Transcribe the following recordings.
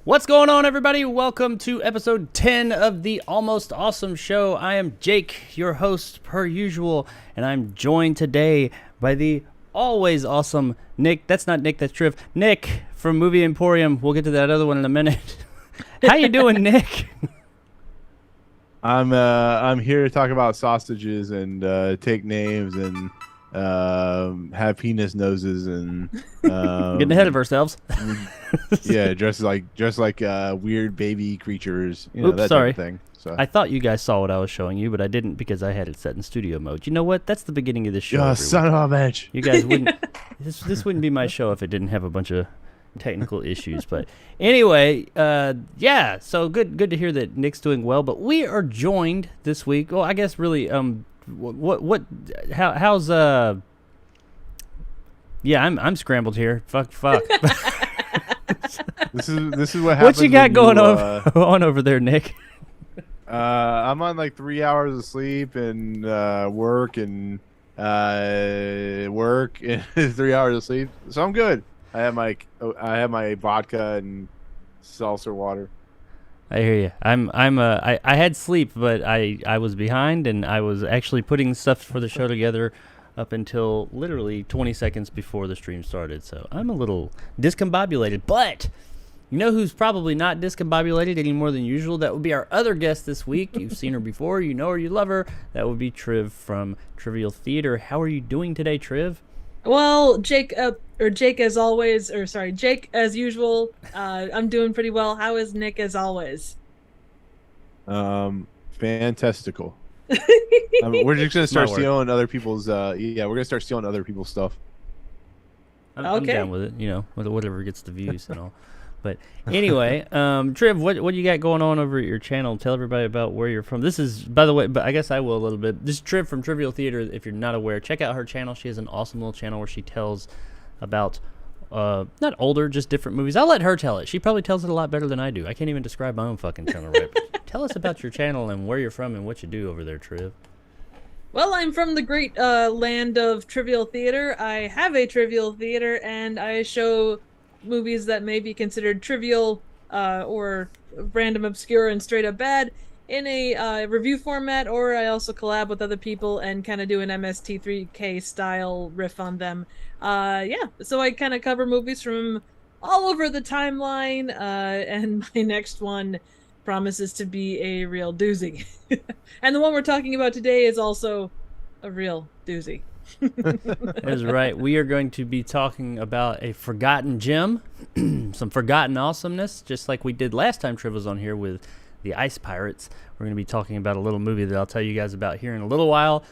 What's going on, everybody? Welcome to episode 10 of the Almost Awesome Show. I am Jake, your host per usual, and I'm joined today by the always awesome Nick. That's not Nick, that's Triv. Nick from Movie Emporium. We'll get to that other one in a minute. How you doing, Nick? I'm here to talk about sausages and take names and have penis noses and Getting ahead of ourselves. yeah, dress like weird baby creatures. Oops, that sorry. type of thing. So I thought you guys saw what I was showing you, but I didn't because I had it set in studio mode. You know what? That's the beginning of this show. oh, son of a bitch. You guys wouldn't. This wouldn't be my show if it didn't have a bunch of technical issues. But anyway, yeah. So good to hear that Nick's doing well. But we are joined this week. Well, I guess really, how's yeah, I'm scrambled here. Fuck. This is what happens. What you got going on over there, Nick? I'm on like 3 hours of sleep and work and 3 hours of sleep, so I'm good. I have my vodka and seltzer water. I hear you. I had sleep, but I was behind, and I was actually putting stuff for the show together up until literally 20 seconds before the stream started. So I'm a little discombobulated, but you know who's probably not discombobulated any more than usual? That would be our other guest this week. You've seen her before. You know her. You love her. That would be Triv from Trivial Theater. How are you doing today, Triv? Well, Jake as always, or sorry, Jake as usual. I'm doing pretty well. How is Nick as always? Fantastical. We're just gonna start stealing other people's. We're gonna start stealing other people's stuff. I'm down with it. You know, whatever gets the views and all. But anyway, Triv, what you got going on over at your channel? Tell everybody about where you're from. This is, by the way, but I guess I will a little bit. This is Triv from Trivial Theater. If you're not aware, check out her channel. She has an awesome little channel where she tells about not older, just different movies. I'll let her tell it. She probably tells it a lot better than I do. I can't even describe my own fucking channel right. But tell us about your channel and where you're from and what you do over there, Triv. Well, I'm from the great land of Trivial Theater. I have a Trivial Theater, and I show movies that may be considered trivial or random, obscure, and straight up bad in a review format, or I also collab with other people and kind of do an MST3K style riff on them. So I kind of cover movies from all over the timeline, and my next one promises to be a real doozy. And the one we're talking about today is also a real doozy. That is right. We are going to be talking about a forgotten gem, some forgotten awesomeness, just like we did last time Triv was on here with the Ice Pirates. We're going to be talking about a little movie that I'll tell you guys about here in a little while.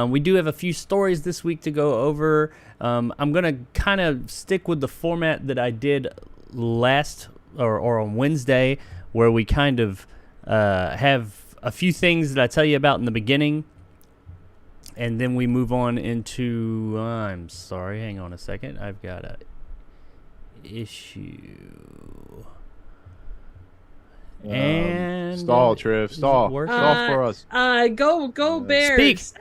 We do have a few stories this week to go over. I'm going to kind of stick with the format that I did last or on Wednesday, where we kind of have a few things that I tell you about in the beginning, and then we move on into, I'm sorry, hang on a second. I've got a issue. And stall, Triv. Stall. Stall for us. Go Bears. Speak.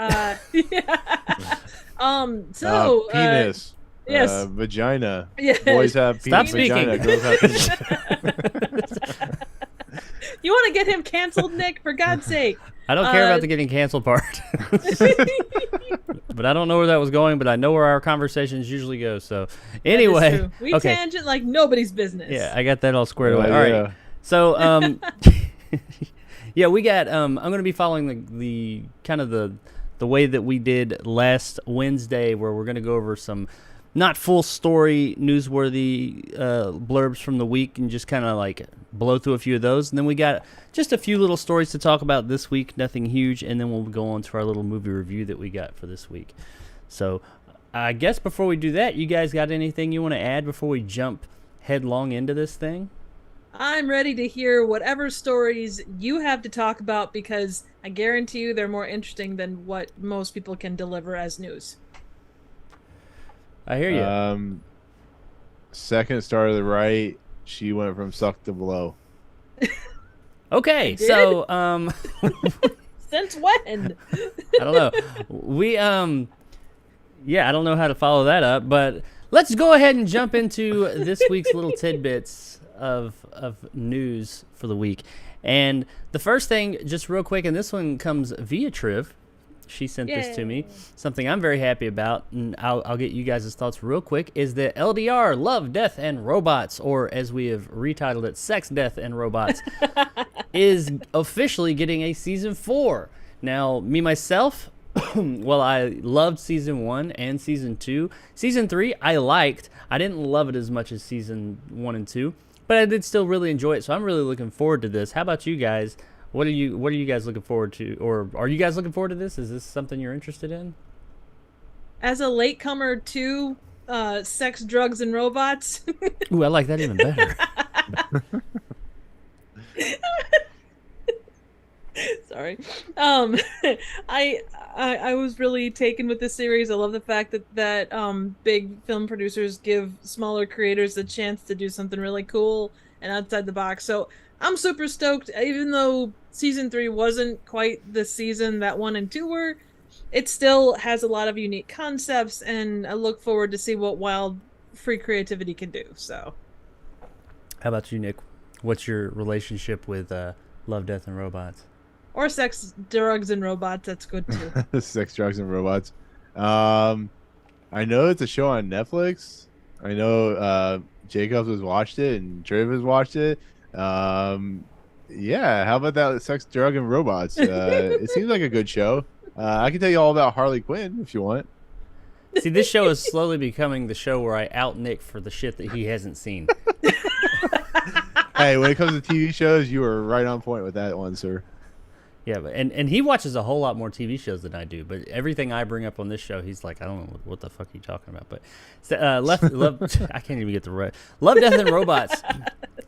Penis. Yes. Vagina. Yes. Boys have penis. Stop Vagina. speaking. Girls have penis. You want to get him canceled, Nick? For God's sake. I don't care about the getting canceled part. But I don't know where that was going, but I know where our conversations usually go. So anyway, we okay. Tangent like nobody's business. Yeah, I got that all squared away. All Yeah. right. So yeah, we got I'm going to be following the kind of the way that we did last Wednesday, where we're going to go over some not full story newsworthy blurbs from the week and just kind of like blow through a few of those. And then we got just a few little stories to talk about this week, nothing huge. And then we'll go on to our little movie review that we got for this week. So I guess before we do that, you guys got anything you want to add before we jump headlong into this thing? I'm ready to hear whatever stories you have to talk about, because I guarantee you they're more interesting than what most people can deliver as news. I hear you. Second star to the right. She went from suck to blow. Okay, so Since when? I don't know. We yeah, I don't know how to follow that up, but let's go ahead and jump into this week's little tidbits of news for the week. And the first thing, just real quick, and this one comes via Triv. She sent this to me. Something I'm very happy about, and I'll get you guys' thoughts real quick, is that LDR, Love, Death, and Robots, or as we have retitled it, Sex, Death, and Robots, is officially getting a Season 4. Now, me, myself, well, I loved Season 1 and Season 2. Season 3, I liked. I didn't love it as much as Season 1 and 2, but I did still really enjoy it, so I'm really looking forward to this. How about you guys? What are you guys looking forward to, or are you guys looking forward to this? Is this something you're interested in? As a latecomer to Sex, Drugs, and Robots. Ooh, I like that even better. Sorry. I was really taken with this series. I love the fact that big film producers give smaller creators a chance to do something really cool and outside the box. So I'm super stoked. Even though Season 3 wasn't quite the season that 1 and 2 were, it still has a lot of unique concepts, and I look forward to see what wild free creativity can do. So, how about you, Nick? What's your relationship with Love, Death, and Robots? Or Sex, Drugs, and Robots. That's good too. Sex, Drugs, and Robots. I know it's a show on Netflix. I know Jacobs has watched it and Trev has watched it. Yeah, how about that Sex, Drug, and Robots? It seems like a good show. I can tell you all about Harley Quinn if you want. See, this show is slowly becoming the show where I out Nick for the shit that he hasn't seen. Hey, when it comes to TV shows, you are right on point with that one, sir. Yeah, but and he watches a whole lot more TV shows than I do. But everything I bring up on this show, he's like, I don't know what the fuck are you talking about. But Love, I can't even get the right. Love, Death, and Robots.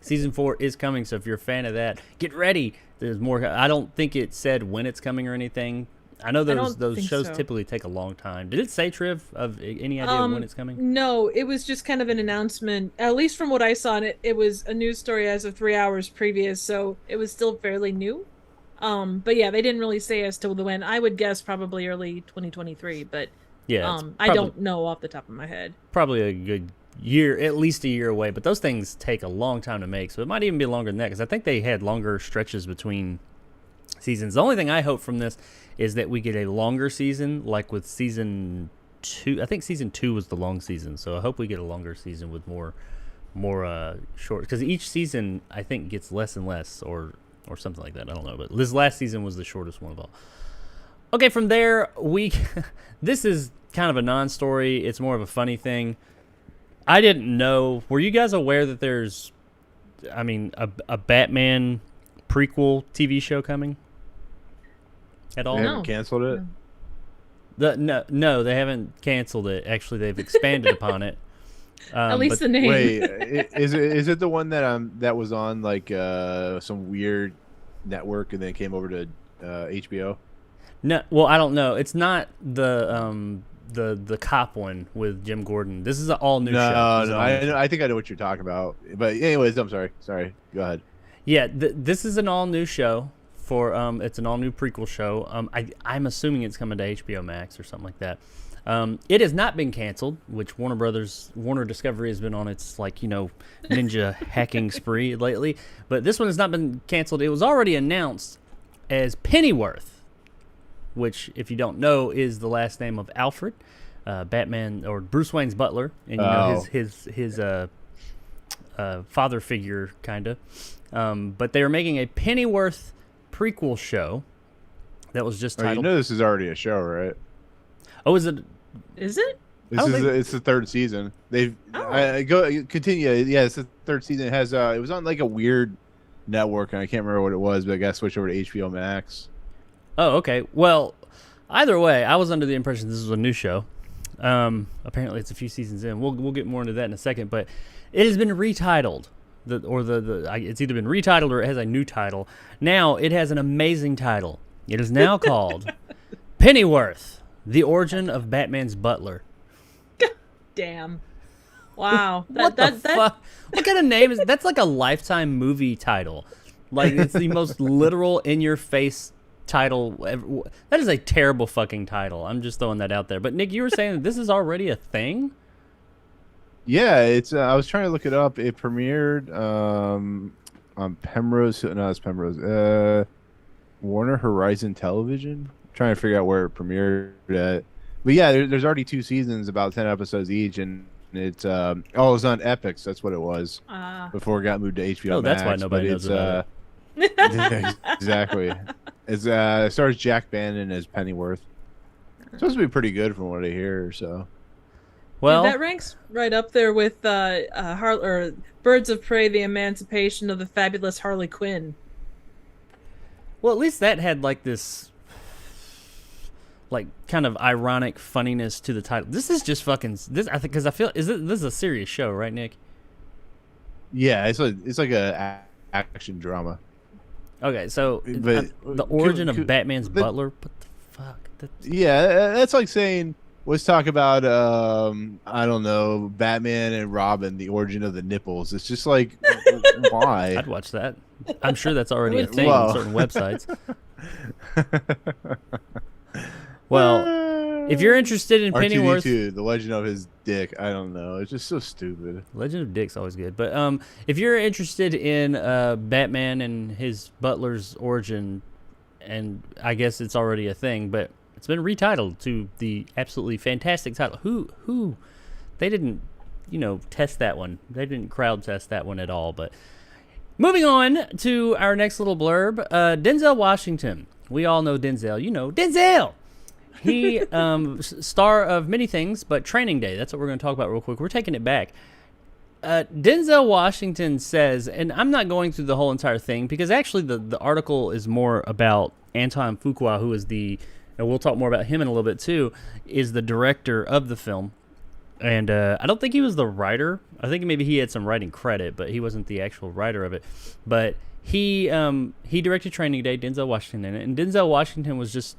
Season 4 is coming, so if you're a fan of that, get ready. There's more. I don't think it said when it's coming or anything. I know those shows typically take a long time. Did it say, Triv, of any idea of when it's coming? No, it was just kind of an announcement. At least from what I saw in it, it was a news story as of 3 hours previous, so it was still fairly new. But yeah, they didn't really say as to when. I would guess probably early 2023, but yeah, I don't know off the top of my head. Probably a good year, at least a year away. But those things take a long time to make, so it might even be longer than that, because I think they had longer stretches between seasons. The only thing I hope from this is that we get a longer season, like with Season 2. I think Season 2 was the long season, so I hope we get a longer season with more short, because each season I think gets less and less, or something like that. I don't know, but this last season was the shortest one of all. Okay, from there, this is kind of a non-story. It's more of a funny thing. I didn't know. Were you guys aware that there's, a Batman prequel TV show coming at all? They haven't canceled it? No, they haven't canceled it. Actually, they've expanded upon it. At least the name. Wait, is it the one that was on like some weird network and then came over to HBO? No, well, I don't know. It's not the cop one with Jim Gordon. This is an all new show. No, I think I know what you're talking about. But anyways, I'm sorry. Go ahead. Yeah, this is an all new show for it's an all new prequel show. I'm assuming it's coming to HBO Max or something like that. It has not been canceled, which Warner Discovery has been on its ninja hacking spree lately. But this one has not been canceled. It was already announced as Pennyworth, which, if you don't know, is the last name of Alfred, Batman or Bruce Wayne's butler, and his father figure kinda. But they are making a Pennyworth prequel show that was just titled. You know this is already a show, right? Oh, is it? Is it? It's the third season. They've continue. Yeah, it's the third season. It has it was on like a weird network, and I can't remember what it was, but I got switched over to HBO Max. Oh, okay. Well, either way, I was under the impression this was a new show. Apparently, it's a few seasons in. We'll get more into that in a second, but it has been retitled. It's either been retitled or it has a new title. Now it has an amazing title. It is now called Pennyworth: The Origin of Batman's Butler. Damn. Wow. What the fuck? What kind of name is that's like a Lifetime movie title. Like, it's the most literal in-your-face title ever. That is a terrible fucking title. I'm just throwing that out there. But Nick, you were saying that this is already a thing? Yeah, it's. I was trying to look it up. It premiered on Penrose. No, it's Penrose. Warner Horizon Television. Trying to figure out where it premiered at. But yeah, there's already 2 seasons, about 10 episodes each, and it's it was on Epix. That's what it was before it got moved to HBO Oh, Max. that's why nobody knows about it. Exactly. It's it stars Jack Bannon as Pennyworth. It's supposed to be pretty good from what I hear. So. Well, that ranks right up there with or Birds of Prey: The Emancipation of the Fabulous Harley Quinn. well, at least that had like this, like kind of ironic funniness to the title. This is just fucking this. I think because I feel this is a serious show, right, Nick? Yeah, it's like a action drama. Okay, so But the origin of Batman's butler. What the fuck? Yeah, that's like saying let's talk about I don't know, Batman and Robin, the origin of the nipples. It's just like why? I'd watch that. I'm sure that's already a thing Whoa. on certain websites. Well, if you're interested in Pennyworth, R2D2, the legend of his dick. I don't know. It's just so stupid. Legend of Dick's always good. But if you're interested in Batman and his butler's origin, and I guess it's already a thing, but it's been retitled to the absolutely fantastic title. Who? They didn't, test that one. They didn't crowd test that one at all. But moving on to our next little blurb, Denzel Washington. We all know Denzel. You know Denzel. He, star of many things, but Training Day. That's what we're going to talk about real quick. We're taking it back. Denzel Washington says, and I'm not going through the whole entire thing because actually the article is more about Anton Fuqua, who is and we'll talk more about him in a little bit too, is the director of the film. And I don't think he was the writer. I think maybe he had some writing credit, but he wasn't the actual writer of it. But he directed Training Day, Denzel Washington in it, and Denzel Washington was just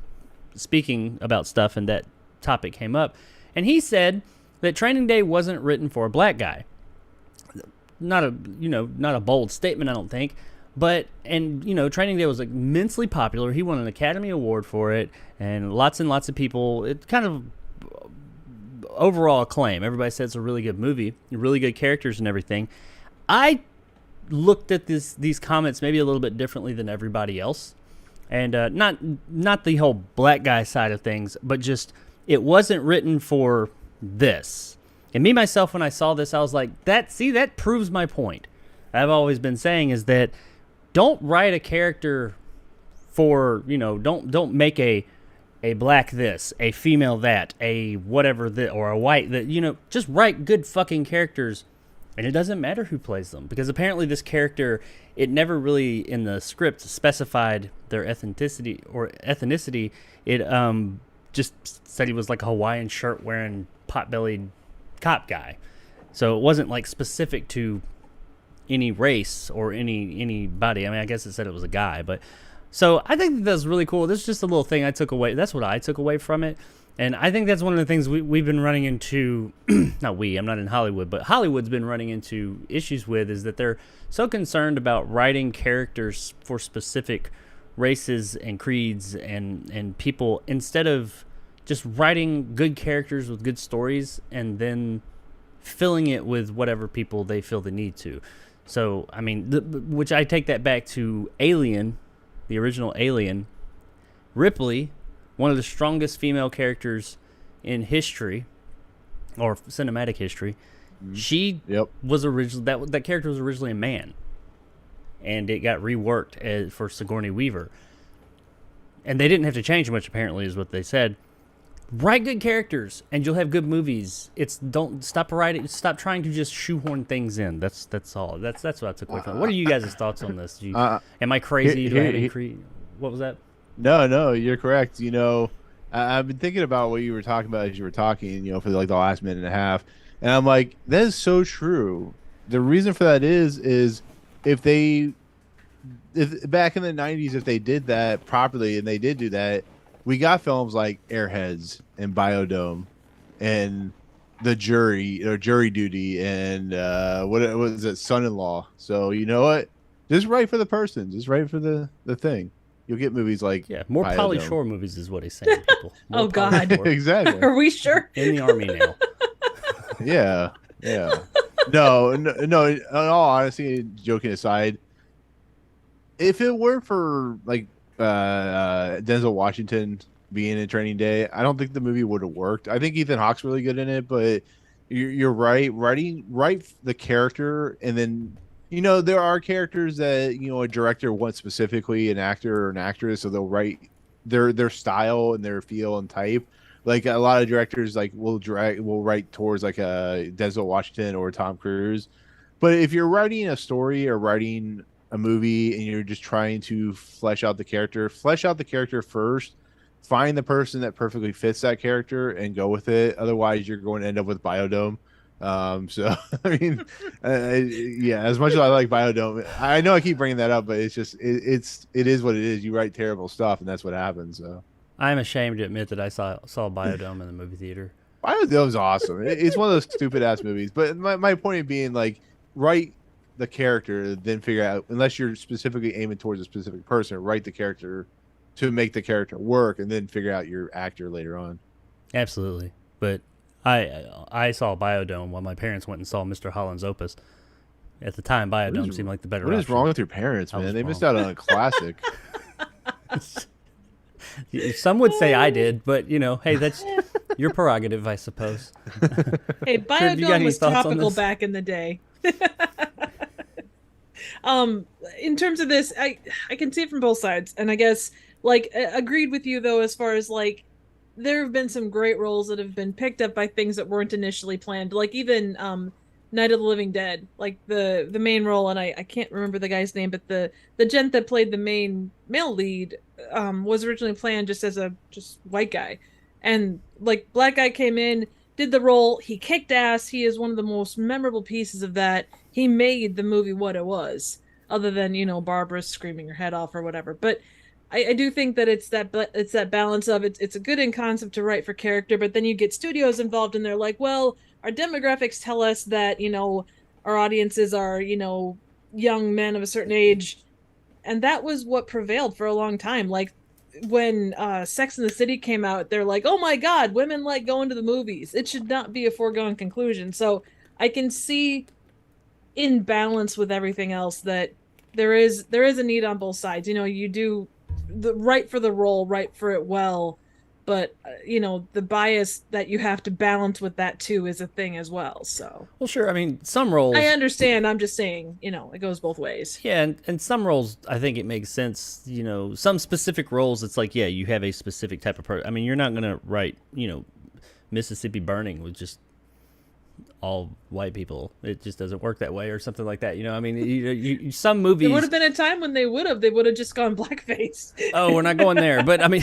speaking about stuff, and that topic came up, and he said that Training Day wasn't written for a black guy. Not a bold statement, I don't think, but Training Day was immensely popular. He won an Academy Award for it, and lots of people. It kind of overall acclaim. Everybody said it's a really good movie, really good characters and everything. I looked at these comments maybe a little bit differently than everybody else. And not the whole black guy side of things, but just it wasn't written for this. And me, myself, when I saw this, I was like, that proves my point. I've always been saying is that don't write a character for, don't make a black this, a female that, a whatever that, or a white that, just write good fucking characters. And it doesn't matter who plays them, because apparently this character, it never really in the script specified their ethnicity. It just said he was like a Hawaiian shirt wearing pot-bellied cop guy. So it wasn't like specific to any race or anybody. I mean, I guess it said it was a guy, but so I think that's really cool. This is just a little thing I took away. That's what I took away from it. And I think that's one of the things we've been running into, not we, I'm not in Hollywood, but Hollywood's been running into issues with, is that they're so concerned about writing characters for specific races and creeds and people, instead of just writing good characters with good stories and then filling it with whatever people they feel the need to. So, I mean, which I take that back to Alien, the original Alien. Ripley, one of the strongest female characters in history, or cinematic history, she was originally that character was originally a man, and it got reworked for Sigourney Weaver, and they didn't have to change much. Apparently, is what they said. Write good characters, and you'll have good movies. Don't stop writing. Stop trying to just shoehorn things in. That's all. That's what I took away from it. What are you guys' thoughts on this? Am I crazy? Do I have any what was that? No, you're correct. I've been thinking about what you were talking about as you were talking, for like the last minute and a half, and I'm like, that is so true. The reason for that is if back in the 90s, if they did that properly, and they did do that, we got films like Airheads and Biodome and The Jury or Jury Duty and what was it, Son-in-Law. So you know what? Just write for the person. Just write for the thing. You'll get movies like more Biodome. Pauly Shore movies is what he's saying. People. Oh God, exactly. Are we sure? In the army now. Yeah. Yeah. No. In all honesty, joking aside, if it were for like Denzel Washington being in Training Day, I don't think the movie would have worked. I think Ethan Hawke's really good in it, but you're right. Write the character, and then there are characters that a director wants specifically, an actor or an actress, so they'll write their style and their feel and type. Like a lot of directors, like will write towards like a Denzel Washington or Tom Cruise. But if you're writing a story or writing a movie and you're just trying to flesh out the character first, find the person that perfectly fits that character and go with it. Otherwise, you're going to end up with Biodome. So I mean, yeah. As much as I like Biodome, I know I keep bringing that up, but it's just it is what it is. You write terrible stuff, and that's what happens. So I'm ashamed to admit that I saw Biodome in the movie theater. Biodome's awesome. It's one of those stupid ass movies. But my point being, like, write the character, then figure out, unless you're specifically aiming towards a specific person, write the character to make the character work, and then figure out your actor later on. Absolutely, but I saw Biodome while my parents went and saw Mr. Holland's Opus. At the time, Biodome seemed like the better option. What is wrong with your parents, man? They missed out on a classic. Some would say I did, but hey, that's your prerogative, I suppose. Hey, Biodome was topical back in the day. In terms of this, I can see it from both sides, and I guess like agreed with you though as far as like there have been some great roles that have been picked up by things that weren't initially planned, like even Night of the Living Dead, like the main role, and I can't remember the guy's name, but the gent that played the main male lead was originally planned just as a white guy, and like black guy came in, did the role, he kicked ass, he is one of the most memorable pieces of that. He made the movie what it was, other than Barbara screaming her head off or whatever. But I do think that it's that balance of it's a good in concept to write for character, but then you get studios involved and they're like, well, our demographics tell us that our audiences are young men of a certain age, and that was what prevailed for a long time. Like when Sex and the City came out, they're like, oh my god, women like going to the movies. It should not be a foregone conclusion. So I can see in balance with everything else that there is a need on both sides. You do the right for the role, right for it well, but the bias that you have to balance with that too is a thing as well. So well, sure. I mean, some roles I understand. I'm just saying, it goes both ways. Yeah, and some roles I think it makes sense. Some specific roles, it's like, yeah, you have a specific type of person. I mean, you're not gonna write Mississippi Burning with just all white people. It just doesn't work that way, or something like that. I mean, some movies. There would have been a time when they would have just gone blackface. Oh, we're not going there. But I mean,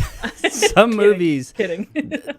some movies. Kidding.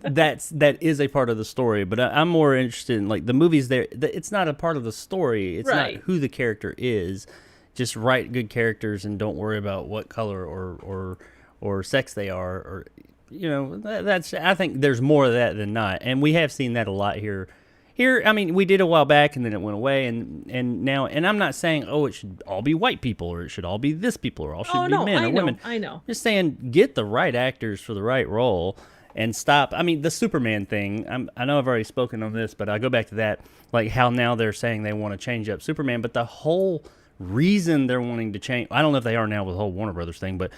that is a part of the story. But I'm more interested in like the movies. It's not a part of the story. It's right. Not who the character is. Just write good characters and don't worry about what color or sex they are. Or that's. I think there's more of that than not, and we have seen that a lot here. Here, I mean, we did a while back, and then it went away, and now, and I'm not saying, it should all be white people, or it should all be this people, or all should be men or women. I know. Just saying, get the right actors for the right role, and stop. I mean, the Superman thing. I know I've already spoken on this, but I go back to that, like how now they're saying they want to change up Superman, but the whole reason they're wanting to change, I don't know if they are now with the whole Warner Brothers thing, but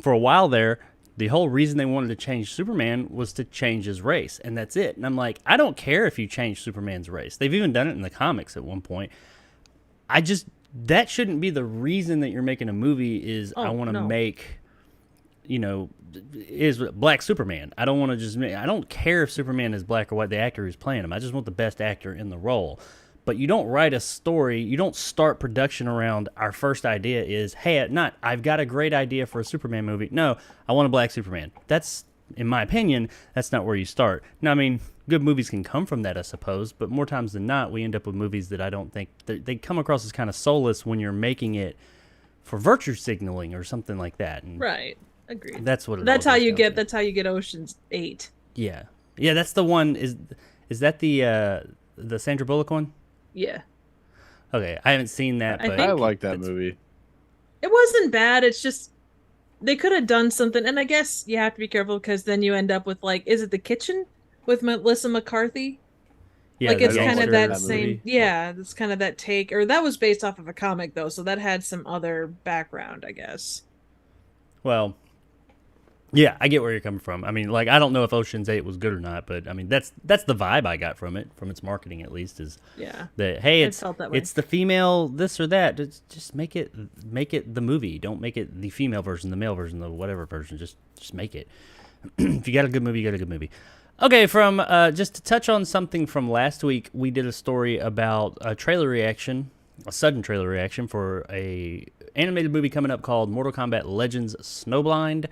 for a while there, the whole reason they wanted to change Superman was to change his race, and that's it. And I'm like, I don't care if you change Superman's race. They've even done it in the comics at one point. That shouldn't be the reason that you're making a movie is I want to make, is black Superman. I don't want to I don't care if Superman is black or white, the actor who's playing him. I just want the best actor in the role. But you don't write a story, you don't start production around our first idea is, hey, I've got a great idea for a Superman movie. No, I want a black Superman. That's, in my opinion, that's not where you start. Now, I mean, good movies can come from that, I suppose, but more times than not, we end up with movies that I don't think, they come across as kind of soulless when you're making it for virtue signaling or something like that. And right, agreed. That's what it That's how you get Ocean's 8. Yeah. Yeah, that's the one, is that the Sandra Bullock one? Yeah. Okay, I haven't seen that, but I like that movie. It wasn't bad. It's just they could have done something, and I guess you have to be careful because then you end up with like, is it The Kitchen with Melissa McCarthy? Yeah, Like it's the kind of gangster that movie. same, yeah, it's kind of that take, or that was based off of a comic though, so that had some other background, I guess. Well, yeah, I get where you're coming from. I mean, like, I don't know if Ocean's 8 was good or not, but I mean, that's the vibe I got from it, from its marketing at least, is Yeah, that, hey, it felt that way. it's the female this or that. Just make it the movie. Don't make it the female version, the male version, the whatever version. Just make it. If you got a good movie, you got a good movie. Okay, from just to touch on something from last week, we did a story about a sudden trailer reaction for a animated movie coming up called Mortal Kombat Legends Snowblind.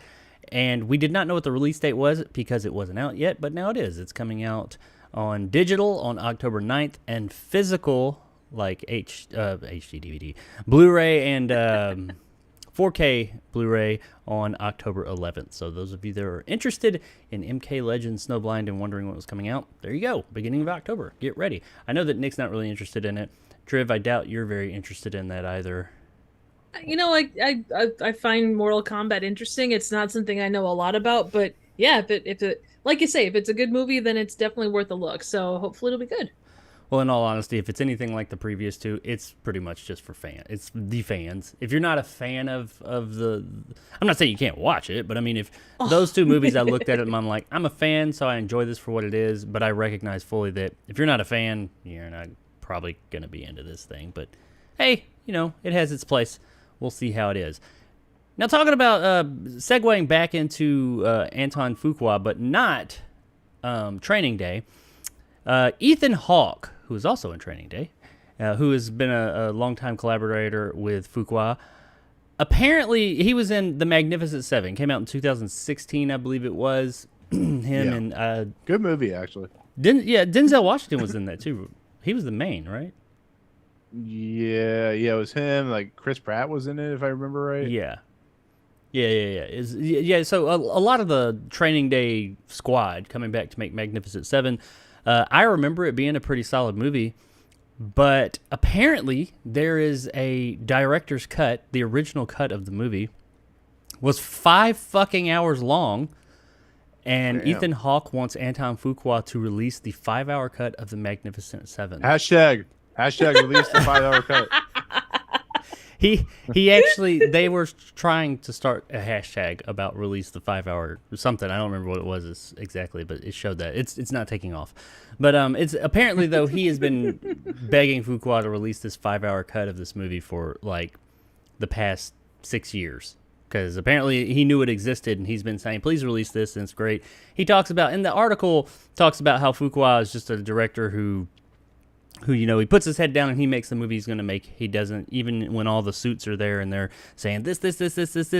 And we did not know what the release date was because it wasn't out yet, but now it is. It's coming out on digital on October 9th and physical, like HD DVD, Blu-ray, and 4K Blu-ray on October 11th. So those of you that are interested in MK Legends Snowblind and wondering what was coming out, there you go. Beginning of October. Get ready. I know that Nick's not really interested in it. Triv, I doubt you're very interested in that either. You know, I find Mortal Kombat interesting. It's not something I know a lot about, but yeah, if it like you say, if it's a good movie, then it's definitely worth a look. So hopefully it'll be good. Well, in all honesty, if it's anything like the previous two, it's pretty much just for fans. It's the fans. If you're not a fan of the, I'm not saying you can't watch it, but I mean, if those two movies, I looked at it and I'm like, I'm a fan, so I enjoy this for what it is, but I recognize fully that if you're not a fan, you're not probably going to be into this thing. But hey, you know, it has its place. We'll see how it is. Now, talking about segueing back into Anton Fuqua, but not Training Day, Ethan Hawke, who is also in Training Day, who has been a longtime collaborator with Fuqua, apparently he was in The Magnificent Seven. Came out in 2016, I believe it was. And good movie, actually. Denzel Washington was in that too. He was the main, right? Yeah, it was him. Like Chris Pratt was in it, if I remember right. Yeah. So a lot of the Training Day squad coming back to make Magnificent Seven. I remember it being a pretty solid movie, but apparently there is a director's cut. The original cut of the movie was 5 fucking hours long, and Damn. Ethan Hawke wants Anton Fuqua to release the 5-hour cut of the Magnificent Seven. Hashtag release the 5-hour cut. He actually, they were trying to start a hashtag about release the 5-hour something. I don't remember what it was exactly, but it showed that it's not taking off. But it's apparently, though, he has been begging Fuqua to release this 5-hour cut of this movie for like the past 6 years, because apparently he knew it existed and he's been saying, please release this, and it's great. He talks about, in the article, talks about how Fuqua is just a director who you know, he puts his head down and he makes the movie he's going to make. He doesn't, even when all the suits are there and they're saying this,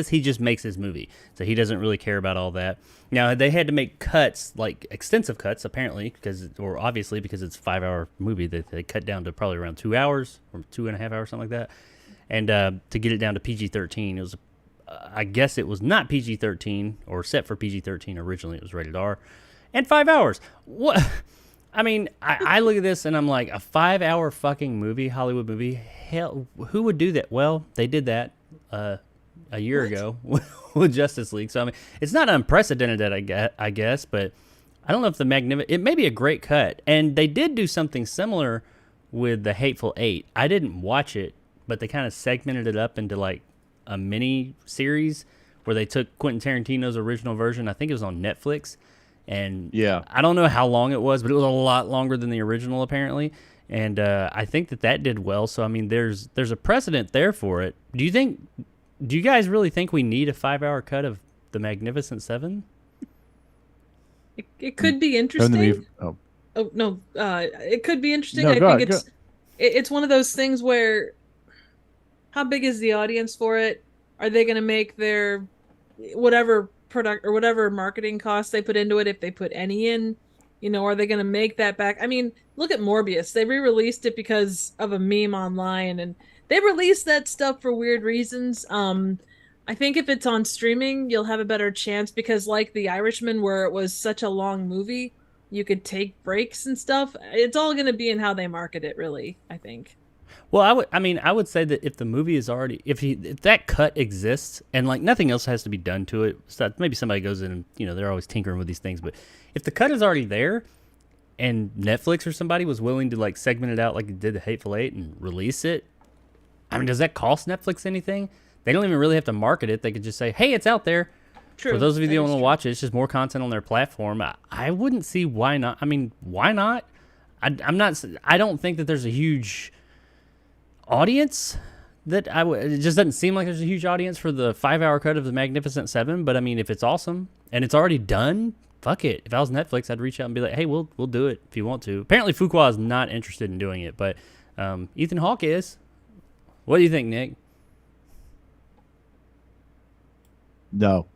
he just makes his movie. So he doesn't really care about all that. Now, they had to make cuts, like extensive cuts, apparently, because it's a 5-hour movie that they cut down to probably around 2 hours or 2.5 hours, something like that. And to get it down to PG-13, it was, I guess it was not PG-13 or set for PG-13 originally. It was rated R. And 5 hours. What? I mean, I look at this and I'm like, a 5-hour fucking movie, Hollywood movie? Hell, who would do that? Well, they did that a year ago with Justice League. So, I mean, it's not unprecedented, I guess, but I don't know if it may be a great cut. And they did do something similar with The Hateful Eight. I didn't watch it, but they kind of segmented it up into like a mini series where they took Quentin Tarantino's original version. I think it was on Netflix. And yeah, I don't know how long it was, but it was a lot longer than the original, apparently. And I think that did well. So, I mean, there's a precedent there for it. Do you guys really think we need a 5-hour cut of The Magnificent Seven? It could be interesting. Oh no, it could be interesting. I think it's one of those things where, how big is the audience for it? Are they going to make their whatever product or whatever marketing costs they put into it, if they put any in, you know, are they going to make that back? I mean, look at Morbius. They re-released it because of a meme online, and they released that stuff for weird reasons. I think if it's on streaming, you'll have a better chance, because like The Irishman, where it was such a long movie, you could take breaks and stuff. It's all going to be in how they market it, really, I think. Well, I would say that if the movie is already, if that cut exists and like nothing else has to be done to it, so maybe somebody goes in and, you know, they're always tinkering with these things, but if the cut is already there and Netflix or somebody was willing to like segment it out like it did the Hateful Eight and release it, I mean, does that cost Netflix anything? They don't even really have to market it. They could just say, hey, it's out there. True. For those of you that want to watch it, it's just more content on their platform. I wouldn't see why not. I mean, why not? I don't think that there's a huge audience it just doesn't seem like there's a huge audience for the 5-hour cut of the Magnificent Seven. But I mean, if it's awesome and it's already done, fuck it. If I was Netflix, I'd reach out and be like, hey, we'll do it if you want to. Apparently, Fuqua is not interested in doing it, but Ethan Hawke is. What do you think, Nick? No.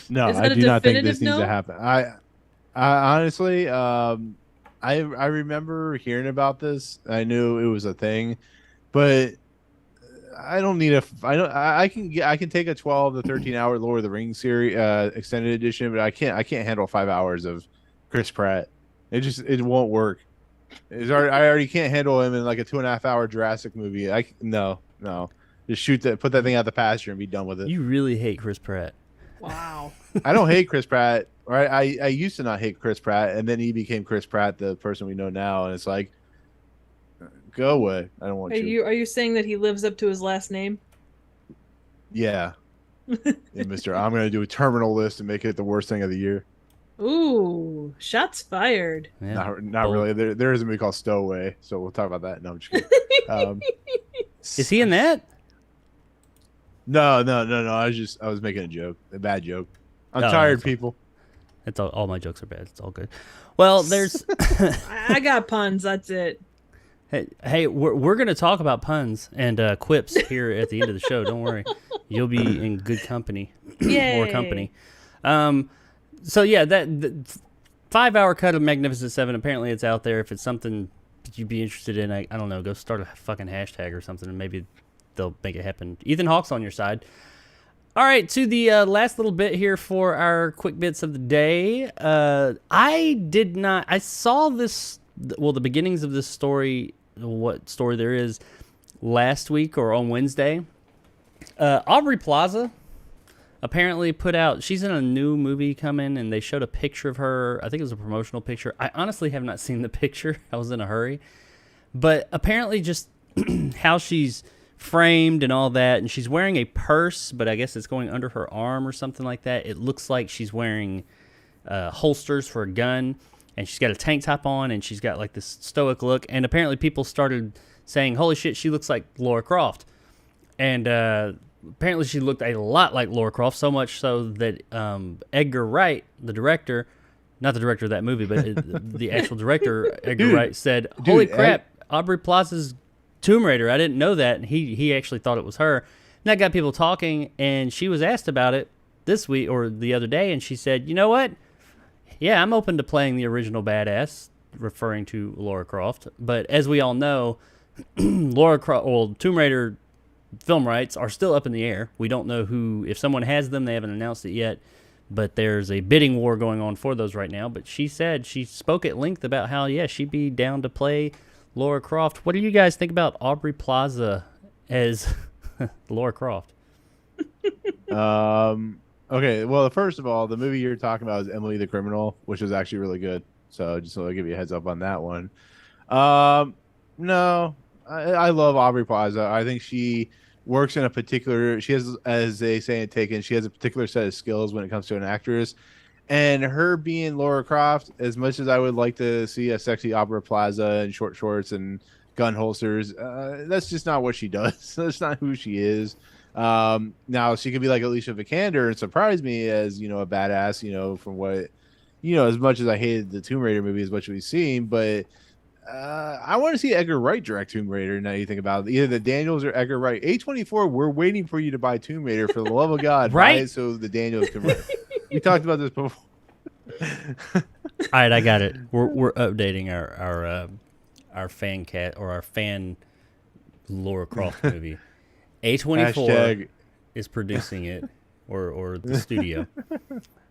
No, I do not think this needs to happen. I honestly, I remember hearing about this. I knew it was a thing, but I don't need I can take a 12 to 13 hour Lord of the Rings series extended edition, but I can't handle 5 hours of Chris Pratt. It won't work. I already can't handle him in like a 2.5 hour Jurassic movie. No. Just put that thing out the pasture and be done with it. You really hate Chris Pratt. Wow. I don't hate Chris Pratt. Right? I used to not hate Chris Pratt, and then he became Chris Pratt, the person we know now, and it's like, go away. I don't want you. Are you saying that he lives up to his last name? Yeah. Mister, I'm gonna do a terminal list and make it the worst thing of the year. Ooh, shots fired. Yeah. Not really. There is a movie called Stowaway, so we'll talk about that. No, I'm just kidding. Is he in that? No. I was making a joke, a bad joke. I'm tired, people. It's all my jokes are bad. It's all good. Well, there's. I got puns. That's it. Hey, we're gonna talk about puns and quips here at the end of the show. Don't worry, you'll be in good company. More company. So yeah, the 5-hour cut of Magnificent Seven. Apparently, it's out there. If it's something that you'd be interested in, I don't know. Go start a fucking hashtag or something, and maybe they'll make it happen. Ethan Hawke's on your side. All right, to the last little bit here for our quick bits of the day. I saw this, the beginnings of this story, what story there is, last week or on Wednesday. Aubrey Plaza apparently put out, she's in a new movie coming, and they showed a picture of her. I think it was a promotional picture. I honestly have not seen the picture. I was in a hurry. But apparently just how she's framed and all that, and she's wearing a purse, but I guess it's going under her arm or something like that. It looks like she's wearing holsters for a gun, and she's got a tank top on, and she's got like this stoic look, and apparently people started saying, holy shit, she looks like Lara Croft. And apparently she looked a lot like Lara Croft, so much so that Edgar Wright, the director, not the director of that movie, but the actual director, Edgar Wright, said, holy crap, Aubrey Plaza's Tomb Raider. I didn't know that. And he actually thought it was her. And that got people talking, and she was asked about it this week or the other day, and she said, you know what? Yeah, I'm open to playing the original badass, referring to Lara Croft. But as we all know, Lara Croft, well, Tomb Raider film rights are still up in the air. We don't know who, if someone has them, they haven't announced it yet. But there's a bidding war going on for those right now. But she said, she spoke at length about how, yeah, she'd be down to play Lara Croft. What do you guys think about Aubrey Plaza as Lara Croft? Okay, well, first of all, the movie you're talking about is Emily the Criminal, which is actually really good. So just to give you a heads up on that one. No, I love Aubrey Plaza. I think she works in a particular, she has, as they say in Taken, she has a particular set of skills when it comes to an actress. And her being Lara Croft, as much as I would like to see a sexy Aubrey Plaza in short shorts and gun holsters, that's just not what she does. That's not who she is. Now, she could be like Alicia Vikander and surprise me as, a badass, from what, as much as I hated the Tomb Raider movie, as much as we've seen. But I want to see Edgar Wright direct Tomb Raider. Now you think about it. Either the Daniels or Edgar Wright. A24, we're waiting for you to buy Tomb Raider, for the love of God. Right? So the Daniels can We talked about this before. All right, I got it. We're updating our fan cat or our fan Lara Croft movie. A24 is producing it, or the studio.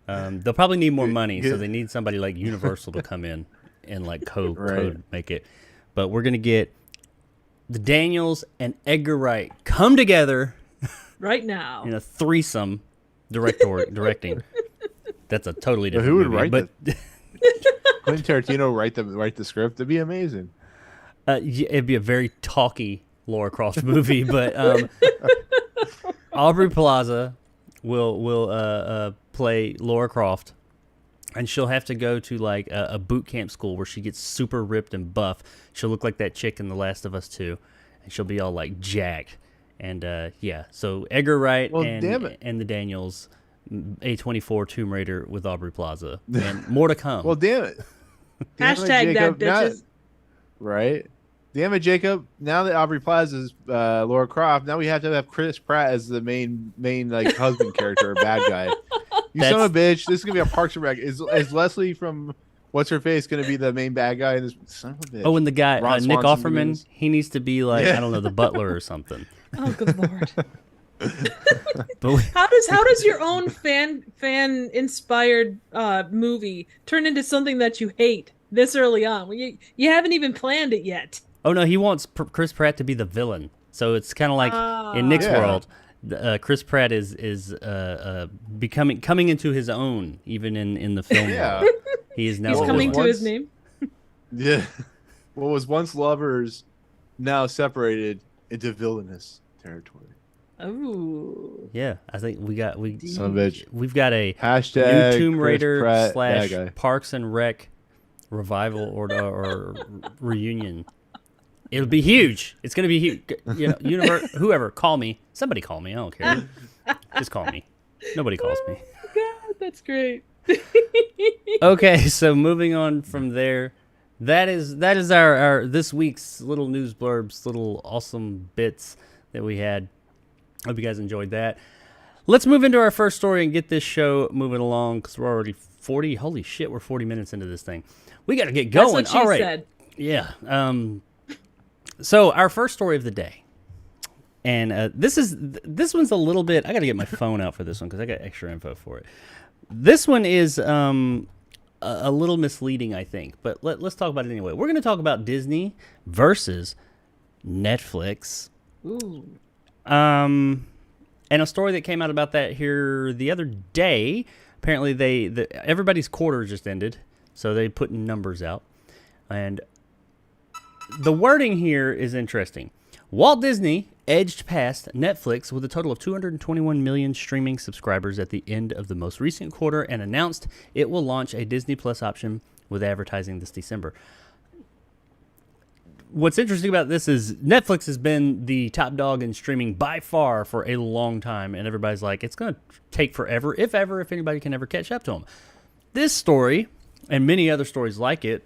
They'll probably need more money, so they need somebody like Universal to come in and like code make it. But we're gonna get the Daniels and Edgar Wright come together right now in a threesome directing. That's a totally different who would movie, write but Quentin Tarantino write the script. It'd be amazing. It'd be a very talky Lara Croft movie, but Aubrey Plaza will play Lara Croft, and she'll have to go to like a boot camp school where she gets super ripped and buff. She'll look like that chick in The Last of Us 2, and she'll be all like jacked. And yeah, so Edgar Wright and the Daniels, A24 Tomb Raider with Aubrey Plaza, and more to come. Well, damn it. Hashtag that, bitches. Right? Damn it, Jacob. Now that Aubrey Plaza's Lara Croft, now we have to have Chris Pratt as the main like husband character or bad guy. You son of a bitch. This is going to be a Parks and Rec. Is Leslie from What's Her Face going to be the main bad guy in this? Son of a bitch. Oh, and the guy, Nick Offerman, he needs to be like, Yeah. I don't know, the butler or something. Oh, good lord. But How does your own fan inspired movie turn into something that you hate this early on? You haven't even planned it yet. oh, no, he wants Chris Pratt to be the villain. So it's kind of like in Nick's Yeah. world, Chris Pratt is coming into his own, even in the film Yeah. world. He is now He's a coming villain. to his name. Yeah. What was once lovers, now separated into villainous territory. Oh. Yeah, I think Son of a bitch. we've got a Hashtag new Tomb Chris Raider Pratt, bad guy. / Parks and Rec revival or reunion. It'll be huge. It's gonna be huge. You know, whoever, call me. Somebody call me. I don't care. Just call me. Nobody calls me. God, that's great. Okay, so moving on from there, that is our this week's little news blurbs, little awesome bits that we had. Hope you guys enjoyed that. Let's move into our first story and get this show moving along because we're already 40. Holy shit, we're 40 minutes into this thing. We got to get going. That's what she All right. said. Yeah. So our first story of the day, and this one's a little bit. I got to get my phone out for this one because I got extra info for it. This one is a little misleading, I think, but let's talk about it anyway. We're going to talk about Disney versus Netflix. Ooh. And a story that came out about that here the other day. Apparently, everybody's quarter just ended, so they put numbers out, and the wording here is interesting. Walt Disney edged past Netflix with a total of 221 million streaming subscribers at the end of the most recent quarter and announced it will launch a Disney Plus option with advertising this December. What's interesting about this is Netflix has been the top dog in streaming by far for a long time, and everybody's like, it's going to take forever, if anybody can ever catch up to them. This story, and many other stories like it,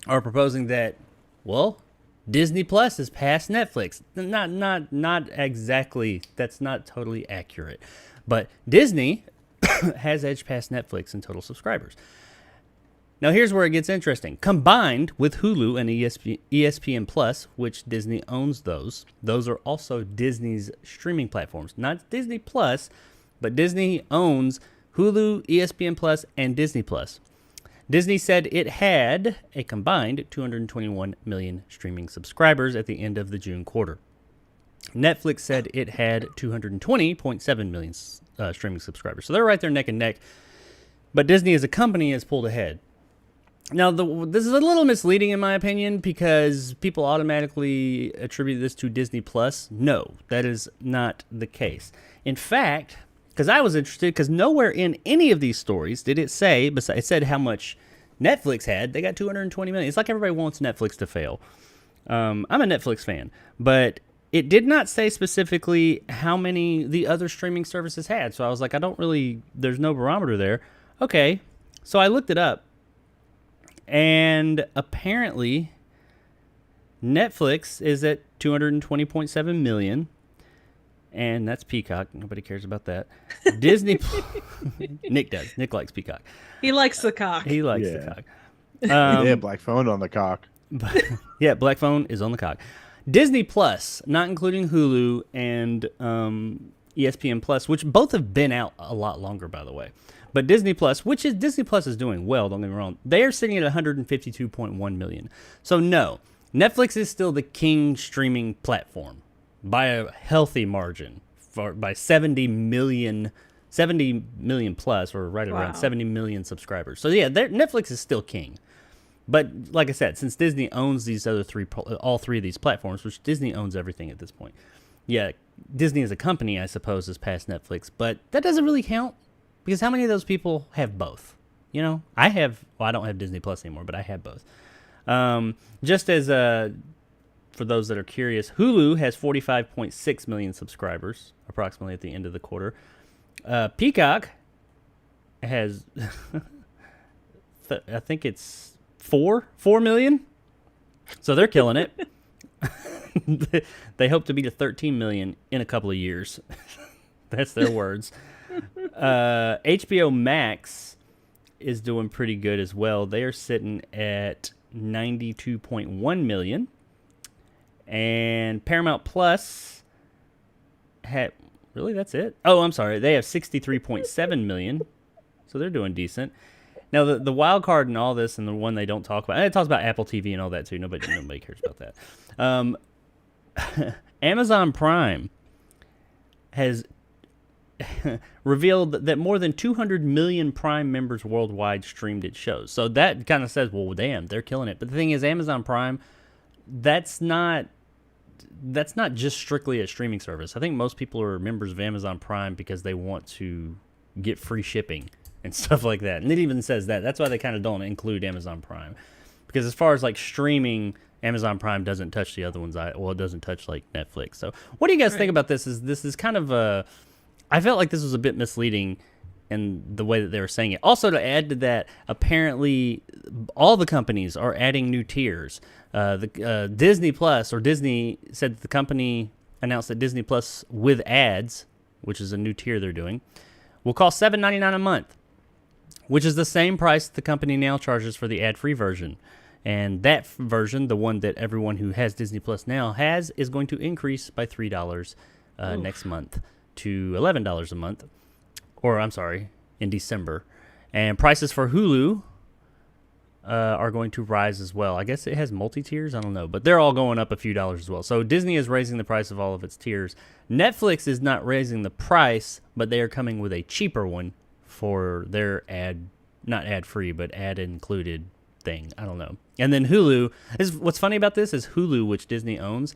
are proposing that, well, Disney Plus is past Netflix. Not exactly. That's not totally accurate. But Disney has edged past Netflix in total subscribers. Now here's where it gets interesting. Combined with Hulu and ESPN Plus, which Disney owns those are also Disney's streaming platforms. Not Disney Plus, but Disney owns Hulu, ESPN Plus, and Disney Plus. Disney said it had a combined 221 million streaming subscribers at the end of the June quarter. Netflix said it had 220.7 million streaming subscribers. So they're right there neck and neck. But Disney as a company has pulled ahead. Now, this is a little misleading in my opinion because people automatically attribute this to Disney Plus. No, that is not the case. In fact, because I was interested, because nowhere in any of these stories did it say, it said how much Netflix had. They got 220 million. It's like everybody wants Netflix to fail. I'm a Netflix fan, but it did not say specifically how many the other streaming services had. So I was like, there's no barometer there. Okay, so I looked it up, and apparently Netflix is at 220.7 million. And that's Peacock. Nobody cares about that. Disney. Nick does. Nick likes Peacock. He likes the cock. He likes the cock. Yeah, black phone on the cock. Yeah, black phone is on the cock. Disney Plus, not including Hulu and ESPN Plus, which both have been out a lot longer, by the way. But Disney Plus, Disney Plus is doing well, don't get me wrong. They are sitting at 152.1 million. So no, Netflix is still the king streaming platform by a healthy margin, by 70 million plus, or right around 70 million subscribers. So yeah, Netflix is still king. But like I said, since Disney owns these other all three of these platforms, which Disney owns everything at this point. Yeah, Disney as a company, I suppose, is past Netflix, but that doesn't really count because how many of those people have both? You know, I don't have Disney Plus anymore, but I have both. Just as for those that are curious, Hulu has 45.6 million subscribers, approximately at the end of the quarter. Peacock has, I think it's 4 million. So they're killing it. They hope to beat a 13 million in a couple of years. That's their words. HBO Max is doing pretty good as well. They are sitting at 92.1 million. And Paramount Plus had, really, that's it? Oh, I'm sorry. They have 63.7 million. So they're doing decent. Now, the wild card in all this, and the one they don't talk about, and it talks about Apple TV and all that too. Nobody cares about that. Amazon Prime has revealed that more than 200 million Prime members worldwide streamed its shows. So that kind of says, well, damn, they're killing it. But the thing is, Amazon Prime, that's not just strictly a streaming service. I think most people are members of Amazon Prime because they want to get free shipping and stuff like that. And it even says that. That's why they kind of don't include Amazon Prime. Because as far as like streaming, Amazon Prime doesn't touch the other ones. It doesn't touch like Netflix. So what do you guys think about this? This is kind of a... I felt like this was a bit misleading in the way that they were saying it. Also, to add to that, apparently all the companies are adding new tiers. Disney Plus, or Disney said that the company announced that Disney Plus with ads, which is a new tier they're doing, will cost $7.99 a month, which is the same price the company now charges for the ad-free version. And that version, the one that everyone who has Disney Plus now has, is going to increase by $3 next month to $11 a month. Or, I'm sorry, in December. And prices for Hulu are going to rise as well. I guess it has multi-tiers. I don't know. But they're all going up a few dollars as well. So Disney is raising the price of all of its tiers. Netflix is not raising the price, but they are coming with a cheaper one for their not ad-free, but ad-included thing. I don't know. And then Hulu, what's funny about this is Hulu, which Disney owns,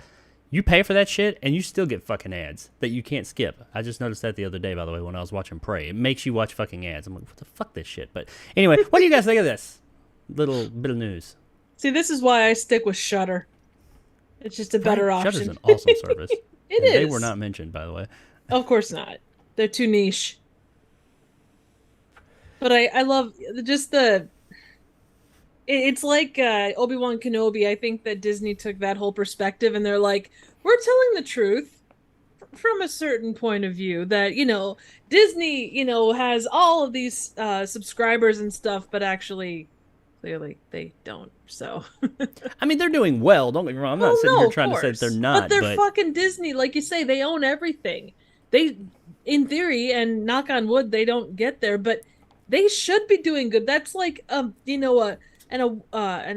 you pay for that shit and you still get fucking ads that you can't skip. I just noticed that the other day, by the way, when I was watching Prey. It makes you watch fucking ads. I'm like, what the fuck this shit? But anyway, what do you guys think of this? Little bit of news. See, this is why I stick with Shudder. It's just a better option. Shudder's an awesome service. It is. They were not mentioned, by the way. Of course not. They're too niche. But I love just the... It's like Obi-Wan Kenobi. I think that Disney took that whole perspective and they're like, we're telling the truth from a certain point of view that, Disney, has all of these subscribers and stuff, but actually, clearly they don't. So, I mean, they're doing well. Don't get me wrong. I'm not sitting here trying to say that they're not. But they're fucking Disney. Like you say, they own everything. They, in theory, and knock on wood, they don't get there, but they should be doing good. That's like, an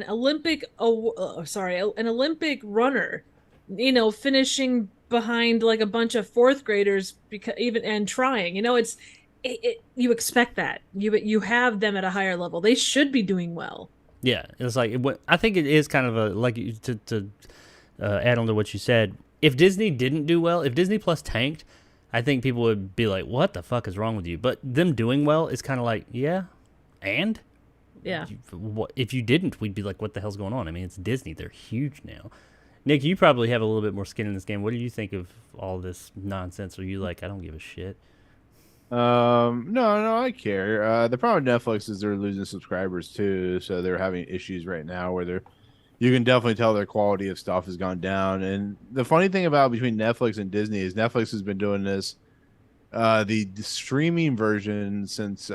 Olympic runner, finishing behind like a bunch of fourth graders and trying. You expect that. You have them at a higher level. They should be doing well. Yeah, it's like I think it is kind of a like to add on to what you said. If Disney didn't do well, if Disney Plus tanked, I think people would be like, "What the fuck is wrong with you?" But them doing well is kind of like, yeah, and. Yeah. If you didn't, we'd be like, what the hell's going on? I mean, it's Disney. They're huge now. Nick, you probably have a little bit more skin in this game. What do you think of all this nonsense? Are you like, I don't give a shit? No, I care. The problem with Netflix is they're losing subscribers too, so they're having issues right now where you can definitely tell their quality of stuff has gone down. And the funny thing about between Netflix and Disney is Netflix has been doing this, the streaming version since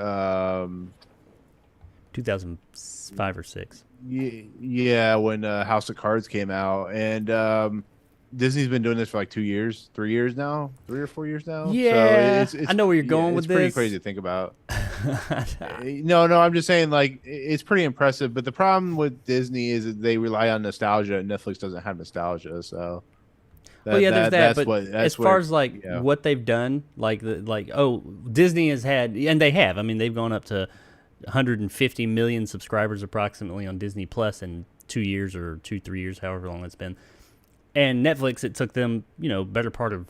2005 or 6. Yeah, when House of Cards came out, and Disney's been doing this for like 2 years, 3 years now, 3 or 4 years now. Yeah, so it's I know where you're going with this. It's pretty crazy to think about. No, I'm just saying like it's pretty impressive. But the problem with Disney is that they rely on nostalgia, and Netflix doesn't have nostalgia. So there's that. But as far as like what they've done, Disney has had, and they have. I mean, they've gone up to 150 million subscribers approximately on Disney Plus in 2 years or 3 years, however long it's been. And Netflix, it took them, better part of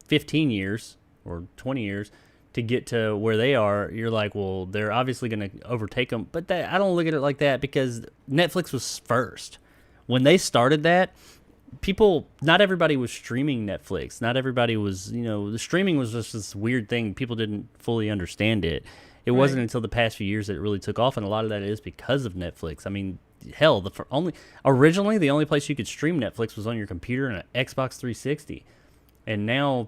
15 years or 20 years to get to where they are. You're like, well, they're obviously going to overtake them. But I don't look at it like that, because Netflix was first. When they started that, not everybody was streaming Netflix. Not everybody was, the streaming was just this weird thing. People didn't fully understand it. It wasn't until the past few years that it really took off, and a lot of that is because of Netflix. I mean, hell, originally the only place you could stream Netflix was on your computer and an Xbox 360, and now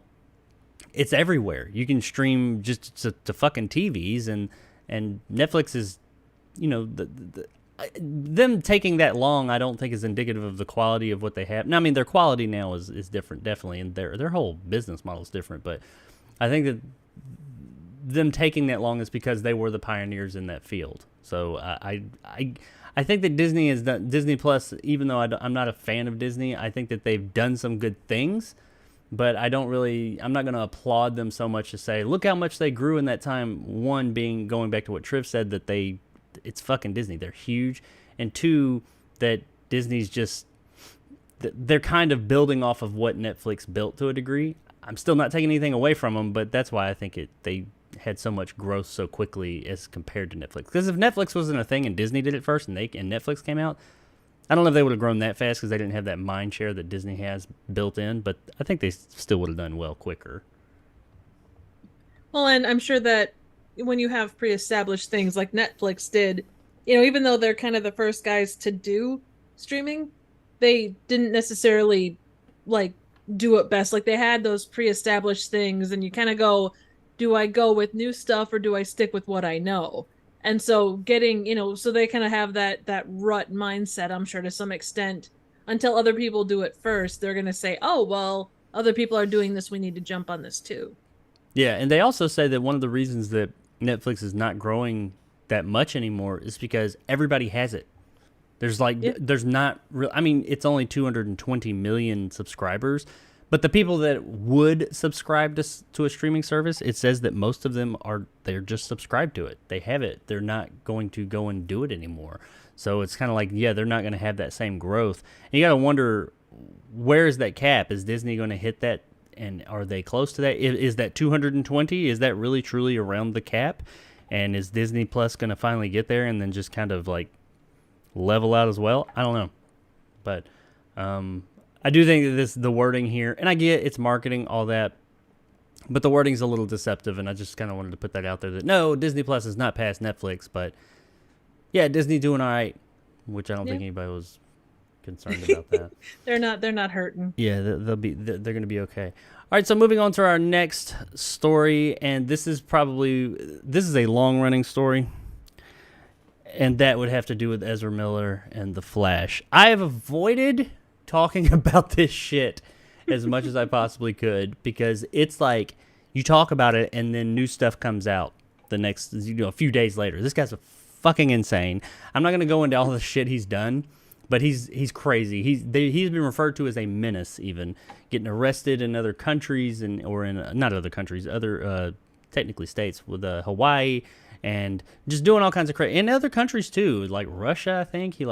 it's everywhere. You can stream just to fucking TVs, and Netflix is, them taking that long, I don't think is indicative of the quality of what they have. Now, I mean, their quality now is different, definitely, and their whole business model is different. But I think that them taking that long is because they were the pioneers in that field. So I think that Disney has done, Disney Plus, even though I'm not a fan of Disney, I think that they've done some good things. But I'm not going to applaud them so much to say, look how much they grew in that time. One being, going back to what Triv said, that it's fucking Disney. They're huge. And two, that Disney's just, they're kind of building off of what Netflix built to a degree. I'm still not taking anything away from them, but that's why I think they had so much growth so quickly as compared to Netflix. Because if Netflix wasn't a thing and Disney did it first and Netflix came out, I don't know if they would have grown that fast because they didn't have that mind share that Disney has built in, but I think they still would have done well quicker. Well, and I'm sure that when you have pre-established things like Netflix did, even though they're kind of the first guys to do streaming, they didn't necessarily do it best. Like, they had those pre-established things, and you kind of go, do I go with new stuff or do I stick with what I know? And so so they kind of have that rut mindset, I'm sure, to some extent, until other people do it first. They're going to say, oh, well, other people are doing this, we need to jump on this too. Yeah, and they also say that one of the reasons that Netflix is not growing that much anymore is because everybody has it. There's there's not real. I mean, it's only 220 million subscribers, but the people that would subscribe to a streaming service, it says that most of them they're just subscribed to it. They have it. They're not going to go and do it anymore. So it's kind of like, yeah, they're not going to have that same growth. And you got to wonder, where is that cap? Is Disney going to hit that? And are they close to that? Is that 220? Is that really truly around the cap? And is Disney Plus going to finally get there and then just kind of level out as well? I don't know. But I do think that the wording here, and I get it's marketing, all that, but the wording's a little deceptive, and I just kind of wanted to put that out there that no, Disney Plus is not past Netflix, but yeah, Disney doing all right, which I don't think anybody was concerned about that. They're not hurting. Yeah, they're going to be okay. All right, so moving on to our next story, and this is a long-running story, and that would have to do with Ezra Miller and The Flash. I have avoided talking about this shit as much as I possibly could, because it's like you talk about it and then new stuff comes out the next, a few days later. This guy's fucking insane. I'm not going to go into all the shit he's done, but he's crazy. He's been referred to as a menace, even getting arrested in other countries or in not other countries, other technically states with Hawaii, and just doing all kinds of crazy in other countries too, like Russia. I think he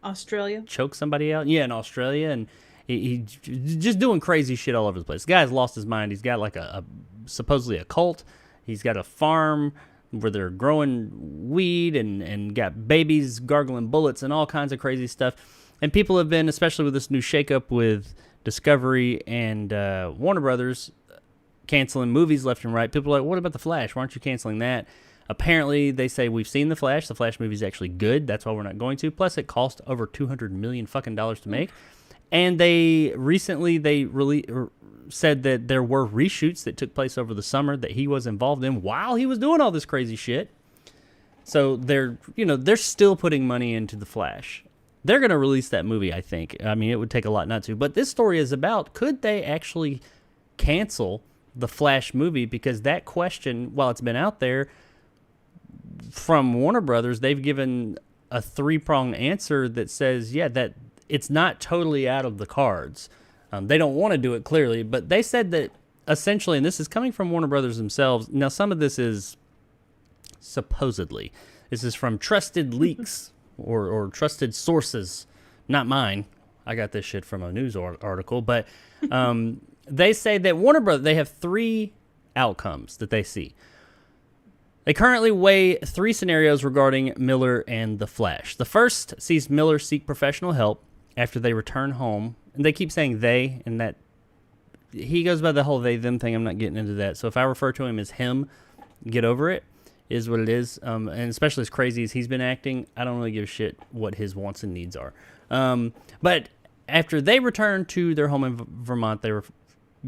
Australia choked somebody out. Yeah, in Australia, and he just doing crazy shit all over the place. The guy's lost his mind. He's got supposedly a cult. He's got a farm where they're growing weed and got babies gargling bullets and all kinds of crazy stuff. And people have been, especially with this new shakeup with Discovery and Warner Brothers canceling movies left and right. People are like, what about The Flash? Why aren't you canceling that? Apparently, they say, we've seen The Flash. The Flash movie is actually good. That's why we're not going to. Plus, it cost over $200 million fucking dollars to make. And they recently said that there were reshoots that took place over the summer that he was involved in while he was doing all this crazy shit. So they're still putting money into The Flash. They're going to release that movie, I think. I mean, it would take a lot not to. But this story is about, could they actually cancel the Flash movie? Because that question, while it's been out there, from Warner Brothers, they've given a 3-pronged answer that says, yeah, that it's not totally out of the cards. They don't want to do it, clearly, but they said that essentially, and this is coming from Warner Brothers themselves. Now, some of this is supposedly. This is from Trusted Leaks or Trusted Sources, not mine. I got this shit from a news article, but they say that Warner Bros. They have 3 outcomes that they see. They currently weigh 3 scenarios regarding Miller and The Flash. The first sees Miller seek professional help after they return home. And they keep saying they, and that he goes by the whole they-them thing. I'm not getting into that. So if I refer to him as him, get over it, is what it is. And especially as crazy as he's been acting, I don't really give a shit what his wants and needs are. But after they return to their home in Vermont, they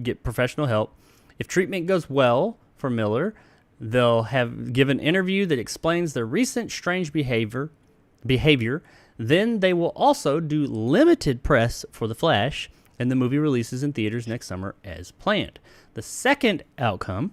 get professional help. If treatment goes well for Miller, they'll give an interview that explains their recent strange behavior. Then they will also do limited press for The Flash, and the movie releases in theaters next summer as planned. The second outcome,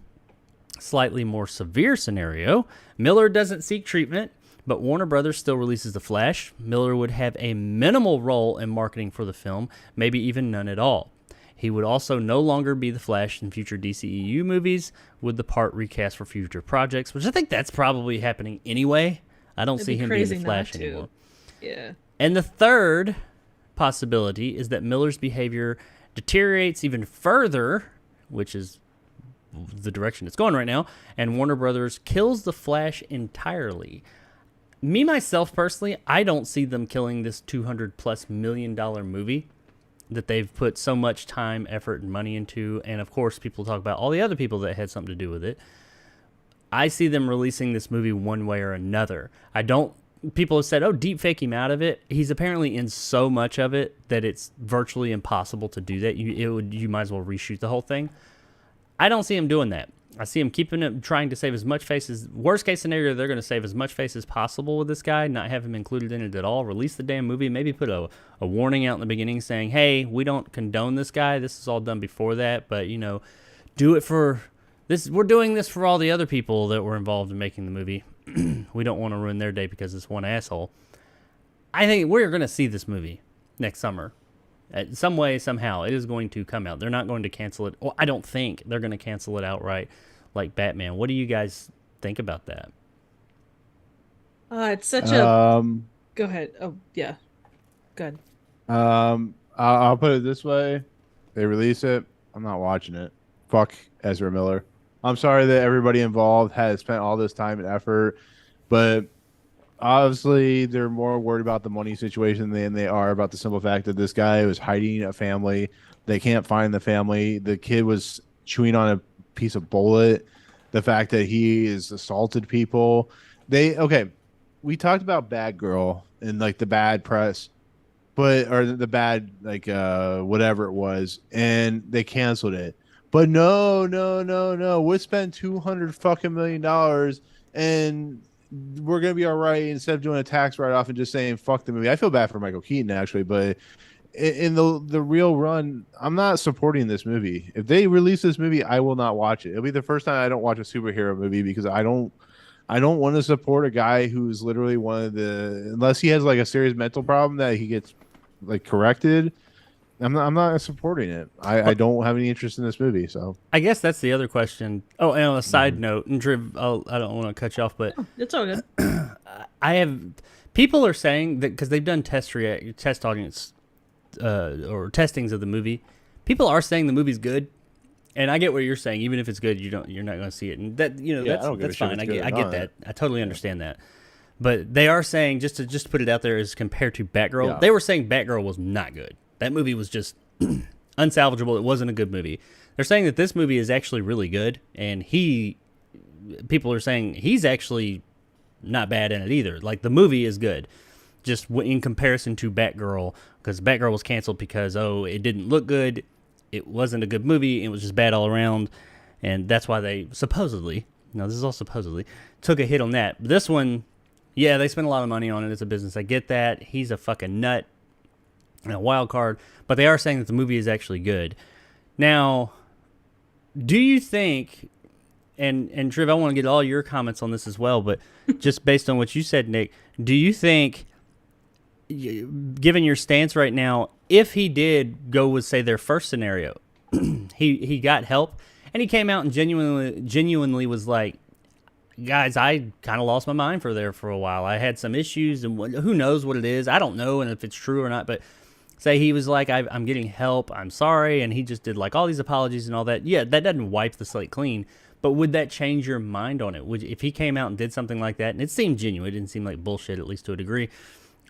slightly more severe scenario, Miller doesn't seek treatment, but Warner Brothers still releases The Flash. Miller would have a minimal role in marketing for the film, maybe even none at all. He would also no longer be the Flash in future DCEU movies, with the part recast for future projects, which I think that's probably happening anyway. I don't see him being the Flash anymore. Yeah. And the third possibility is that Miller's behavior deteriorates even further, which is the direction it's going right now, and Warner Brothers kills the Flash entirely. Me, myself, personally, I don't see them killing this $200+ million movie that they've put so much time, effort, and money into. And of course, people talk about all the other people that had something to do with it. I see them releasing this movie one way or another. People have said, deep fake him out of it. He's apparently in so much of it that it's virtually impossible to do that. You might as well reshoot the whole thing. I don't see him doing that. I see him trying to save as much face as, worst case scenario, they're going to save as much face as possible with this guy, not have him included in it at all, release the damn movie, maybe put a warning out in the beginning saying, hey, we don't condone this guy. This is all done before that, but, do it for this. We're doing this for all the other people that were involved in making the movie. We don't want to ruin their day because it's one asshole. I think we're going to see this movie next summer. Some way, somehow, it is going to come out. They're not going to cancel it. Well, I don't think they're going to cancel it outright like Batman. What do you guys think about that? It's such a... Go ahead. Oh, yeah. Go ahead. I'll put it this way. They release it. I'm not watching it. Fuck Ezra Miller. I'm sorry that everybody involved has spent all this time and effort, but obviously they're more worried about the money situation than they are about the simple fact that this guy was hiding a family. They can't find the family. The kid was chewing on a piece of bullet. The fact that he has assaulted people. We talked about Bad Girl and like the bad press, or the bad whatever it was, and they canceled it. But no. We spent $200 million and we're gonna be all right instead of doing a tax write-off and just saying fuck the movie. I feel bad for Michael Keaton actually, but in the real run, I'm not supporting this movie. If they release this movie, I will not watch it. It'll be the first time I don't watch a superhero movie because I don't want to support a guy who's literally unless he has like a serious mental problem that he gets like corrected. I'm not supporting it. I don't have any interest in this movie. So I guess that's the other question. Oh, and on a side note, and Driv, I don't want to cut you off, but it's all good. People are saying that because they've done test audience or testings of the movie, people are saying the movie's good, and I get what you're saying. Even if it's good, you're not going to see it, and that that's fine. I get that. I totally understand that. But they are saying just to put it out there as compared to Batgirl, they were saying Batgirl was not good. That movie was just unsalvageable. It wasn't a good movie. They're saying that this movie is actually really good, and people are saying he's actually not bad in it either. Like, the movie is good, just in comparison to Batgirl, because Batgirl was canceled because, it didn't look good, it wasn't a good movie, it was just bad all around, and that's why they supposedly, this is all supposedly, took a hit on that. But this one, yeah, they spent a lot of money on it. It's a business. I get that. He's a fucking nut. A wild card, but they are saying that the movie is actually good. Now, do you think, and Triv, I want to get all your comments on this as well, but just based on what you said, Nick, do you think, given your stance right now, if he did go with, say, their first scenario, he got help, and he came out and genuinely was like, guys, I kind of lost my mind for a while. I had some issues, and who knows what it is? I don't know, and if it's true or not. But say he was like, I'm getting help. I'm sorry, and he just did like all these apologies and all that. Yeah, that doesn't wipe the slate clean. But would that change your mind on it? Would if he came out and did something like that, and it seemed genuine, it didn't seem like bullshit, at least to a degree?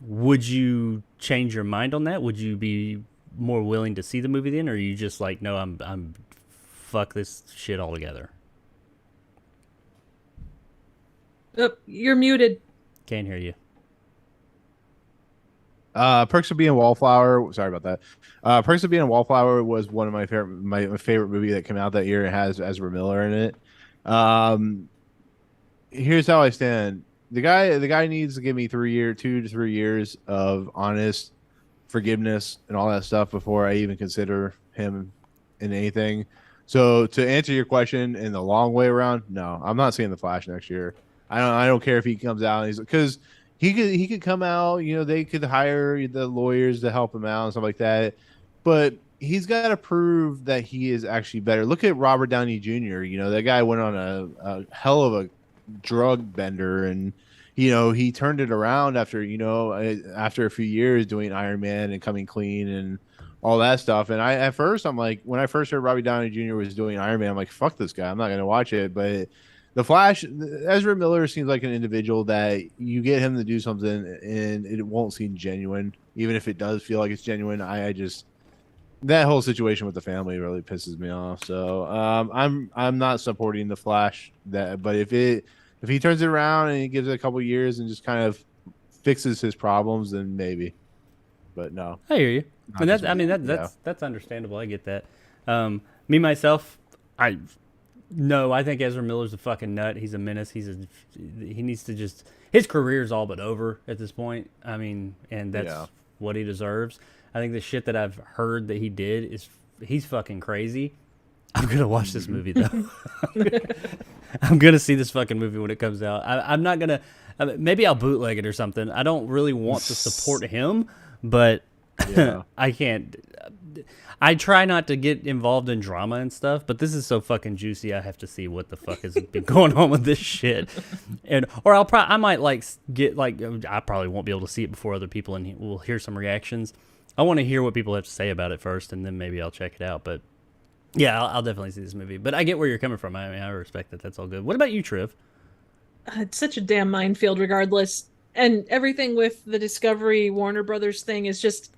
Would you change your mind on that? Would you be more willing to see the movie then, or are you just like, no, I'm fuck this shit altogether? Oh, you're muted. Can't hear you. Perks of Being a Wallflower. Sorry about that. Perks of Being a Wallflower was one of my favorite movie that came out that year. It has Ezra Miller in it. Um, Here's how I stand. The guy needs to give me 2 to 3 years of honest forgiveness and all that stuff before I even consider him in anything. So to answer your question in the long way around, no, I'm not seeing the Flash next year. I don't care if he comes out and he's because he could come out, they could hire the lawyers to help him out and stuff like that. But he's got to prove that he is actually better. Look at Robert Downey Jr. That guy went on a hell of a drug bender, and he turned it around after a few years doing Iron Man and coming clean and all that stuff. And at first I'm like, when I first heard Robbie Downey Jr. was doing Iron Man, I'm like, fuck this guy, I'm not gonna watch it. But the Flash, Ezra Miller seems like an individual that you get him to do something and it won't seem genuine, even if it does feel like it's genuine. I just that whole situation with the family really pisses me off. So I'm not supporting the Flash. But if he turns it around and he gives it a couple years and just kind of fixes his problems, then maybe. But no, I hear you. not And this that's movie. Yeah. that's understandable. I get that. Me myself, I no, I think Ezra Miller's a fucking nut. He's a menace. He needs to just his career's all but over at this point. I mean, and that's Yeah. what he deserves. I think the shit that I've heard that he did is he's fucking crazy. I'm gonna watch this movie though. I'm gonna see this fucking movie when it comes out. I'm not gonna. Maybe I'll bootleg it or something. I don't really want to support him, but Yeah. I can't. I try not to get involved in drama and stuff, but this is so fucking juicy. I have to see what the fuck has been going on with this shit, and or I might like get like I probably won't be able to see it before other people, and we'll hear some reactions. I want to hear what people have to say about it first, and then maybe I'll check it out. But yeah, I'll definitely see this movie. But I get where you're coming from. I mean, I respect that. That's all good. What about you, Triv? It's such a damn minefield regardless. And everything with the Discovery Warner Brothers thing is just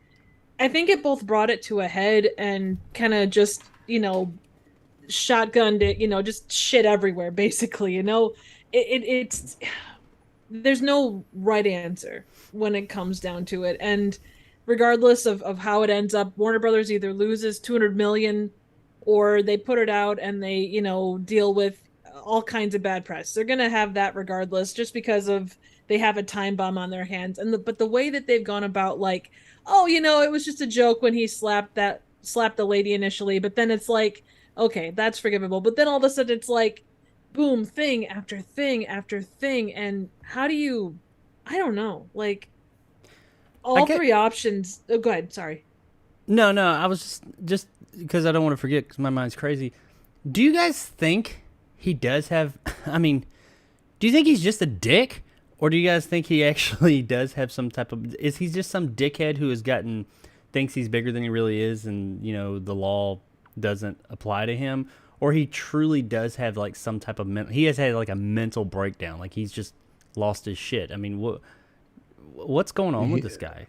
I think it both brought it to a head and kind of just, shotgunned it, just shit everywhere basically, it's there's no right answer when it comes down to it. And regardless of how it ends up, Warner Brothers either loses 200 million or they put it out and they, deal with all kinds of bad press. They're going to have that regardless just because of they have a time bomb on their hands. But the way that they've gone about like, oh, it was just a joke when he slapped the lady initially, but then it's like, okay, that's forgivable. But then all of a sudden it's like boom, thing after thing after thing. And how do you I don't know. Like all three options. Oh, go ahead. Sorry. No, I was just because I don't want to forget because my mind's crazy. Do you guys think he does have? I mean, do you think he's just a dick, or do you guys think he actually does have some type of? Is he just some dickhead who has thinks he's bigger than he really is, and the law doesn't apply to him, or he truly does have like some type of he has had like a mental breakdown, like he's just lost his shit. I mean, what's going on with this guy?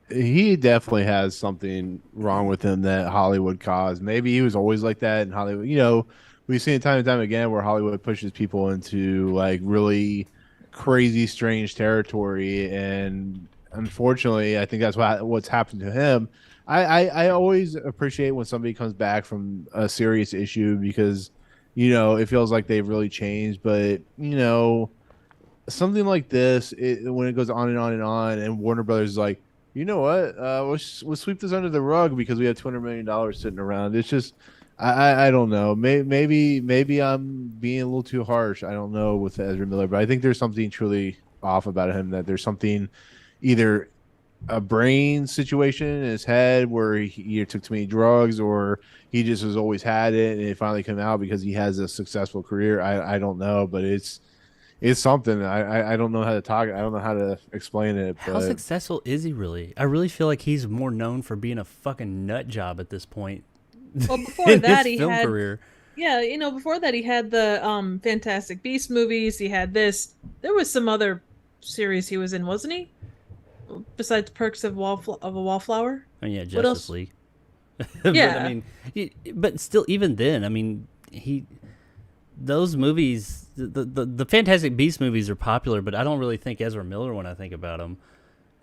He definitely has something wrong with him that Hollywood caused. Maybe he was always like that in Hollywood. We've seen it time and time again where Hollywood pushes people into like really crazy, strange territory. And unfortunately, I think that's what's happened to him. I always appreciate when somebody comes back from a serious issue because, it feels like they've really changed. But, something like this, when it goes on and on and on, and Warner Brothers is like, you know what? We'll sweep this under the rug because we have $200 million sitting around. It's just, I don't know. Maybe I'm being a little too harsh. I don't know with Ezra Miller, but I think there's something truly off about him. That there's something, either a brain situation in his head where he either took too many drugs or he just has always had it and it finally came out because he has a successful career. I don't know, but it's it's something. I don't know how to talk. I don't know how to explain it. How But successful is he really? I really feel like he's more known for being a fucking nut job at this point Well, before in that his he film had career. yeah, before that he had the Fantastic Beast movies. He had this. There was some other series he was in, wasn't he? Besides Perks of of a Wallflower. Oh yeah, What Justice else? League. But I Yeah. mean, but still, even then, I mean, those movies, the Fantastic Beast movies are popular, but I don't really think Ezra Miller when I think about him.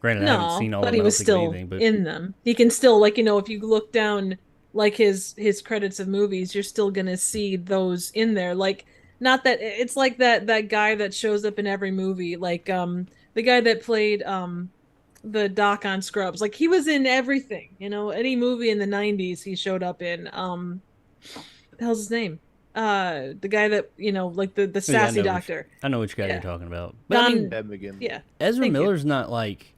Granted, I haven't No, seen all of but them. he I don't was think of still anything, but in them. He can still if you look down like his credits of movies, you're still gonna see those in there. Like not that it's like that guy that shows up in every movie, like the guy that played the Doc on Scrubs. Like he was in everything, any movie in the 90s he showed up in. What the hell's his name? The guy that, like the yeah, sassy doctor. I know which guy you're Yeah. talking about. But I mean, John Ed McGinn. yeah. Ezra Thank you. Miller's not like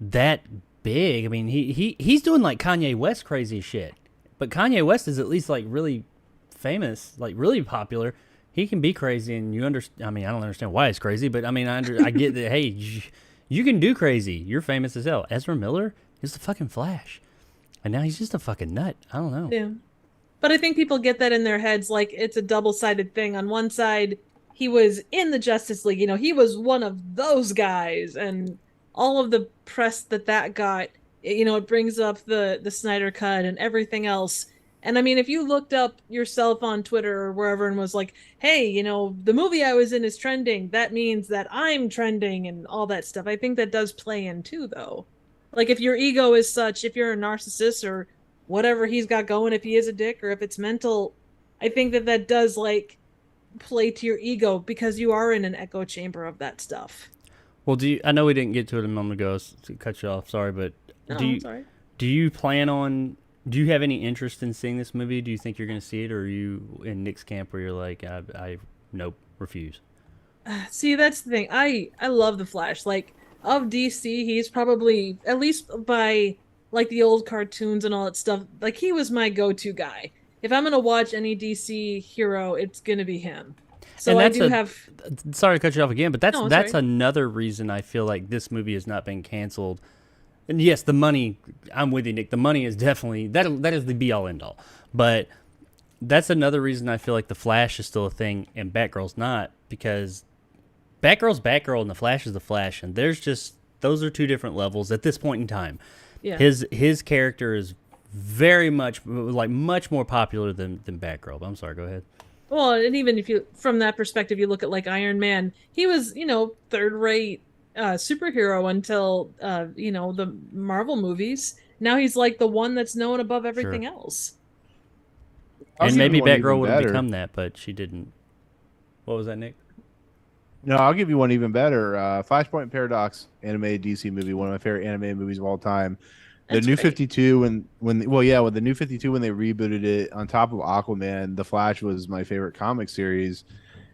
that big. I mean, he's doing like Kanye West crazy shit. But Kanye West is at least like really famous, like really popular. He can be crazy, and you understand. I mean, I don't understand why it's crazy, but I mean, I get that. Hey, you can do crazy. You're famous as hell. Ezra Miller is the fucking Flash, and now he's just a fucking nut. I don't know. Yeah. But I think people get that in their heads like it's a double-sided thing. On one side, he was in the Justice League, he was one of those guys, and all of the press that got, it brings up the Snyder Cut and everything else. And I mean, if you looked up yourself on Twitter or wherever and was like, "Hey, the movie I was in is trending. That means that I'm trending," and all that stuff. I think that does play in too, though. Like if your ego is such, if you're a narcissist or whatever he's got going, if he is a dick or if it's mental, I think that does like play to your ego because you are in an echo chamber of that stuff. Well, I know we didn't get to it a moment ago, to cut you off. Sorry, but No, do you sorry. do you plan on? Do you have any interest in seeing this movie? Do you think you're going to see it, or are you in Nick's camp where you're like, I nope, refuse? See, that's the thing. I love the Flash. Like of DC, he's probably at least by like the old cartoons and all that stuff. Like he was my go-to guy. If I'm gonna watch any DC hero, it's gonna be him. So And I that's do have. sorry to cut you off again, but No, that's sorry. another reason I feel like this movie has not been canceled. And yes, the money. I'm with you, Nick. The money is definitely that is the be all end all. But that's another reason I feel like the Flash is still a thing and Batgirl's not, because Batgirl's Batgirl and the Flash is the Flash, and there's just those are two different levels at this point in time. Yeah. His character is very much like much more popular than Batgirl. But I'm sorry, go ahead. Well, and even if you, from that perspective, you look at like Iron Man, he was, third rate superhero until, the Marvel movies. Now he's like the one that's known above everything else. I'll And give maybe you one even Batgirl would have better. become that, but she didn't. What was that, Nick? No, I'll give you one even better. Flashpoint Paradox animated DC movie, one of my favorite animated movies of all time. The That's New great. 52 when the New 52 when they rebooted it on top of Aquaman, The Flash was my favorite comic series.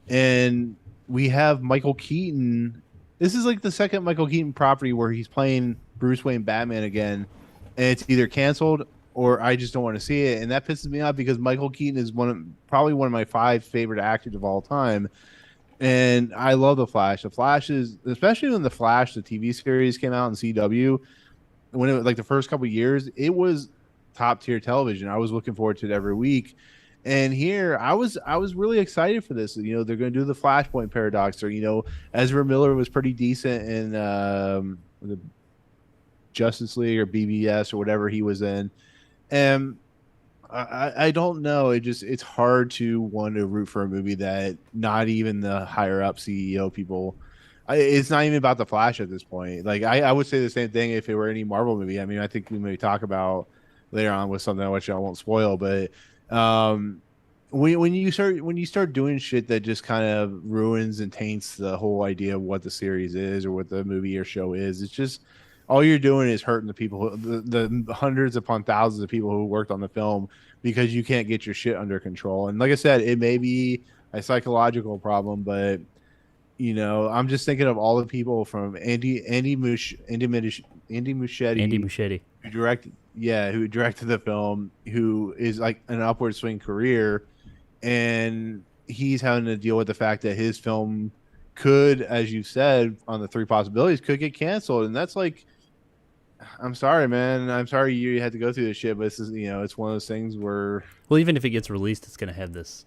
And we have Michael Keaton. This is like the second Michael Keaton property where he's playing Bruce Wayne Batman again, and it's either canceled or I just don't want to see it, and that pisses me off because Michael Keaton is probably one of my 5 favorite actors of all time. And I love The Flash. The Flash is, especially when The Flash, the TV series came out in CW, when it was like the first couple of years, it was top tier television. I was looking forward to it every week. And here I was really excited for this. They're going to do the Flashpoint Paradox, or Ezra Miller was pretty decent in the Justice League or BVS or whatever he was in. And I don't know. It's hard to want to root for a movie that not even the higher up CEO people. It's not even about the Flash at this point. Like I would say the same thing if it were any Marvel movie. I mean, I think we may talk about later on with something which I won't spoil, but when you start doing shit that just kind of ruins and taints the whole idea of what the series is or what the movie or show is, it's just all you're doing is hurting the people, the hundreds upon thousands of people who worked on the film, because you can't get your shit under control. And like I said, it may be a psychological problem, but I'm just thinking of all the people from Andy Muschietti, who directed the film, who is like an upward swing career, and he's having to deal with the fact that his film could, as you said, on the three possibilities, could get canceled, and that's like, I'm sorry, man. I'm sorry you had to go through this shit, but this is, it's one of those things where, Well, even if it gets released, it's gonna have this.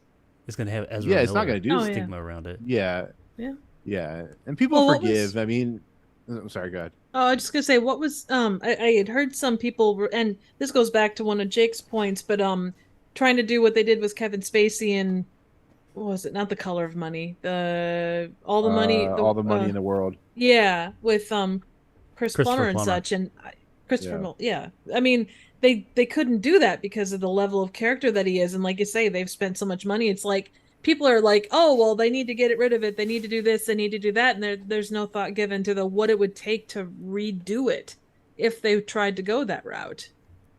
It's gonna have Ezra yeah, it's not Miller going to do Oh, yeah. stigma around it. Yeah, Yeah. yeah, and people Well, what forgive. was- I mean, I'm sorry, go ahead. Oh, I was just gonna say, what was I had heard some people were, and this goes back to one of Jake's points, but trying to do what they did with Kevin Spacey and what was it? Not The Color of Money, the All the Money, All the money in the world. yeah, with Chris Christopher Plummer and Plummer. such, and Christopher Yeah. Nolan. Yeah, I mean they couldn't do that because of the level of character that he is, and like you say, they've spent so much money. It's like people are like, oh well, they need to get rid of it. They need to do this. They need to do that, and there's no thought given to the what it would take to redo it if they tried to go that route.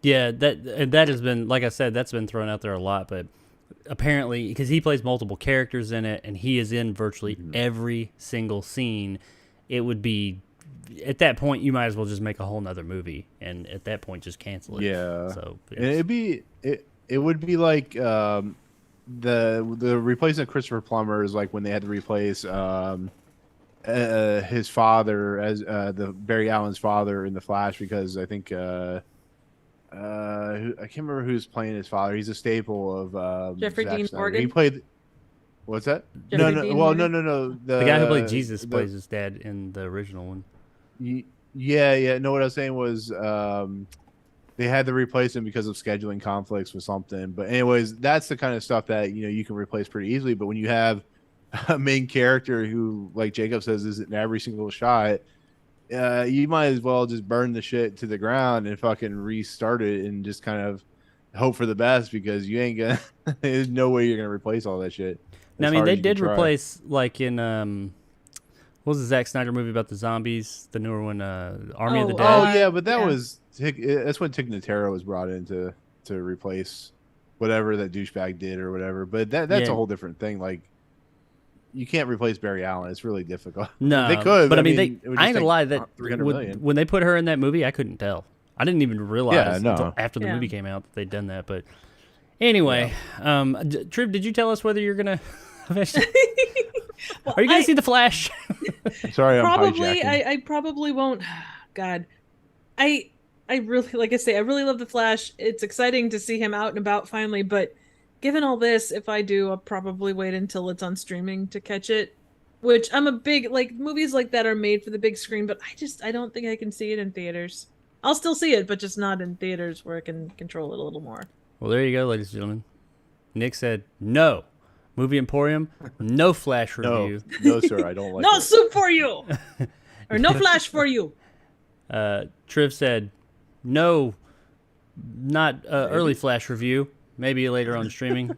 Yeah, that has been, like I said, that's been thrown out there a lot, but apparently because he plays multiple characters in it and he is in virtually every single scene, it would be, at that point you might as well just make a whole nother movie, and at that point just cancel it. Yeah. So And it would be like the replacement of Christopher Plummer is like when they had to replace his father as the Barry Allen's father in the Flash, because I think I can't remember who's playing his father. He's a staple of Jeffrey Zack Dean Snyder. Morgan? He played. What's that? Jeffrey no, Dean well, Morgan? no. the guy who played Jesus plays his dad in the original one. Yeah. No, what I was saying was they had to replace him because of scheduling conflicts with something. But anyways, that's the kind of stuff that you can replace pretty easily. But when you have a main character who, like Jacob says, is in every single shot, you might as well just burn the shit to the ground and fucking restart it and just kind of hope for the best, because you ain't gonna. There's no way you're gonna replace all that shit. Now, I as mean, hard they as you can did try. replace, like in what was the Zack Snyder movie about the zombies, the newer one, Army of the Oh, Dead? Oh yeah, but that yeah. was that's when Tig Notaro was brought in to replace whatever that douchebag did or whatever. But that's Yeah. a whole different thing. Like, you can't replace Barry Allen. It's really difficult. No, they could, but I mean, it would I just ain't gonna take lie, that 300 million. when they put her in that movie, I couldn't tell. I didn't even realize Yeah, no. until after the Yeah. movie came out that they'd done that. But anyway, Triv, did you tell us whether you're gonna? Well, Are you gonna see the Flash? Sorry, I'm probably hijacking. I probably won't. God, I really, like I say, I really love the Flash. It's exciting to see him out and about finally, but given all this, if I do, I'll probably wait until it's on streaming to catch it, which I'm a big, like, movies like that are made for the big screen, but I don't think I can see it in theaters. I'll still see it, but just not in theaters where I can control it a little more. Well, there you go, ladies and gentlemen. Nick said no. Movie Emporium, no Flash review. No, sir, I don't like No it. soup for you, or no Flash for you. Triv said no, not early Flash review. Maybe later on streaming.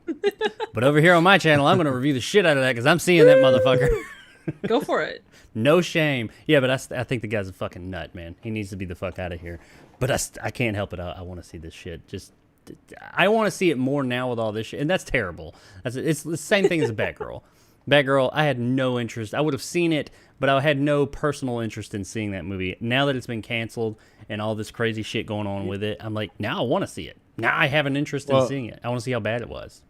But over here on my channel, I'm going to review the shit out of that because I'm seeing that motherfucker. Go for it. No shame. Yeah, but I think the guy's a fucking nut, man. He needs to be the fuck out of here. But I can't help it. I want to see this shit. I want to see it more now with all this shit. And that's terrible. It's the same thing as a Batgirl. Batgirl, I had no interest. I would have seen it, but I had no personal interest in seeing that movie. Now that it's been canceled and all this crazy shit going on with it, I'm like, now I want to see it. Now I have an interest in seeing it. I want to see how bad it was.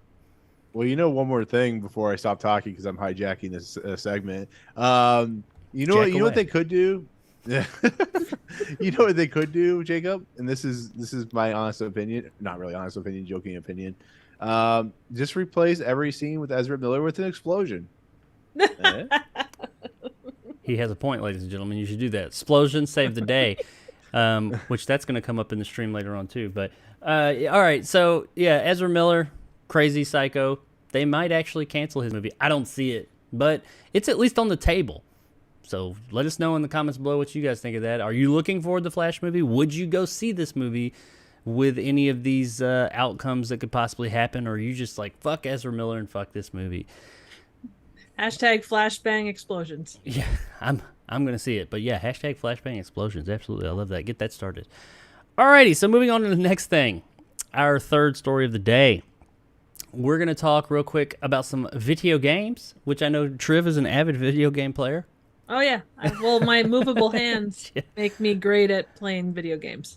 Well, one more thing before I stop talking because I'm hijacking this segment. You know what they could do? You know what they could do, Jacob? And this is my honest opinion, not really honest opinion, joking opinion. Just replace every scene with Ezra Miller with an explosion. He has a point, ladies and gentlemen. You should do that. Explosion, save the day. Which that's going to come up in the stream later on too. But all right, so yeah, Ezra Miller, crazy psycho. They might actually cancel his movie. I don't see it, but it's at least on the table. So let us know in the comments below what you guys think of that. Are you looking forward to the Flash movie? Would you go see this movie with any of these outcomes that could possibly happen? Or are you just like, fuck Ezra Miller and fuck this movie? Hashtag flashbang explosions. Yeah, I'm going to see it. But yeah, hashtag flashbang explosions. Absolutely. I love that. Get that started. Alrighty, so moving on to the next thing. Our third story of the day. We're going to talk real quick about some video games, which I know Triv is an avid video game player. Oh yeah. Well, my movable hands make me great at playing video games.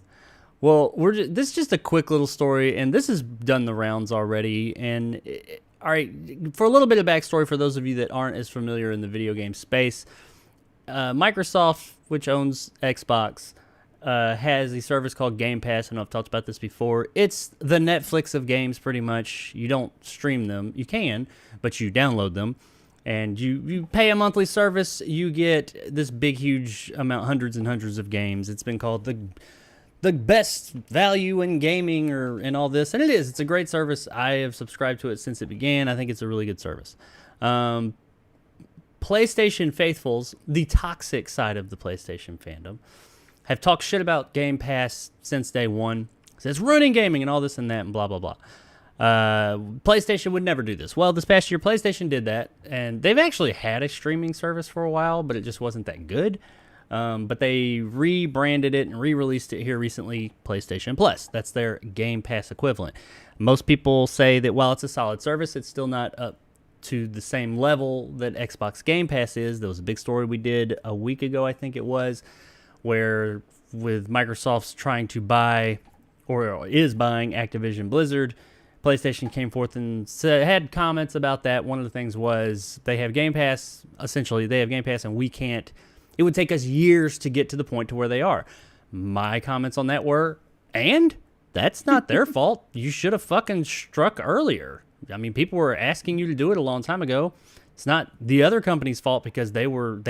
Well, this is just a quick little story, and this has done the rounds already. And all right, for a little bit of backstory for those of you that aren't as familiar in the video game space, Microsoft, which owns Xbox, has a service called Game Pass. I know I've talked about this before. It's the Netflix of games, pretty much. You don't stream them. You can, but you download them. And you pay a monthly service. You get this big, huge amount, hundreds and hundreds of games. It's been called the best value in gaming and all this. And it is. It's a great service. I have subscribed to it since it began. I think it's a really good service. PlayStation faithfuls, the toxic side of the PlayStation fandom, have talked shit about Game Pass since day one. It's ruining gaming and all this and that and blah, blah, blah. PlayStation would never do this. Well, this past year, PlayStation did that. And they've actually had a streaming service for a while, but it just wasn't that good. But they rebranded it and re-released it here recently, PlayStation Plus. That's their Game Pass equivalent. Most people say that while it's a solid service, it's still not up to the same level that Xbox Game Pass is. There was a big story we did a week ago, I think it was, where with Microsoft's trying to buy, or is buying, Activision Blizzard, PlayStation came forth and had comments about that. One of the things was they have Game Pass, essentially, they have Game Pass and we can't. It would take us years to get to the point to where they are. My comments on that were, and that's not their fault. You should have fucking struck earlier. I mean, people were asking you to do it a long time ago. It's not the other company's fault because they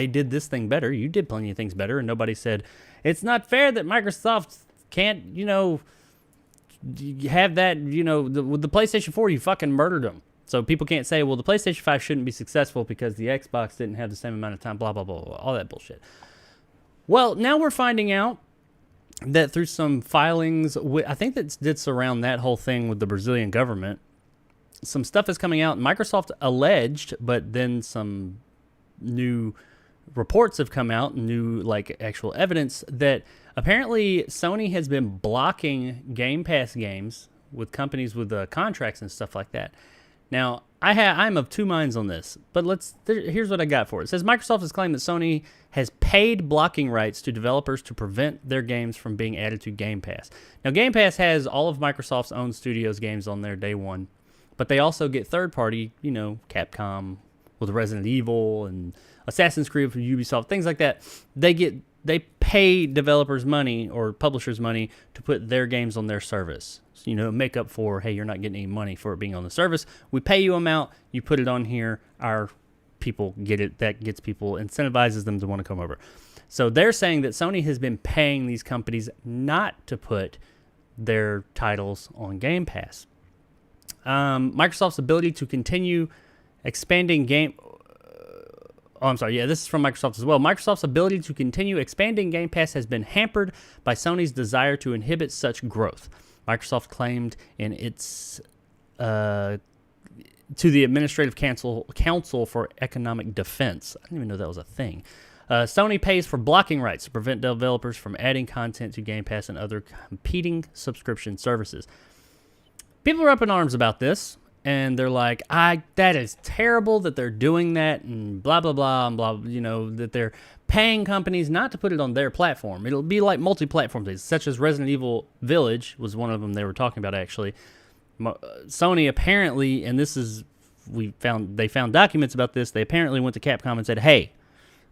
did this thing better. You did plenty of things better, and nobody said, it's not fair that Microsoft can't, have that, with the PlayStation 4, you fucking murdered them. So people can't say, well, the PlayStation 5 shouldn't be successful because the Xbox didn't have the same amount of time, blah, blah, blah, blah, all that bullshit. Well, now we're finding out that through some filings, I think that's around that whole thing with the Brazilian government, some stuff is coming out. Microsoft alleged, but then some new reports have come out, new actual evidence that apparently Sony has been blocking Game Pass games with companies with contracts and stuff like that. Now, I'm of two minds on this, but here's what I got for it. It says Microsoft has claimed that Sony has paid blocking rights to developers to prevent their games from being added to Game Pass. Now, Game Pass has all of Microsoft's own studios games on there day one, but they also get third-party, Capcom with Resident Evil and Assassin's Creed from Ubisoft, things like that. They pay developers money or publishers money to put their games on their service. So, make up for, hey, you're not getting any money for it being on the service. We pay you amount, you put it on here, our people get it. That gets people, incentivizes them to want to come over. So they're saying that Sony has been paying these companies not to put their titles on Game Pass. Microsoft's ability to continue expanding this is from Microsoft as well. Microsoft's ability to continue expanding Game Pass has been hampered by Sony's desire to inhibit such growth. Microsoft claimed in its to the Administrative Council for Economic Defense. I didn't even know that was a thing. Sony pays for blocking rights to prevent developers from adding content to Game Pass and other competing subscription services. People are up in arms about this, and they're like, that is terrible that they're doing that, and blah, blah, blah, and blah, that they're paying companies not to put it on their platform. It'll be like multi-platform things, such as Resident Evil Village was one of them they were talking about, actually. Sony apparently, and they found documents about this, they apparently went to Capcom and said, hey,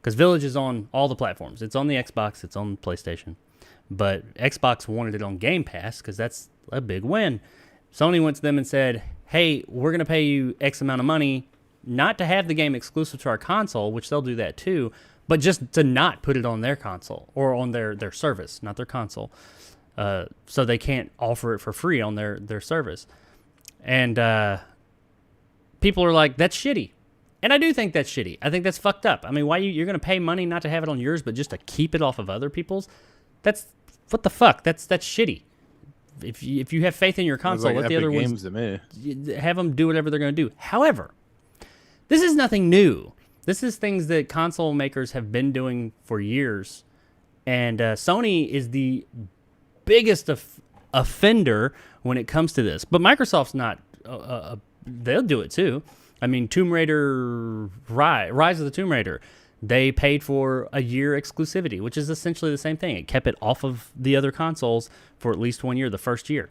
because Village is on all the platforms. It's on the Xbox, it's on PlayStation, but Xbox wanted it on Game Pass because that's a big win. Sony went to them and said, hey, we're going to pay you X amount of money not to have the game exclusive to our console, which they'll do that too, but just to not put it on their console or on their service, not their console. So they can't offer it for free on their service. And people are like, that's shitty. And I do think that's shitty. I think that's fucked up. I mean, why you're going to pay money not to have it on yours, but just to keep it off of other people's? That's, what the fuck? That's shitty. If you have faith in your console, let the other ones have them do whatever they're going to do. However, this is nothing new. This is things that console makers have been doing for years, and Sony is the biggest offender when it comes to this. But Microsoft's not. They'll do it too. I mean, Tomb Raider, Rise of the Tomb Raider, they paid for a year exclusivity, which is essentially the same thing. It kept it off of the other consoles for at least 1 year, the first year.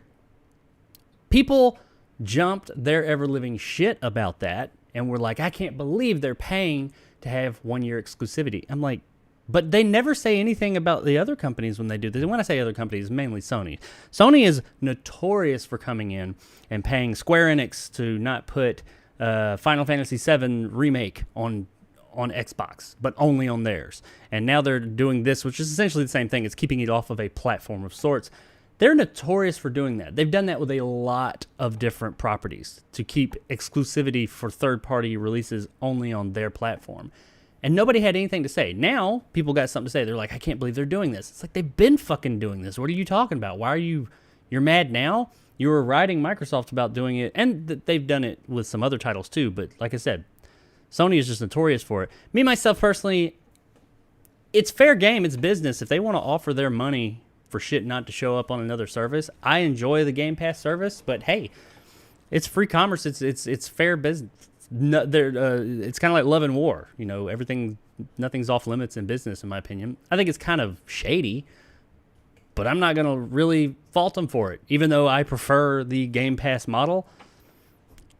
People jumped their ever living shit about that and were like, I can't believe they're paying to have 1 year exclusivity. I'm like, but they never say anything about the other companies when they do this. And when I say other companies, mainly Sony. Sony is notorious for coming in and paying Square Enix to not put Final Fantasy VII Remake on Xbox, but only on theirs. And now they're doing this, which is essentially the same thing. It's keeping it off of a platform of sorts. They're notorious for doing that. They've done that with a lot of different properties to keep exclusivity for third-party releases only on their platform. And nobody had anything to say. Now, people got something to say. They're like, I can't believe they're doing this. It's like, they've been fucking doing this. What are you talking about? Why are you're mad now? You were writing Microsoft about doing it, and they've done it with some other titles too. But like I said, Sony is just notorious for it. Me, myself, personally, it's fair game. It's business. If they want to offer their money for shit not to show up on another service, I enjoy the Game Pass service. But hey, it's free commerce. It's fair business. No, it's kind of like love and war. You know, nothing's off limits in business, in my opinion. I think it's kind of shady, but I'm not going to really fault them for it. Even though I prefer the Game Pass model,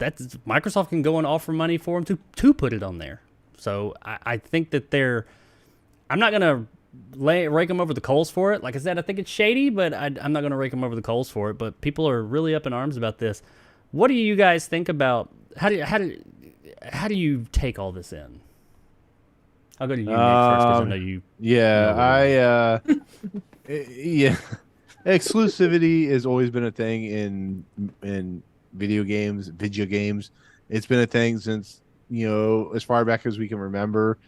Microsoft can go and offer money for them to put it on there. So I think that I'm not going to rake them over the coals for it. Like I said, I think it's shady, but I'm not going to rake them over the coals for it. But people are really up in arms about this. What do you guys think about, how do you take all this in? I'll go to you, Nick, first, because I know you. Yeah, yeah. Exclusivity has always been a thing in video games. It's been a thing since, as far back as we can remember.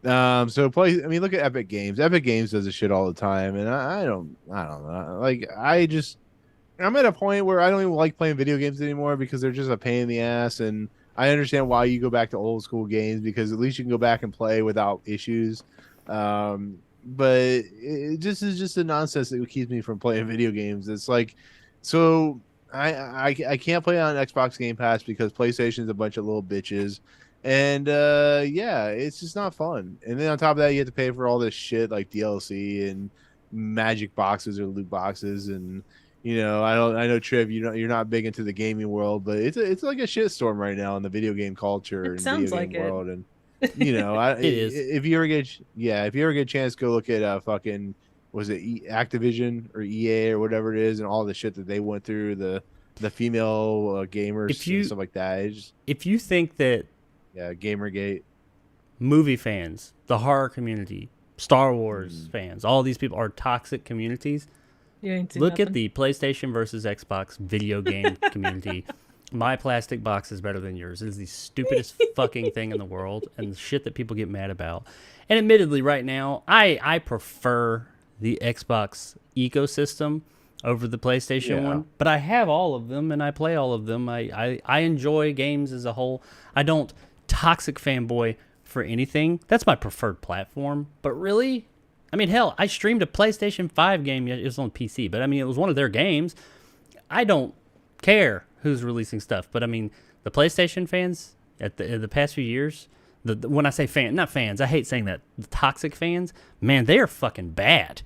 Look at Epic Games. Epic Games does this shit all the time, and I don't know. Like, I'm at a point where I don't even like playing video games anymore because they're just a pain in the ass. And I understand why you go back to old school games, because at least you can go back and play without issues. But this is just the nonsense that keeps me from playing video games. It's like, so I can't play on Xbox Game Pass because PlayStation's a bunch of little bitches. And it's just not fun. And then on top of that, you have to pay for all this shit like DLC and magic boxes or loot boxes. And I know Triv, you're not big into the gaming world, but it's like a shitstorm right now in the video game culture and video game world. And it is. If you ever get a chance, go look at fucking, was it Activision or EA or whatever it is, and all the shit that they went through, the female gamers and stuff like that. If you think that Gamergate, movie fans, the horror community, Star Wars fans, all these people are toxic communities, look at the PlayStation versus Xbox video game community. My plastic box is better than yours. It is the stupidest fucking thing in the world, and the shit that people get mad about. And admittedly, right now, I prefer the Xbox ecosystem over the PlayStation one, but I have all of them and I play all of them. I enjoy games as a whole. I don't toxic fanboy for anything. That's my preferred platform. But really, I mean, hell, I streamed a PlayStation 5 game. It was on PC, but I mean, it was one of their games. I don't care who's releasing stuff, but I mean, the PlayStation fans in the past few years, when I say not fans, I hate saying that. The toxic fans, man, they are fucking bad.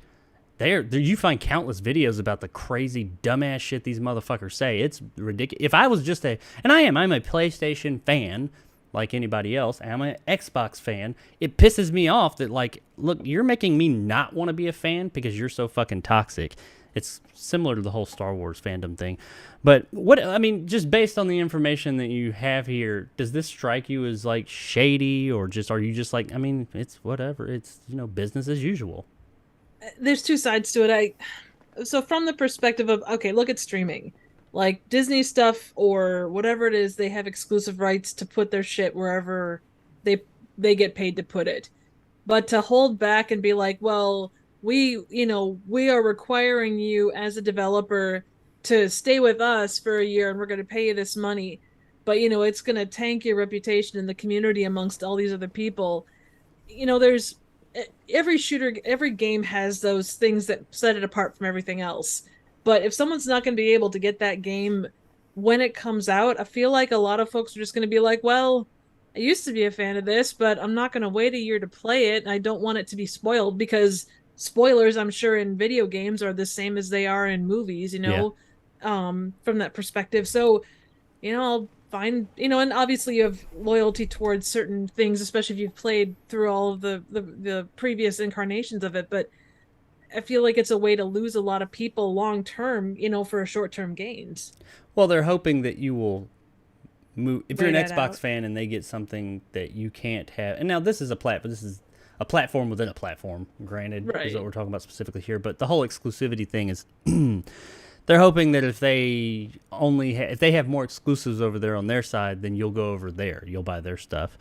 You find countless videos about the crazy dumbass shit these motherfuckers say. It's ridiculous. If I was just I'm a PlayStation fan like anybody else. I'm an Xbox fan. It pisses me off that, like, look, you're making me not want to be a fan because you're so fucking toxic. It's similar to the whole Star Wars fandom thing. But just based on the information that you have here, does this strike you as like shady, or are you just like, I mean, it's whatever. It's, business as usual. There's two sides to it. So from the perspective of, okay, look at streaming. Like Disney stuff or whatever it is, they have exclusive rights to put their shit wherever they get paid to put it. But to hold back and be like, well, we are requiring you as a developer to stay with us for a year and we're going to pay you this money. But, it's going to tank your reputation in the community amongst all these other people. There's every game has those things that set it apart from everything else. But if someone's not going to be able to get that game when it comes out, I feel like a lot of folks are just going to be like, well, I used to be a fan of this, but I'm not going to wait a year to play it. And I don't want it to be spoiled, because spoilers, I'm sure, in video games are the same as they are in movies, from that perspective. So I'll find, and obviously you have loyalty towards certain things, especially if you've played through all of the previous incarnations of it. But I feel like it's a way to lose a lot of people long term, for short term gains. Well, they're hoping that you will move. If you're Weigh an that Xbox out. fan and they get something that you can't have, and now this is a platform within a platform. Granted, is what Right. we're talking about specifically here. But the whole exclusivity thing is, they're hoping that if they if they have more exclusives over there on their side, then you'll go over there. You'll buy their stuff.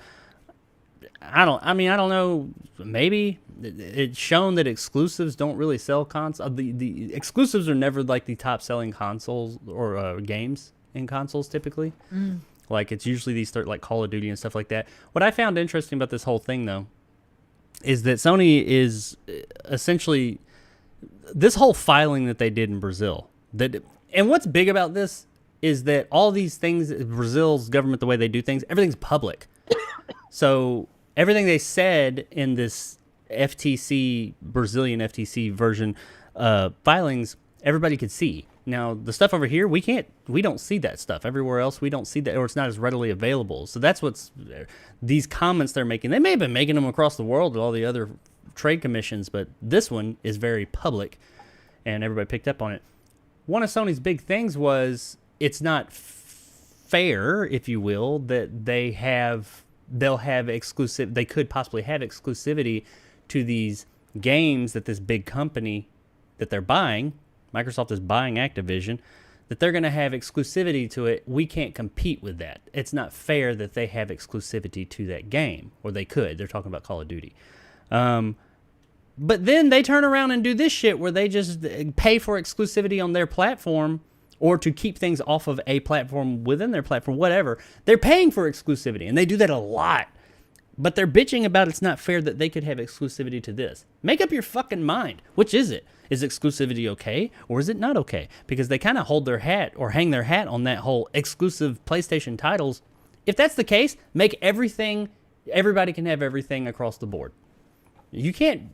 I don't know. Maybe it's shown that exclusives don't really sell consoles. The exclusives are never like the top selling consoles or games in consoles typically. Mm. Like it's usually these like Call of Duty and stuff like that. What I found interesting about this whole thing though is that Sony is essentially this whole filing that they did in Brazil. And what's big about this is that all these things, Brazil's government, the way they do things, everything's public. So everything they said in this Brazilian FTC version filings, everybody could see. Now the stuff over here, we don't see that stuff. Everywhere else, we don't see that, or it's not as readily available. So that's what's these comments they're making. They may have been making them across the world at all the other trade commissions, but this one is very public, and everybody picked up on it. One of Sony's big things was it's not fair, if you will, that they'll have exclusive. They could possibly have exclusivity to these games that this big company that they're buying, Microsoft is buying Activision, that they're going to have exclusivity to it. We can't compete with that. It's not fair that they have exclusivity to that game, or they could. They're talking about Call of Duty. But then they turn around and do this shit where they just pay for exclusivity on their platform or to keep things off of a platform within their platform, whatever. They're paying for exclusivity, and they do that a lot. But they're bitching about it's not fair that they could have exclusivity to this. Make up your fucking mind. Which is it? Is exclusivity okay or is it not okay? Because they kind of hold their hat or hang their hat on that whole exclusive PlayStation titles. If that's the case, make everybody can have everything across the board. You can't.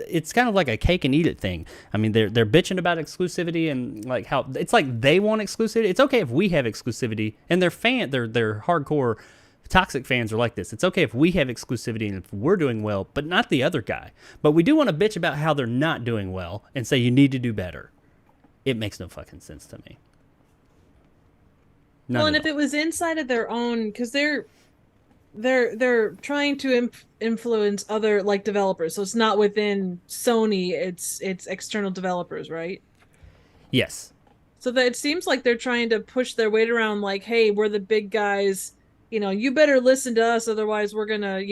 It's kind of like a cake and eat it thing. I mean, they're bitching about exclusivity and like how it's like they want exclusivity. It's okay if we have exclusivity, and they're hardcore toxic fans are like this. It's okay if we have exclusivity and if we're doing well, but not the other guy. But we do want to bitch about how they're not doing well and say you need to do better. It makes no fucking sense to me. Well, and if it was inside of their own, because they're trying to influence other like developers, so it's not within Sony, it's external developers, right? Yes. So that it seems like they're trying to push their weight around, like, hey, we're the big guys, you better listen to us, otherwise we're gonna,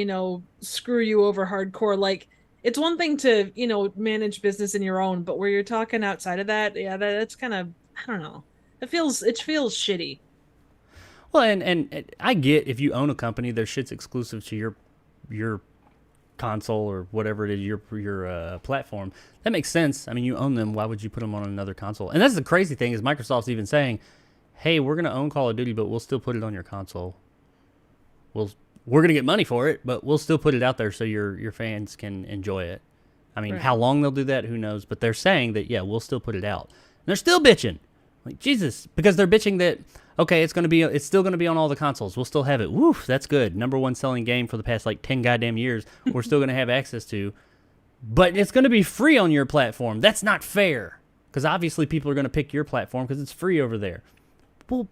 screw you over hardcore. Like, it's one thing to, manage business in your own, but where you're talking outside of that, yeah, that's kind of, I don't know, it feels shitty. Well, and I get if you own a company, their shit's exclusive to your console or whatever it is, your platform. That makes sense. I mean, you own them. Why would you put them on another console? And that's the crazy thing is Microsoft's even saying, "Hey, we're gonna own Call of Duty, but we'll still put it on your console. We're gonna get money for it, but we'll still put it out there so your fans can enjoy it." I mean, Right. how long they'll do that, who knows? But they're saying that yeah, we'll still put it out. And they're still bitching. Like Jesus, because they're bitching that okay, it's still gonna be on all the consoles. We'll still have it. Woof, that's good. Number one selling game for the past like 10 goddamn years. We're still gonna have access to, but it's gonna be free on your platform. That's not fair, because obviously people are gonna pick your platform because it's free over there. Well,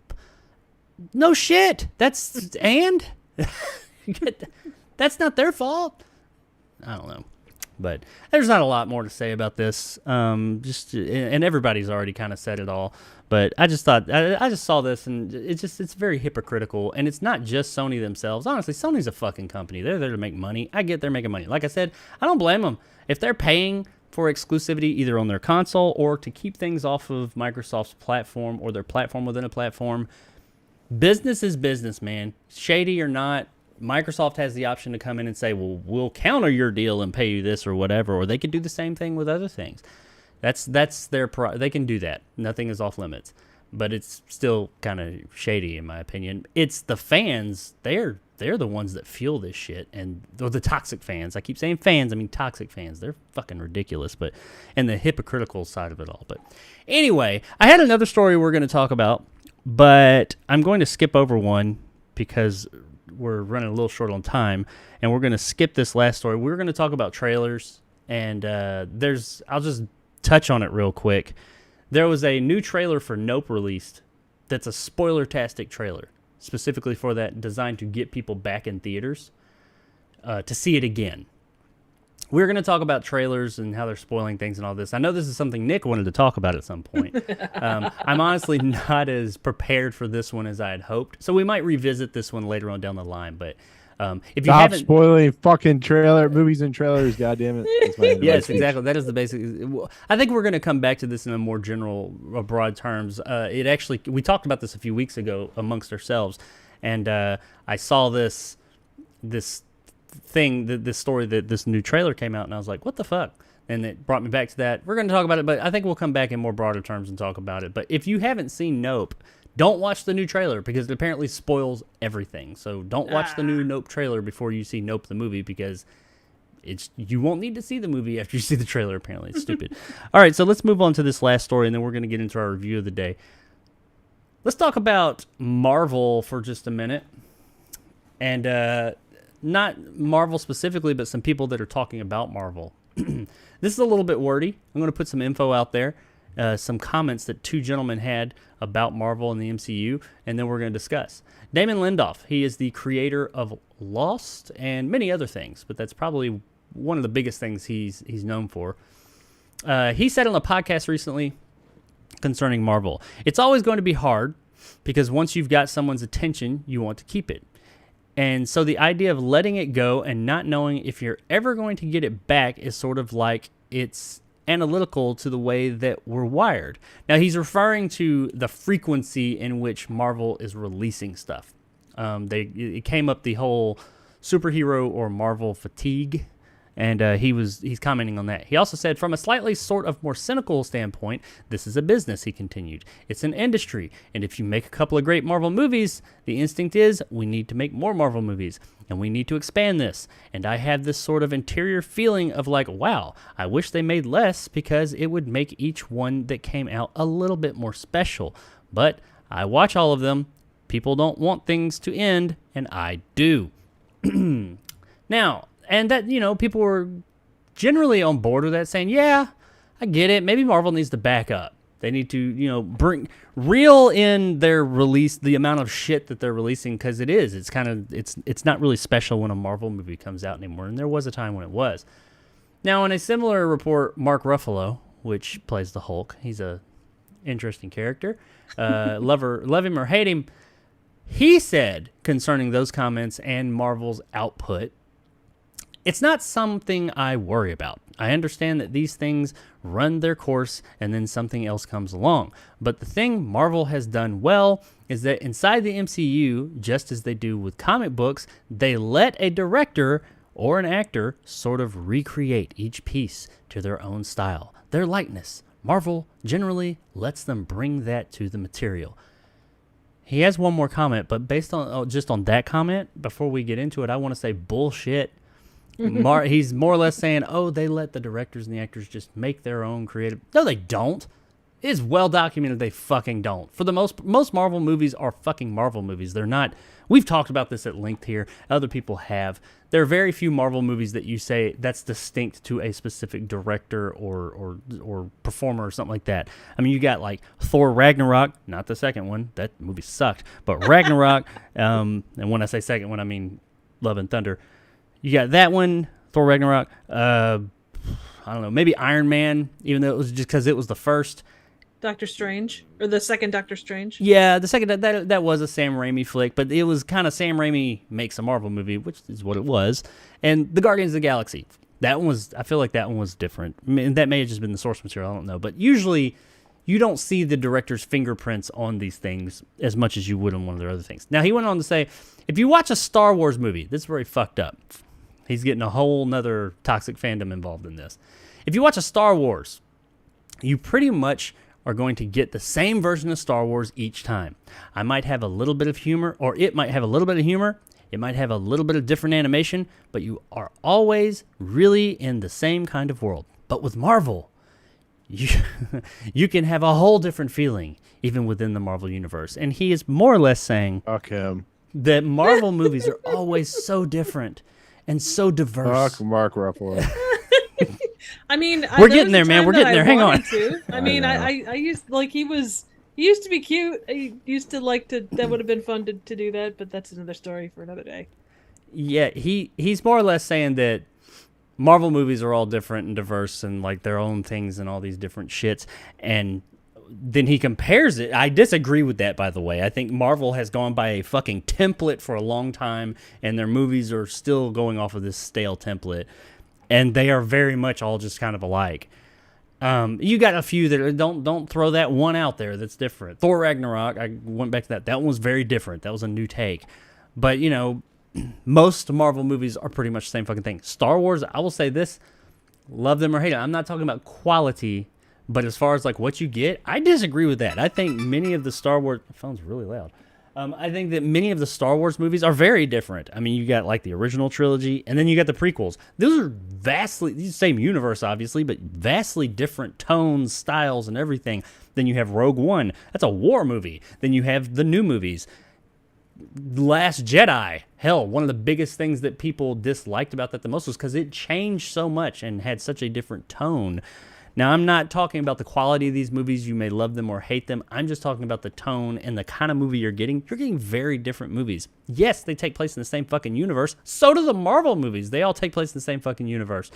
no shit. That's that's not their fault. I don't know. But there's not a lot more to say about this. And everybody's already kind of said it all. But I just thought I just saw this and it's very hypocritical. And it's not just Sony themselves. Honestly, Sony's a fucking company. They're there to make money. I get they're making money. Like I said, I don't blame them if they're paying for exclusivity either on their console or to keep things off of Microsoft's platform or their platform within a platform. Business is business, man. Shady or not. Microsoft has the option to come in and say, well, we'll counter your deal and pay you this or whatever, or they could do the same thing with other things. That's they can do that. Nothing is off limits, but it's still kind of shady in my opinion. It's the fans. They're the ones that fuel this shit, and the toxic fans. I keep saying fans. I mean toxic fans. They're fucking ridiculous, and the hypocritical side of it all. But anyway, I had another story we're going to talk about. but I'm going to skip over one because we're running a little short on time, and we're going to skip this last story. We're going to talk about trailers, and I'll just touch on it real quick. There was a new trailer for Nope released that's a spoiler-tastic trailer, specifically for that, designed to get people back in theaters to see it again. We're going to talk about trailers and how they're spoiling things and all this. I know this is something Nick wanted to talk about at some point. I'm honestly not as prepared for this one as I had hoped, so we might revisit this one later on down the line. But if you Stop haven't, spoiling fucking movies and trailers, goddammit. That's my advice. yes, exactly. That is the basic. I think we're going to come back to this in a more general, broad terms. We talked about this a few weeks ago amongst ourselves, and I saw this thing, this story that this new trailer came out, and I was like, what the fuck? And it brought me back to that. We're going to talk about it, but I think we'll come back in more broader terms and talk about it. But if you haven't seen Nope, don't watch the new trailer because it apparently spoils everything. So don't watch the new Nope trailer before you see Nope the movie, because you won't need to see the movie after you see the trailer. Apparently it's stupid. All right, so let's move on to this last story, and then we're going to get into our review of the day. Let's talk about Marvel for just a minute. And not Marvel specifically, but some people that are talking about Marvel. This is a little bit wordy. I'm going to put some info out there, some comments that two gentlemen had about Marvel and the MCU, and then we're going to discuss. Damon Lindelof, he is the creator of Lost and many other things, but that's probably one of the biggest things he's known for. He said on a podcast recently concerning Marvel, it's always going to be hard because once you've got someone's attention, you want to keep it. And so the idea of letting it go and not knowing if you're ever going to get it back is sort of like it's analytical to the way that we're wired. Now, he's referring to the frequency in which Marvel is releasing stuff. It came up the whole superhero or Marvel fatigue, and he's commenting on that. He also said, from a slightly sort of more cynical standpoint, this is a business, he continued. It's an industry, and if you make a couple of great Marvel movies, the instinct is we need to make more Marvel movies, and we need to expand this. And I have this sort of interior feeling of like, wow, I wish they made less because it would make each one that came out a little bit more special. But I watch all of them. People don't want things to end, and I do. Now, and that, people were generally on board with that, saying, yeah, I get it. Maybe Marvel needs to back up. They need to, reel in their release, the amount of shit that they're releasing, because it's not really special when a Marvel movie comes out anymore, and there was a time when it was. Now, in a similar report, Mark Ruffalo, which plays the Hulk, he's a interesting character, love him or hate him, he said concerning those comments and Marvel's output, it's not something I worry about. I understand that these things run their course and then something else comes along. But the thing Marvel has done well is that inside the MCU, just as they do with comic books, they let a director or an actor sort of recreate each piece to their own style, their likeness. Marvel generally lets them bring that to the material. He has one more comment, but based on just on that comment, before we get into it, I want to say bullshit. He's more or less saying, oh, they let the directors and the actors just make their own creative. No, they don't. It is well documented they fucking don't. For the most Marvel movies are fucking Marvel movies. They're not. We've talked about this at length here. Other people have. There are very few Marvel movies that you say that's distinct to a specific director or performer or something like that. I mean, you got like Thor Ragnarok, not the second one. That movie sucked. But Ragnarok, and when I say second one, I mean Love and Thunder. You got that one, Thor Ragnarok. I don't know, maybe Iron Man, even though it was just because it was the first. Doctor Strange, or the second Doctor Strange. Yeah, the second that was a Sam Raimi flick, but it was kind of Sam Raimi makes a Marvel movie, which is what it was. And the Guardians of the Galaxy, that one was. I feel like that one was different. I mean, that may have just been the source material. I don't know, but usually you don't see the director's fingerprints on these things as much as you would on one of their other things. Now he went on to say, if you watch a Star Wars movie, this is very fucked up. He's getting a whole nother toxic fandom involved in this. If you watch a Star Wars, you pretty much are going to get the same version of Star Wars each time. I might have a little bit of humor, or it might have a little bit of humor. It might have a little bit of different animation, but you are always really in the same kind of world. But with Marvel, you you can have a whole different feeling even within the Marvel universe. And he is more or less saying Fuck him. that Marvel movies are always so different and so diverse. Fuck Mark Ruffalo. I mean, We're getting there, man. We're getting there. Hang on. I mean, I used like he used to be cute. He used to like to. That would have been fun to do that, but that's another story for another day. Yeah, he's more or less saying that Marvel movies are all different and diverse and like their own things and all these different shits. And then he compares it. I disagree with that, by the way. I think Marvel has gone by a fucking template for a long time, and their movies are still going off of this stale template. And they are very much all just kind of alike. You got a few that don't throw that one out there that's different. Thor Ragnarok, I went back to that. That one was very different. That was a new take. But, you know, most Marvel movies are pretty much the same fucking thing. Star Wars, I will say this, love them or hate them. I'm not talking about quality, but as far as like what you get, I disagree with that. I think many of the Star Wars, my phone's really loud. I think that many of the Star Wars movies are very different. I mean, you got like the original trilogy, and then you got the prequels. Those are the same universe, obviously, but vastly different tones, styles, and everything. Then you have Rogue One. That's a war movie. Then you have the new movies. Last Jedi, hell, one of the biggest things that people disliked about that the most was because it changed so much and had such a different tone. Now, I'm not talking about the quality of these movies. You may love them or hate them. I'm just talking about the tone and the kind of movie you're getting. You're getting very different movies. Yes, they take place in the same fucking universe. So do the Marvel movies. They all take place in the same fucking universe.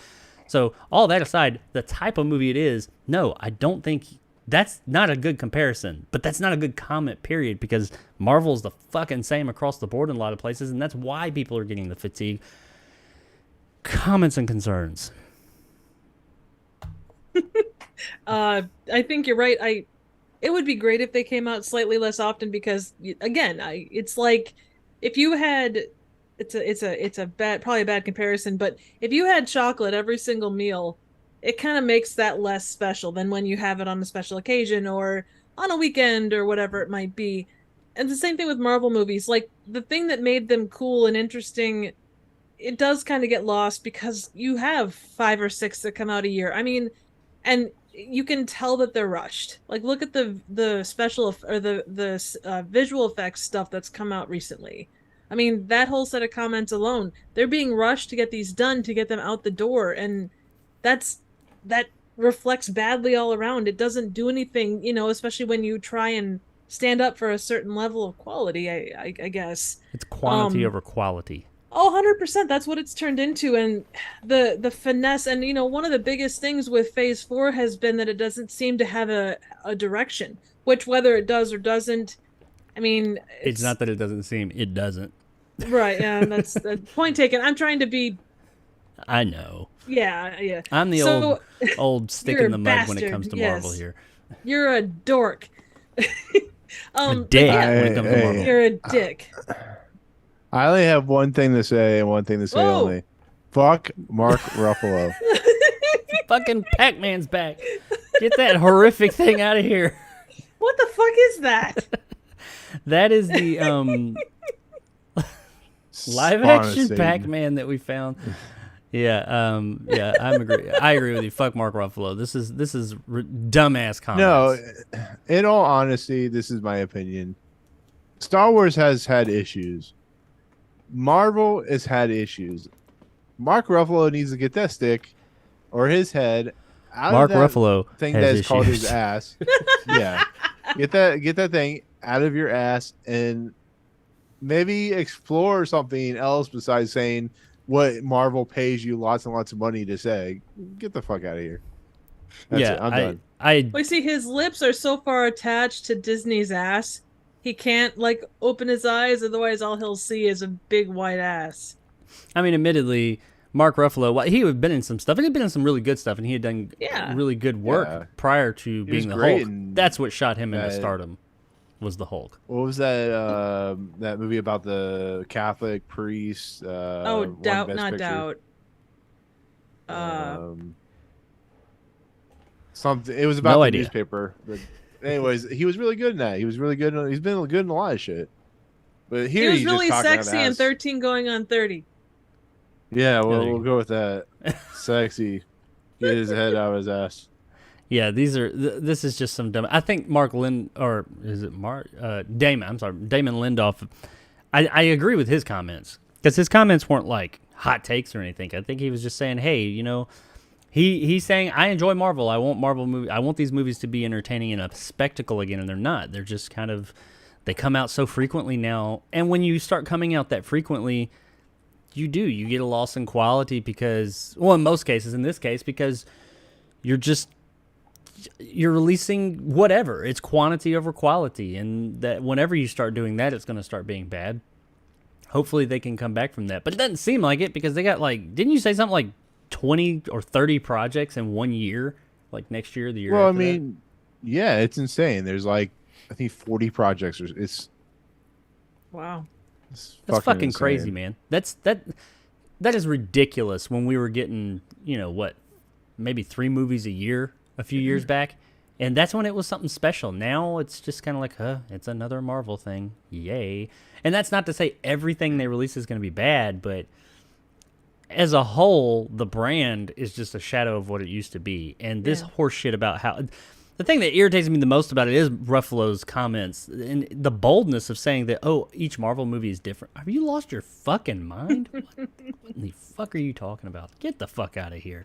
So all that aside, the type of movie it is, no, I don't think that's not a good comparison. But that's not a good comment, period, because Marvel's the fucking same across the board in a lot of places, and that's why people are getting the fatigue. Comments and concerns. I think you're right. It would be great if they came out slightly less often because, again, it's like if you had, it's a bad, probably a bad comparison, but if you had chocolate every single meal, it kind of makes that less special than when you have it on a special occasion or on a weekend or whatever it might be. And the same thing with Marvel movies. Like the thing that made them cool and interesting, it does kind of get lost because you have 5 or 6 that come out a year. I mean, and you can tell that they're rushed. Like, look at the special or the visual effects stuff that's come out recently. I mean, that whole set of comments alone, they're being rushed to get these done to get them out the door, and that reflects badly all around. It doesn't do anything, you know, especially when you try and stand up for a certain level of quality. I guess it's quantity over quality. Oh, 100%. That's what it's turned into. And the finesse, and, you know, one of the biggest things with Phase 4 has been that it doesn't seem to have a direction, which whether it does or doesn't, I mean... It's not that it doesn't seem, it doesn't. Right, yeah, that's point taken. I'm trying to be... I know. Yeah. I'm the old stick in the mud when it comes to Marvel here. You're a dork. A dick when it comes to Marvel. You're a dick. I only have one thing to say and one thing to say only. Fuck Mark Ruffalo. Fucking Pac-Man's back. Get that horrific thing out of here. What the fuck is that? That is the live action Pac-Man that we found. Yeah, I agree with you. Fuck Mark Ruffalo. This is dumbass comments. No, in all honesty, this is my opinion. Star Wars has had issues. Marvel has had issues. Mark Ruffalo needs to get that stick or his head out Mark of that Ruffalo thing has that's issues. called his ass. Yeah, get that thing out of your ass and maybe explore something else besides saying what Marvel pays you lots and lots of money to say. Get the fuck out of here. That's it. I'm done. We see his lips are so far attached to Disney's ass. He can't, like, open his eyes, otherwise all he'll see is a big white ass. I mean, admittedly, Mark Ruffalo, he had been in some stuff, and he'd been in some really good stuff, and he had done really good work prior to being the Hulk. That's what shot him into stardom, was the Hulk. What was that that movie about the Catholic priest? Doubt, not Doubt. Something. It was about the newspaper. But anyways, he was really good in that. He was really good. He's been good in a lot of shit. But here he was really sexy in 13 going on 30. Yeah, well, we'll go with that. Sexy. Get his head out of his ass. Yeah, this is just some dumb. I think Mark Lind, or is it Mark Damon? I'm sorry, Damon Lindelof. I agree with his comments because his comments weren't like hot takes or anything. I think he was just saying, hey, he's saying I enjoy Marvel. I want Marvel movie. I want these movies to be entertaining and a spectacle again, and they're not. They're just kind of they come out so frequently now, and when you start coming out that frequently, you get a loss in quality because, well, in most cases, in this case, because you're releasing whatever. It's quantity over quality, and that whenever you start doing that, it's going to start being bad. Hopefully they can come back from that, but it doesn't seem like it because they got didn't you say something like 20 or 30 projects in 1 year, like next year, the year Well, I after mean, yeah, it's insane. There's I think 40 projects. It's Wow. that's fucking crazy, man. That is ridiculous when we were getting, maybe 3 movies a year a few years back, and that's when it was something special. Now it's just kind of like, it's another Marvel thing. Yay. And that's not to say everything they release is going to be bad, but as a whole, the brand is just a shadow of what it used to be. And this horse shit about how... The thing that irritates me the most about it is Ruffalo's comments and the boldness of saying that, each Marvel movie is different. Have you lost your fucking mind? What in the fuck are you talking about? Get the fuck out of here.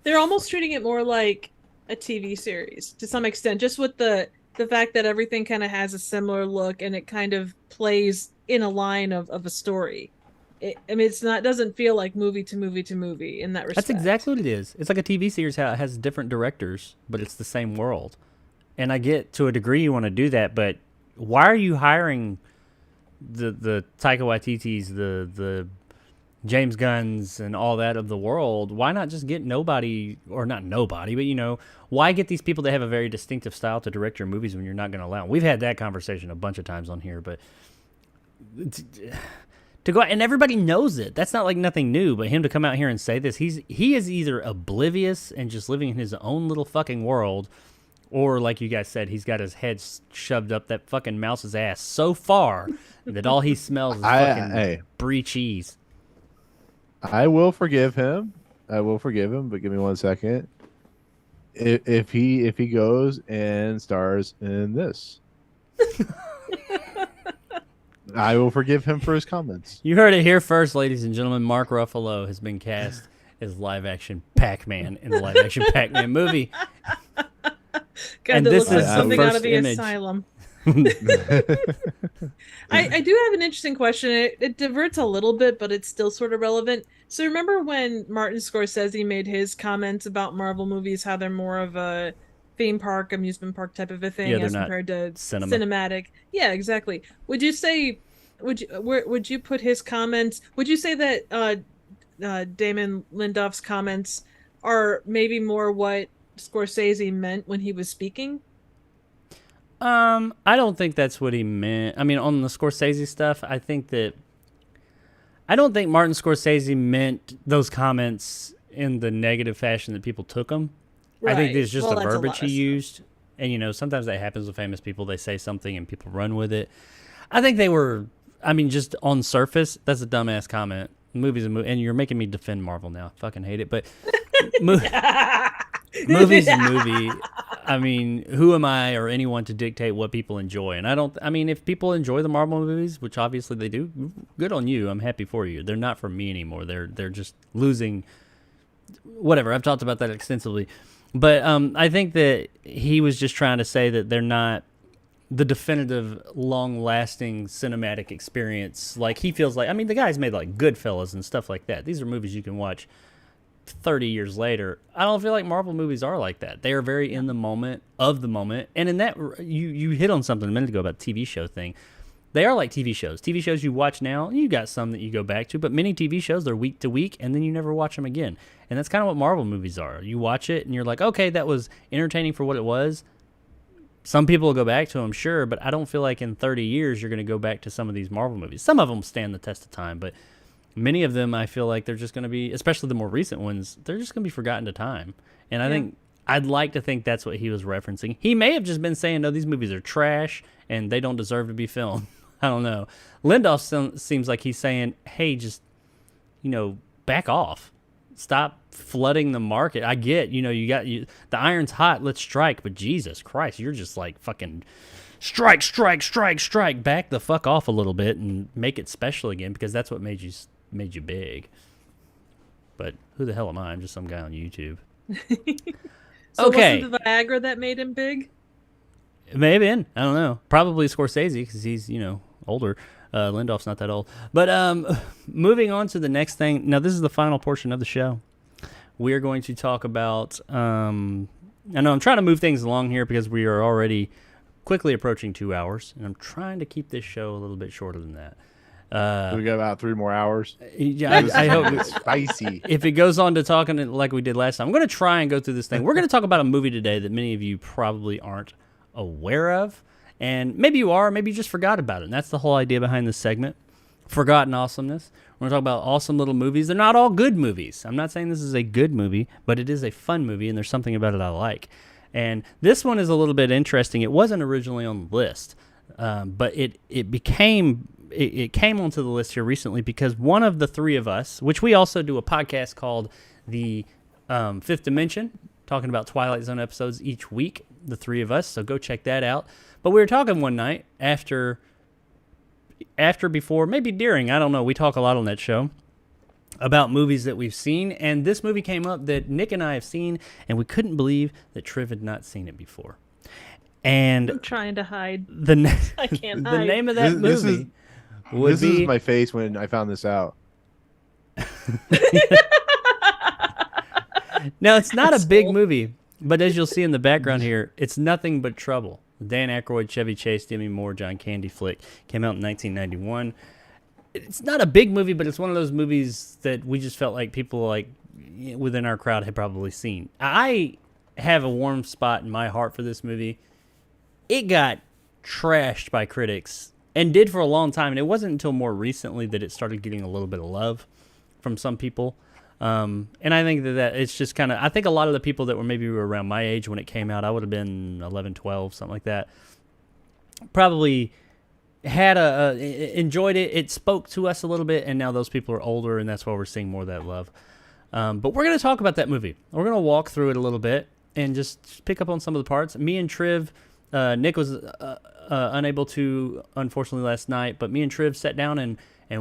They're almost treating it more like a TV series to some extent, just with the fact that everything kind of has a similar look and it kind of plays in a line of a story. It doesn't feel like movie to movie to movie in that respect. That's exactly what it is. It's like a TV series how it has different directors, but it's the same world. And I get to a degree you want to do that, but why are you hiring the Taika Waititis, the James Gunns and all that of the world? Why not just get nobody, or not nobody, but why get these people that have a very distinctive style to direct your movies when you're not going to allow them? We've had that conversation a bunch of times on here, but to go out, and everybody knows it. That's not like nothing new, but him to come out here and say this, he is either oblivious and just living in his own little fucking world, or like you guys said, he's got his head shoved up that fucking mouse's ass so far that all he smells is fucking brie cheese. I will forgive him. But give me 1 second. If he goes and stars in this, I will forgive him for his comments. You heard it here first, ladies and gentlemen. Mark Ruffalo has been cast as live-action Pac-Man in the live-action Pac-Man movie. God, and this is something the out of first the image. asylum. I do have an interesting question. It diverts a little bit, but it's still sort of relevant. So remember when Martin Scorsese made his comments about Marvel movies, how they're more of a theme park, amusement park type of a thing as compared to cinematic? Yeah, exactly. Would you put his comments? Would you say that Damon Lindelof's comments are maybe more what Scorsese meant when he was speaking? I don't think that's what he meant. I mean, on the Scorsese stuff, I don't think Martin Scorsese meant those comments in the negative fashion that people took them. Right. I think it's just the verbiage he used. And, sometimes that happens with famous people. They say something and people run with it. I think they were, just on surface, that's a dumbass comment. Movies and you're making me defend Marvel now. I fucking hate it. But movie's a movie. Who am I or anyone to dictate what people enjoy? And if people enjoy the Marvel movies, which obviously they do, good on you. I'm happy for you. They're not for me anymore. They're just losing. Whatever. I've talked about that extensively. But I think that he was just trying to say that they're not the definitive, long-lasting cinematic experience. Like, he feels like, the guy's made, like, Goodfellas and stuff like that. These are movies you can watch 30 years later. I don't feel like Marvel movies are like that. They are very in the moment, of the moment. And in that, you hit on something a minute ago about the TV show thing. They are like TV shows. TV shows you watch now, you got some that you go back to, but many TV shows, they're week to week, and then you never watch them again. And that's kind of what Marvel movies are. You watch it, and you're like, okay, that was entertaining for what it was. Some people will go back to them, sure, but I don't feel like in 30 years you're going to go back to some of these Marvel movies. Some of them stand the test of time, but many of them I feel like they're just going to be, especially the more recent ones, they're just going to be forgotten to time. And I think, I'd like to think that's what he was referencing. He may have just been saying, no, these movies are trash, and they don't deserve to be filmed. I don't know. Lindelof seems like he's saying, hey, just, back off. Stop flooding the market. I get, the iron's hot. Let's strike. But Jesus Christ, you're just like fucking strike, strike, strike, strike. Back the fuck off a little bit and make it special again, because that's what made you big. But who the hell am I? I'm just some guy on YouTube. So Okay. was it the Viagra that made him big? Maybe. I don't know. Probably Scorsese, because he's, older. Lindelof's not that old. But moving on to the next thing. Now, this is the final portion of the show. We are going to talk about... I know I'm trying to move things along here because we are already quickly approaching 2 hours. And I'm trying to keep this show a little bit shorter than that. We got about 3 more hours. Yeah, I hope it's spicy. If it goes on to talking like we did last time, I'm going to try and go through this thing. We're going to talk about a movie today that many of you probably aren't aware of, and maybe you are, maybe you just forgot about it. And that's the whole idea behind this segment: forgotten awesomeness. We're going to talk about awesome little movies. They're not all good movies. I'm not saying this is a good movie, but it is a fun movie, and there's something about it I like. And this one is a little bit interesting. It wasn't originally on the list, but it came onto the list here recently because one of the three of us, which we also do a podcast called The Fifth Dimension, talking about Twilight Zone episodes each week, the three of us, so go check that out. But we were talking one night before, maybe during, I don't know, we talk a lot on that show about movies that we've seen, and this movie came up that Nick and I have seen, and we couldn't believe that Triv had not seen it before. And I'm trying to hide. I can't the hide. name of that movie would this be... is my face when I found this out. Now, it's not a big movie, but as you'll see in the background here, it's Nothing But Trouble. Dan Aykroyd, Chevy Chase, Demi Moore, John Candy flick. Came out in 1991. It's not a big movie, but it's one of those movies that we just felt like people like within our crowd had probably seen. I have a warm spot in my heart for this movie. It got trashed by critics and did for a long time, and it wasn't until more recently that it started getting a little bit of love from some people. And I think that it's just kind of, I think a lot of the people that were around my age when it came out, I would have been 11, 12, something like that, probably had enjoyed it. It spoke to us a little bit, and now those people are older, and that's why we're seeing more of that love. But we're going to talk about that movie. We're going to walk through it a little bit and just pick up on some of the parts. Me and Triv, Nick was unable to, unfortunately, last night, but me and Triv sat down and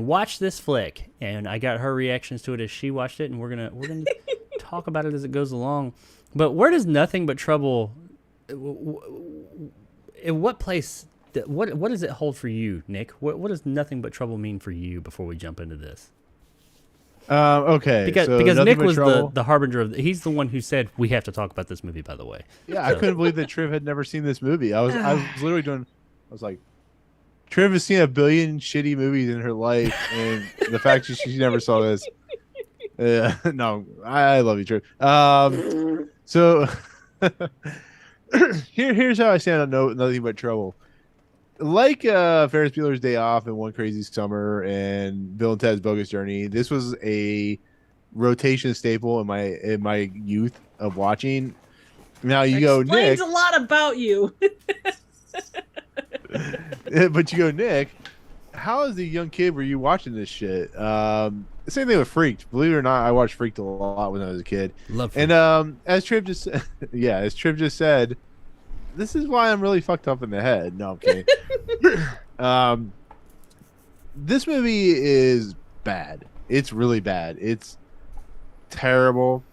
watched this flick, and I got her reactions to it as she watched it, and we're gonna talk about it as it goes along. But where does Nothing But Trouble? In what place? What does it hold for you, Nick? What does Nothing But Trouble mean for you? Before we jump into this, okay, because Nothing Nick But was Trouble. the harbinger of. He's the one who said we have to talk about this movie. By the way, Yeah, I couldn't believe that Triv had never seen this movie. I was literally doing. I was like, Triv has seen a billion shitty movies in her life, and the fact that she never saw this. No, I love you, Triv. So here's how I stand on Nothing But Trouble. Like Ferris Bueller's Day Off and One Crazy Summer and Bill and Ted's Bogus Journey, this was a rotation staple in my youth of watching. Now you go, Nick. Explains a lot about you. But you go, Nick, how as a young kid were you watching this shit? Same thing with Freaked. Believe it or not, I watched Freaked a lot when I was a kid. love Freak. And as Triv just said, this is why I'm really fucked up in the head. No, I'm kidding. This movie is bad. It's really bad. It's terrible.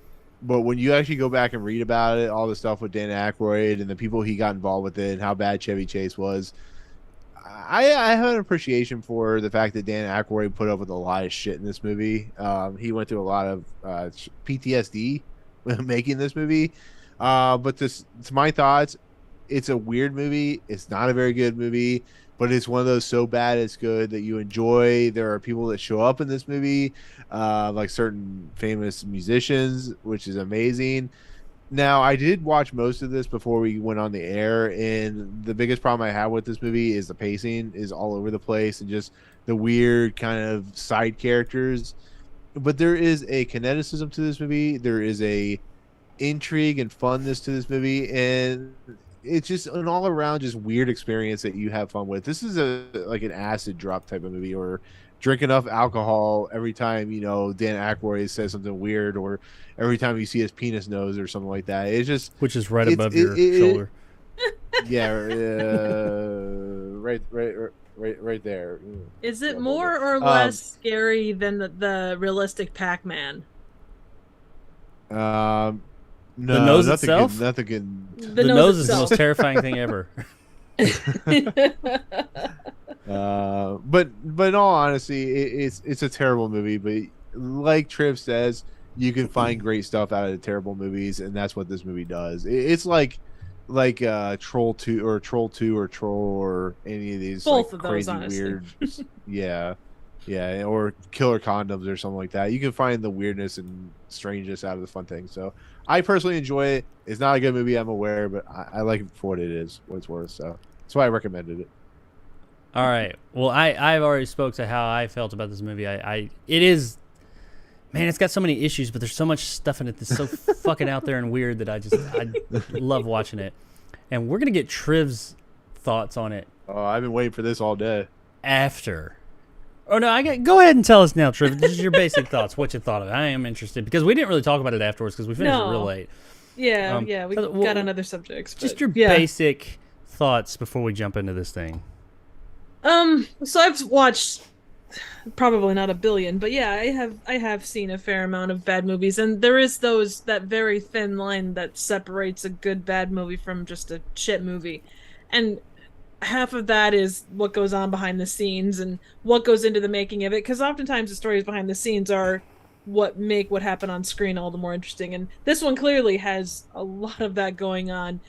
But when you actually go back and read about it, all the stuff with Dan Aykroyd and the people he got involved with it and how bad Chevy Chase was, I have an appreciation for the fact that Dan Aykroyd put up with a lot of shit in this movie. He went through a lot of PTSD making this movie. But to my thoughts, it's a weird movie. It's not a very good movie, but it's one of those so bad it's good that you enjoy. There are people that show up in this movie, like certain famous musicians, which is amazing. Now, I did watch most of this before we went on the air, and the biggest problem I have with this movie is the pacing is all over the place and just the weird kind of side characters. But there is a kineticism to this movie. There is a intrigue and funness to this movie, and it's just an all around just weird experience that you have fun with. This is like an acid drop type of movie, or drink enough alcohol every time Dan Aykroyd says something weird, or every time you see his penis nose or something like that. It's just Which is right it's above your shoulder. yeah, right there. Is it Yeah, more or less scary than the realistic Pac-Man? No, The nose nothing itself? Can, nothing can. The nose nose is the most itself. terrifying thing ever. But in all honesty, it's a terrible movie. But like Triv says, you can find great stuff out of the terrible movies, and that's what this movie does. It's like Troll 2 or Troll 2 or Troll or any of these Both like of those, crazy honestly. weird, yeah, or Killer Condoms or something like that. You can find the weirdness and strangeness out of the fun thing. So I personally enjoy it. It's not a good movie, I'm aware, but I like it for what it is, what it's worth. So that's why I recommended it. All right. Well, I've already spoke to how I felt about this movie. It is, man, it's got so many issues, but there's so much stuff in it that's so fucking out there and weird that I love watching it. And we're gonna get Triv's thoughts on it Oh, I've been waiting for this all day. after. Oh no, go ahead and tell us now, Triv. This is your basic thoughts. What you thought of it? I am interested because we didn't really talk about it afterwards because we finished it real late. Yeah, we well, got on other subjects. Just but your yeah. basic thoughts before we jump into this thing. So I've watched probably not a billion, but yeah, I have seen a fair amount of bad movies, and there is that very thin line that separates a good bad movie from just a shit movie. And half of that is what goes on behind the scenes and what goes into the making of it, because oftentimes the stories behind the scenes are what make what happened on screen all the more interesting, and this one clearly has a lot of that going on.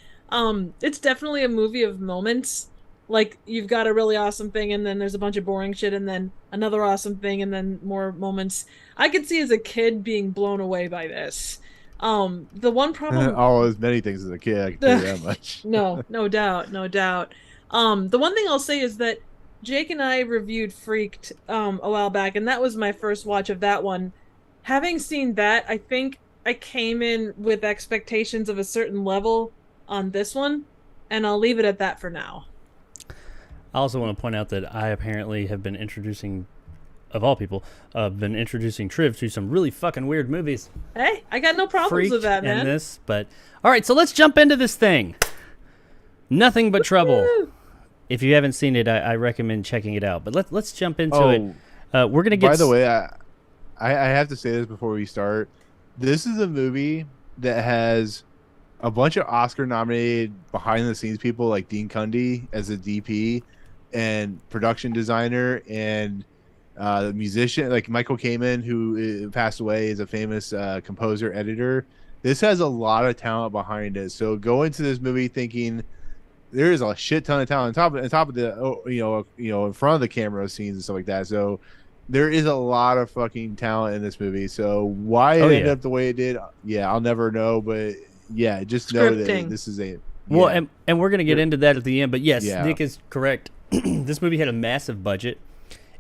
It's definitely a movie of moments. Like, you've got a really awesome thing, and then there's a bunch of boring shit, and then another awesome thing, and then more moments. I could see as a kid being blown away by this. The one problem Oh, as many things as a kid, I can tell you that much. no doubt, no doubt. The one thing I'll say is that Jake and I reviewed Freaked a while back, and that was my first watch of that one. Having seen that, I think I came in with expectations of a certain level on this one, and I'll leave it at that for now. I also want to point out that I apparently have been introducing, of all people, Triv to some really fucking weird movies. Hey, I got no problems Freaked with that, man. and this, but all right, so let's jump into this thing. Nothing But Trouble. Woo! If you haven't seen it, I recommend checking it out. But let's jump into it. We're gonna get. By the way, I have to say this before we start. This is a movie that has a bunch of Oscar-nominated behind-the-scenes people like Dean Cundy as a DP and production designer, and the musician like Michael Kamen, who passed away, is a famous composer editor. This has a lot of talent behind it. So go into this movie thinking there is a shit ton of talent on top of the in front of the camera scenes and stuff like that. So there is a lot of fucking talent in this movie. So why it ended up the way it did, I'll never know. But yeah, just know that this is a well, and we're gonna get into that at the end. But yes, Yeah. Nick is correct. This movie had a massive budget,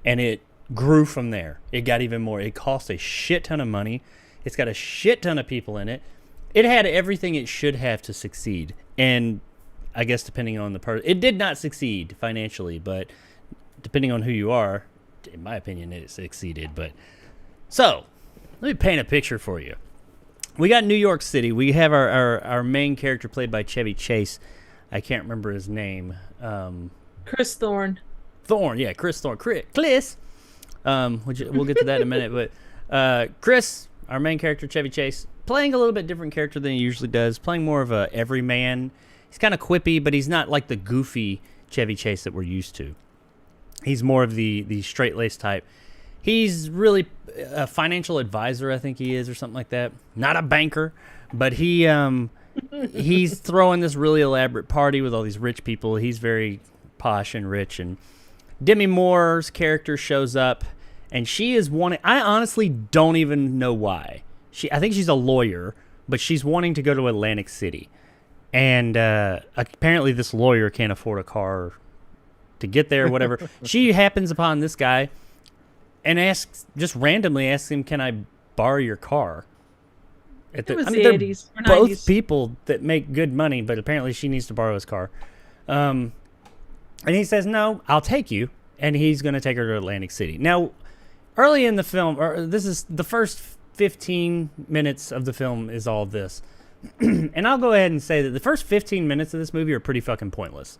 and it grew from there. It got even more. It cost a shit ton of money. It's got a shit ton of people in it. It had everything it should have to succeed. And I guess depending on the person, it did not succeed financially, but depending on who you are, in my opinion, it succeeded. But so let me paint a picture for you. We got New York City. We have our main character played by Chevy Chase. I can't remember his name. Chris Thorne. Chris Thorne. Chris. We'll get to that in a minute. But Chris, our main character, Chevy Chase, playing a little bit different character than he usually does. Playing more of a everyman. He's kind of quippy, but he's not like the goofy Chevy Chase that we're used to. He's more of the straight-laced type. He's really a financial advisor, I think he is, or something like that. Not a banker, but he's throwing this really elaborate party with all these rich people. He's very posh and rich. And Demi Moore's character shows up, and she is wanting. I honestly don't even know why. I think she's a lawyer, but she's wanting to go to Atlantic City. And apparently this lawyer can't afford a car to get there or whatever. She happens upon this guy and just randomly asks him, "Can I borrow your car?" It was the they're 80s or both 90s. people that make good money, but apparently she needs to borrow his car. And he says, "No, I'll take you and he's going to take her to Atlantic City. Now, early in the film, or this is the first 15 minutes of the film is all of this. And I'll go ahead and say that the first 15 minutes of this movie are pretty fucking pointless.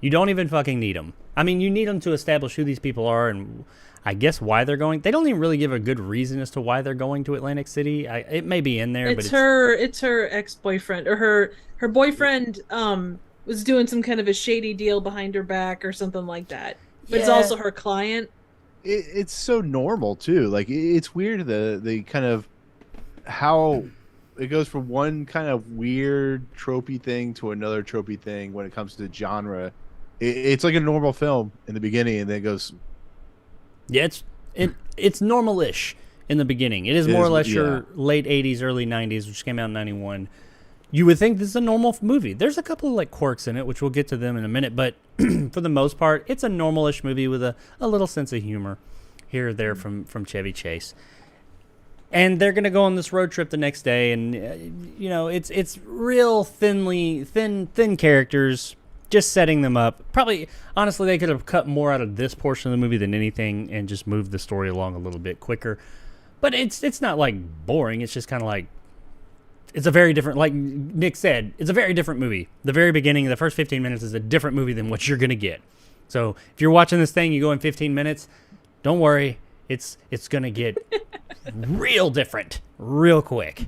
You don't even fucking need them. I mean, you need them to establish who these people are and I guess why they're going. They don't even really give a good reason as to why they're going to Atlantic City. It may be in there, it's her ex-boyfriend, or her boyfriend was doing some kind of a shady deal behind her back or something like that. But it's also her client. It's so normal too. Like it's weird the kind of how it goes from one kind of weird tropey thing to another tropey thing when it comes to genre. It's like a normal film in the beginning, and then it goes. Yeah, it's normal-ish in the beginning. It is more or less your late 80s, early 90s, which came out in 91. You would think this is a normal movie. There's a couple of like quirks in it, which we'll get to them in a minute, but for the most part, it's a normal-ish movie with a little sense of humor here or there from Chevy Chase. And they're going to go on this road trip the next day, and it's real thin characters, just setting them up. Probably, honestly, they could have cut more out of this portion of the movie than anything and just moved the story along a little bit quicker. But it's not like boring. It's just kind of like it's a very different, like Nick said, it's a very different movie. The very beginning, the first 15 minutes is a different movie than what you're going to get. So if you're watching this thing, you go in 15 minutes, don't worry. It's going to get real different real quick.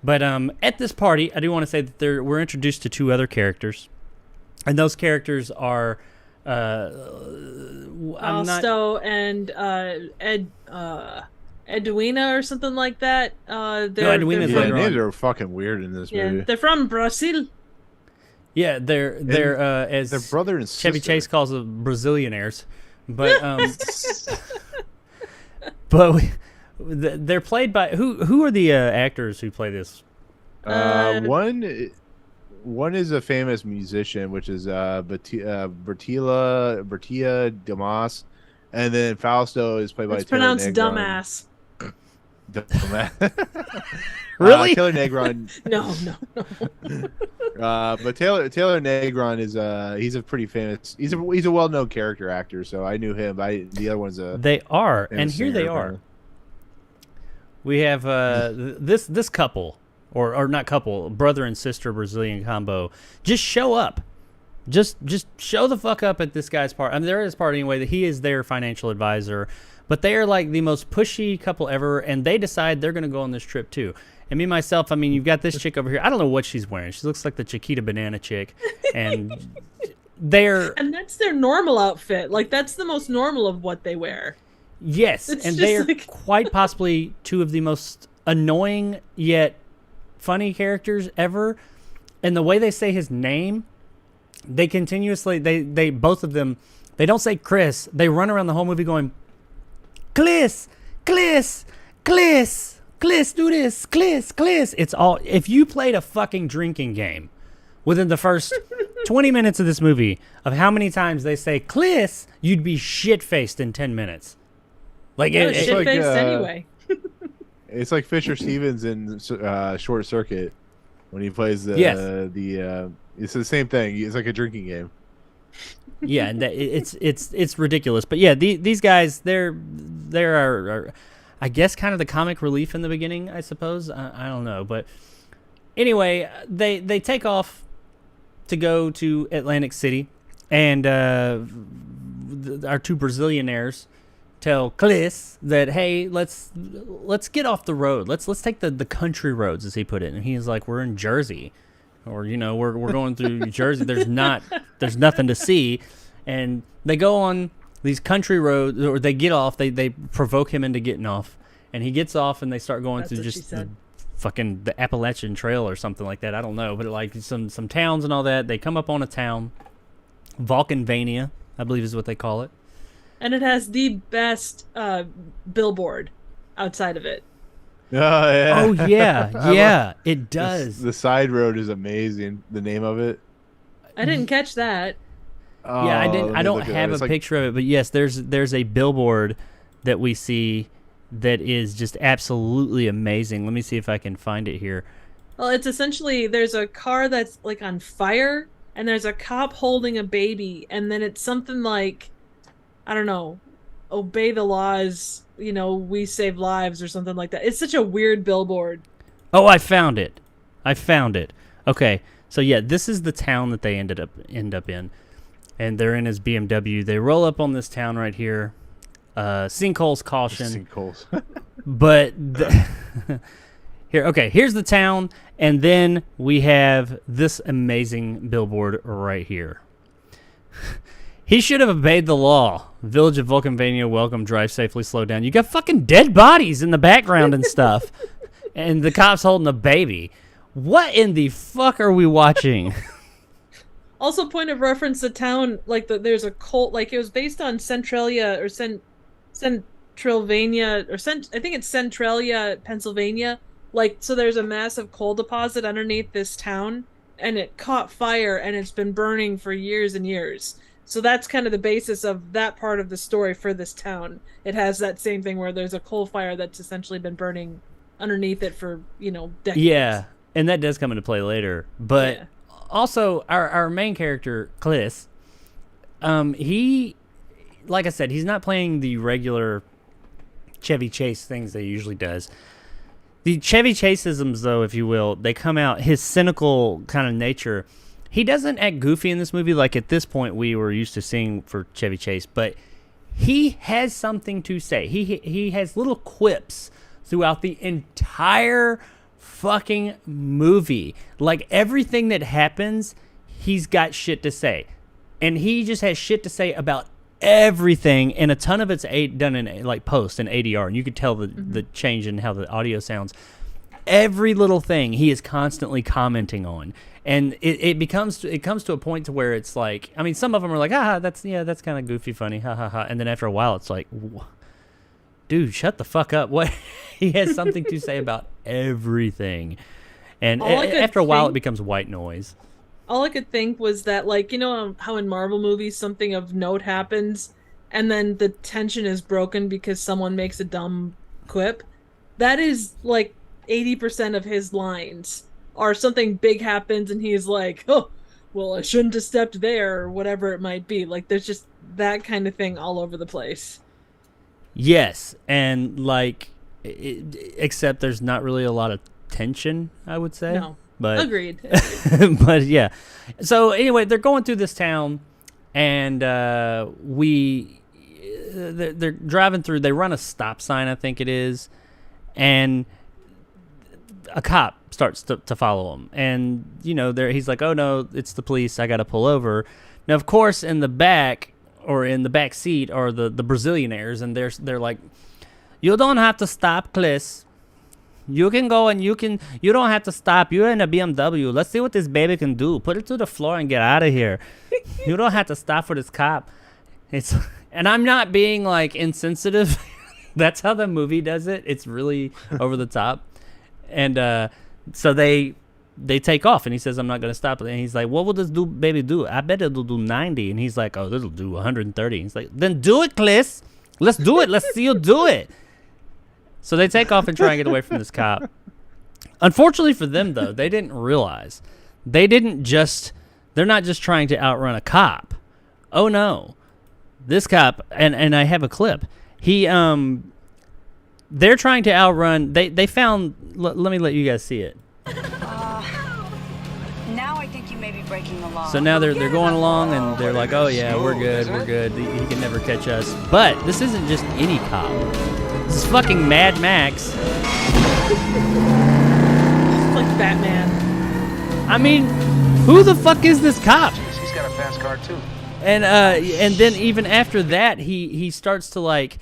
But at this party, I do want to say that we're introduced to two other characters. And those characters are Fausto and Edwina or something like that. Edwina's later on. Names are fucking weird in this movie. They're from Brazil. Yeah, they're as their brother and sister. Chevy Chase calls them Brazilianaires, but they're played by who are the actors who play this? One is a famous musician, which is Bertilla Damas, and then Fausto is played by It's Taylor pronounced Negron. dumbass. Really? Taylor Negron. No. But Taylor Negron is he's a pretty famous. He's a well-known character actor, so I knew him. The other one's a. They are, and here they are. We have this couple. Or not couple, brother and sister Brazilian combo, just show up. Just show the fuck up at this guy's party. I mean, they're at his party anyway. That he is their financial advisor. But they are like the most pushy couple ever, and they decide they're going to go on this trip too. And me, myself, I mean, you've got this chick over here. I don't know what she's wearing. She looks like the Chiquita Banana chick. And And that's their normal outfit. Like, that's the most normal of what they wear. Yes, and they are quite possibly two of the most annoying yet funny characters ever. And the way they say his name, they continuously they both of them, they don't say Chris, they run around the whole movie going Cliss, Cliss, Cliss, Cliss, do this, Cliss, Cliss. It's all, if you played a fucking drinking game within the first 20 minutes of this movie of how many times they say Cliss, you'd be shit-faced in 10 minutes. Like shit-faced like, anyway. It's like Fisher Stevens in Short Circuit when he plays the it's the same thing. It's like a drinking game. Yeah, and it's ridiculous. But yeah, these guys they're I guess kind of the comic relief in the beginning, I suppose. I don't know, but anyway, they take off to go to Atlantic City, and our two Brazilianaires tell Cliss that, hey, let's get off the road. Let's take the country roads, as he put it. And he's like, we're in Jersey, or we're going through Jersey. There's nothing to see. And they go on these country roads, or they get off. They provoke him into getting off, and he gets off, and they start going through just the Appalachian Trail or something like that. I don't know, but like some towns and all that. They come up on a town, Vulcanvania, I believe is what they call it. And it has the best billboard outside of it. Oh yeah. Oh yeah, it does. The side road is amazing. The name of it. I didn't catch that. Yeah, I don't have a picture of it, but yes, there's a billboard that we see that is just absolutely amazing. Let me see if I can find it here. Well, it's essentially, there's a car that's like on fire, and there's a cop holding a baby, and then it's something like I don't know, obey the laws, we save lives or something like that. It's such a weird billboard. Oh, I found it. Okay, so yeah, this is the town that they end up in, and they're in his BMW. They roll up on this town right here. Sinkholes caution. Sinkholes. But here's the town, and then we have this amazing billboard right here. He should have obeyed the law. Village of Vulcanvania, welcome, drive safely, slow down. You got fucking dead bodies in the background and stuff. And the cop's holding a baby. What in the fuck are we watching? Also, point of reference, the town, like, there's a cult, like, it was based on Centralia, or Centralvania, or I think it's Centralia, Pennsylvania. Like, so there's a massive coal deposit underneath this town, and it caught fire, and it's been burning for years and years. So that's kind of the basis of that part of the story for this town. It has that same thing where there's a coal fire that's essentially been burning underneath it for, decades. Yeah, and that does come into play later. But Yeah. also, our main character, Kliss, he, like I said, he's not playing the regular Chevy Chase things that he usually does. The Chevy Chaseisms, though, if you will, they come out, his cynical kind of nature. He doesn't act goofy in this movie like at this point we were used to seeing for Chevy Chase, but he has something to say. He has little quips throughout the entire fucking movie. Like, everything that happens, he's got shit to say. And he just has shit to say about everything, and a ton of it's done in like post and ADR, and you could tell the change in how the audio sounds. Every little thing he is constantly commenting on, and it comes to a point to where it's like, I mean, some of them are like, that's kind of goofy, funny, ha ha ha, and then after a while it's like, dude, shut the fuck up. What? He has something to say about everything, and after a while it becomes white noise. All I could think was that, like, how in Marvel movies something of note happens and then the tension is broken because someone makes a dumb quip? That is like 80% of his lines are something big happens and he's like, oh, well, I shouldn't have stepped there, or whatever it might be. Like, there's just that kind of thing all over the place. Yes, and like, except there's not really a lot of tension, I would say. No. But Agreed. but yeah. So anyway, they're going through this town, and they're driving through. They run a stop sign, I think it is, and a cop starts to follow them. And he's like, "Oh no, it's the police! I got to pull over." Now, of course, in the back seat are the Brazilianaires, and they're like, "You don't have to stop, Kliss. You can go and you don't have to stop. You're in a BMW. Let's see what this baby can do. Put it to the floor and get out of here. You don't have to stop for this cop." And I'm not being like insensitive. That's how the movie does it. It's really over the top. And so they take off, and he says, "I'm not going to stop." And he's like, "What will this baby do? I bet it'll do 90. And he's like, "Oh, this'll do 130. He's like, "Then do it, Kliss. Let's do it. Let's see you do it." So they take off and try and get away from this cop. Unfortunately for them, though, they didn't realize. They're not just trying to outrun a cop. Oh, no. This cop, and I have a clip. They're trying to outrun, they found, let me let you guys see it. Now I think you may be breaking the law. So now they're going along, and they're like, "Oh yeah, we're good. He can never catch us." But this isn't just any cop. This is fucking Mad Max. It's like Batman. I mean, who the fuck is this cop? He's got a fast car too. And then even after that, he starts to like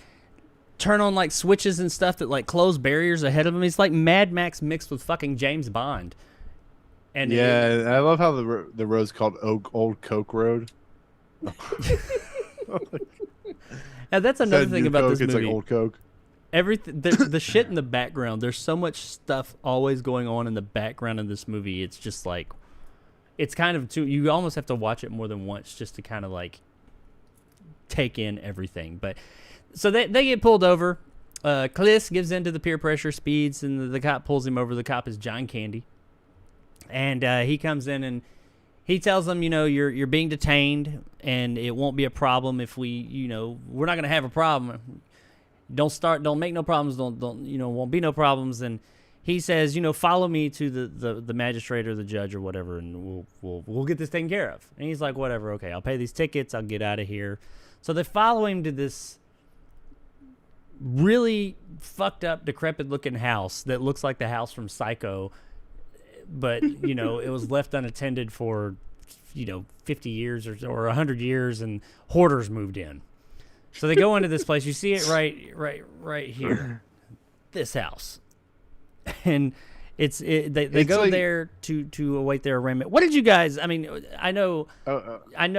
turn on like switches and stuff that like close barriers ahead of him. He's like Mad Max mixed with fucking James Bond. And yeah, I love how the road's called Old Coke Road. And that's another thing about this it's movie. like Old Coke. Everything, the shit in the background. There's so much stuff always going on in the background of this movie. It's just like, it's kind of too. You almost have to watch it more than once just to kind of like take in everything. But so they get pulled over. Kliss gives in to the peer pressure, speeds, and the cop pulls him over. The cop is John Candy, and he comes in and he tells them, you're being detained, and it won't be a problem if we're not gonna have a problem. Don't make no problems. Don't won't be no problems. And he says, follow me to the magistrate or the judge or whatever, and we'll get this taken care of. And he's like, whatever, okay, I'll pay these tickets, I'll get out of here. So they follow him to this really fucked up, decrepit looking house that looks like the house from Psycho, but it was left unattended for 50 years or 100 years, and hoarders moved in. So they go into this place. You see it right here, this house, and they go there to await their arraignment. What did you guys? I mean, I know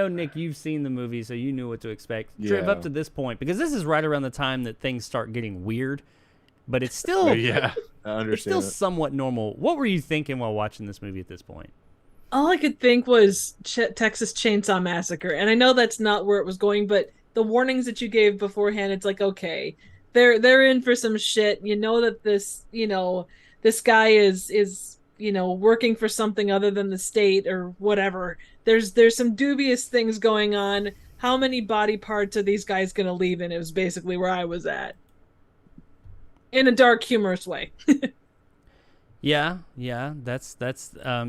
Nick, you've seen the movie, so you knew what to expect. Drive up to this point, because this is right around the time that things start getting weird, but it's still I understand. It's still somewhat normal. What were you thinking while watching this movie at this point? All I could think was Texas Chainsaw Massacre, and I know that's not where it was going, but the warnings that you gave beforehand, it's like, okay, they're in for some shit. That this guy is working for something other than the state or whatever. There's some dubious things going on. How many body parts are these guys gonna leave? And it was basically where I was at, in a dark, humorous way. Yeah, that's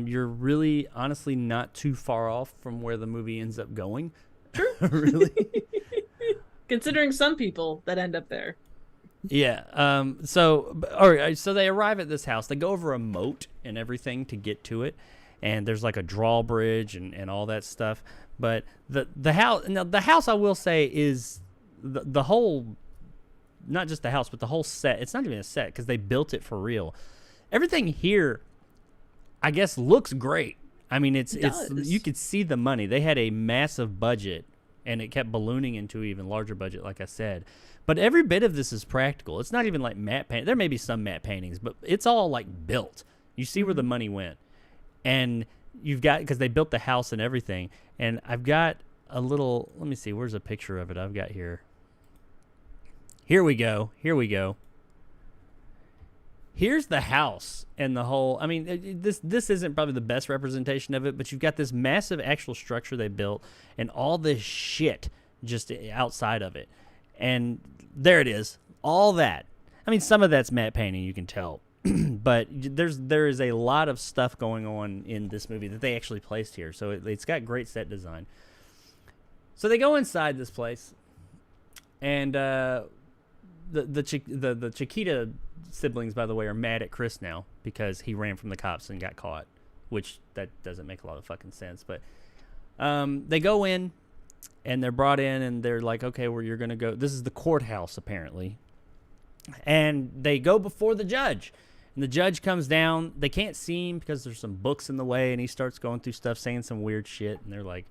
you're really honestly not too far off from where the movie ends up going. True. Really. Considering some people that end up there. Yeah. So they arrive at this house. They go over a moat and everything to get to it, and there's like a drawbridge and all that stuff. But the house, I will say, is the whole, not just the house, but the whole set. It's not even a set because they built it for real. Everything here, I guess, looks great. I mean, it's you could see the money. They had a massive budget, and it kept ballooning into an even larger budget, like I said. But every bit of this is practical. It's not even like matte paint. There may be some matte paintings, but it's all like built. You see where the money went, and you've got, because they built the house and everything. And I've got a little. Let me see. Where's a picture of it? I've got here. Here we go. Here's the house and the whole. I mean, this isn't probably the best representation of it, but you've got this massive actual structure they built and all this shit just outside of it. And there it is, all that. I mean, some of that's matte painting, you can tell, but there is a lot of stuff going on in this movie that they actually placed here. So it's got great set design. So they go inside this place, and the Chiquita siblings, by the way, are mad at Chris now because he ran from the cops and got caught, which that doesn't make a lot of fucking sense. But they go in, and they're brought in, and they're like, okay, well, you're going to go. This is the courthouse, apparently. And they go before the judge. And the judge comes down. They can't see him because there's some books in the way, and he starts going through stuff, saying some weird shit. And they're like,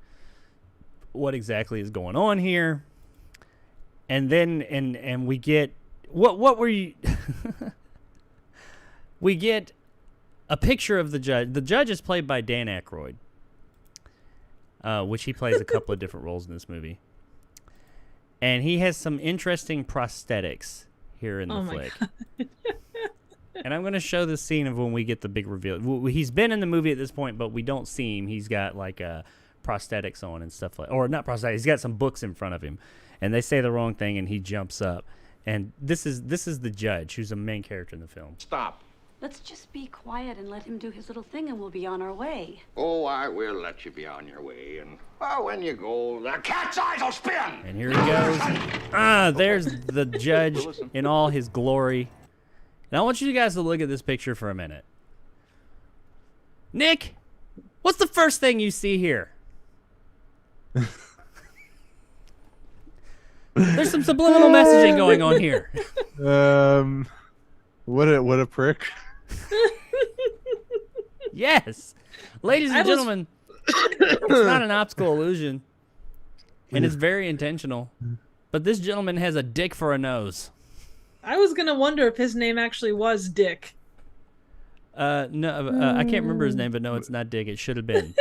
what exactly is going on here? And then and we get what were you we get a picture of the judge. The judge is played by Dan Aykroyd, which he plays a couple of different roles in this movie. And he has some interesting prosthetics here in the flick. And I'm going to show the scene of when we get the big reveal. He's been in the movie at this point, but we don't see him. He's got like prosthetics on and stuff like, or not prosthetics. He's got some books in front of him, and they say the wrong thing, and he jumps up. And this is the judge, who's a main character in the film. Stop. Let's just be quiet and let him do his little thing, and we'll be on our way. Oh, I will let you be on your way. And when you go, the cat's eyes will spin. And here he goes. There's the judge in all his glory. And I want you guys to look at this picture for a minute. Nick, what's the first thing you see here? There's some subliminal messaging going on here. What a prick. Yes. Ladies and gentlemen, it's not an optical illusion. And it's very intentional. But this gentleman has a dick for a nose. I was going to wonder if his name actually was Dick. No, I can't remember his name, but no, it's not Dick. It should have been.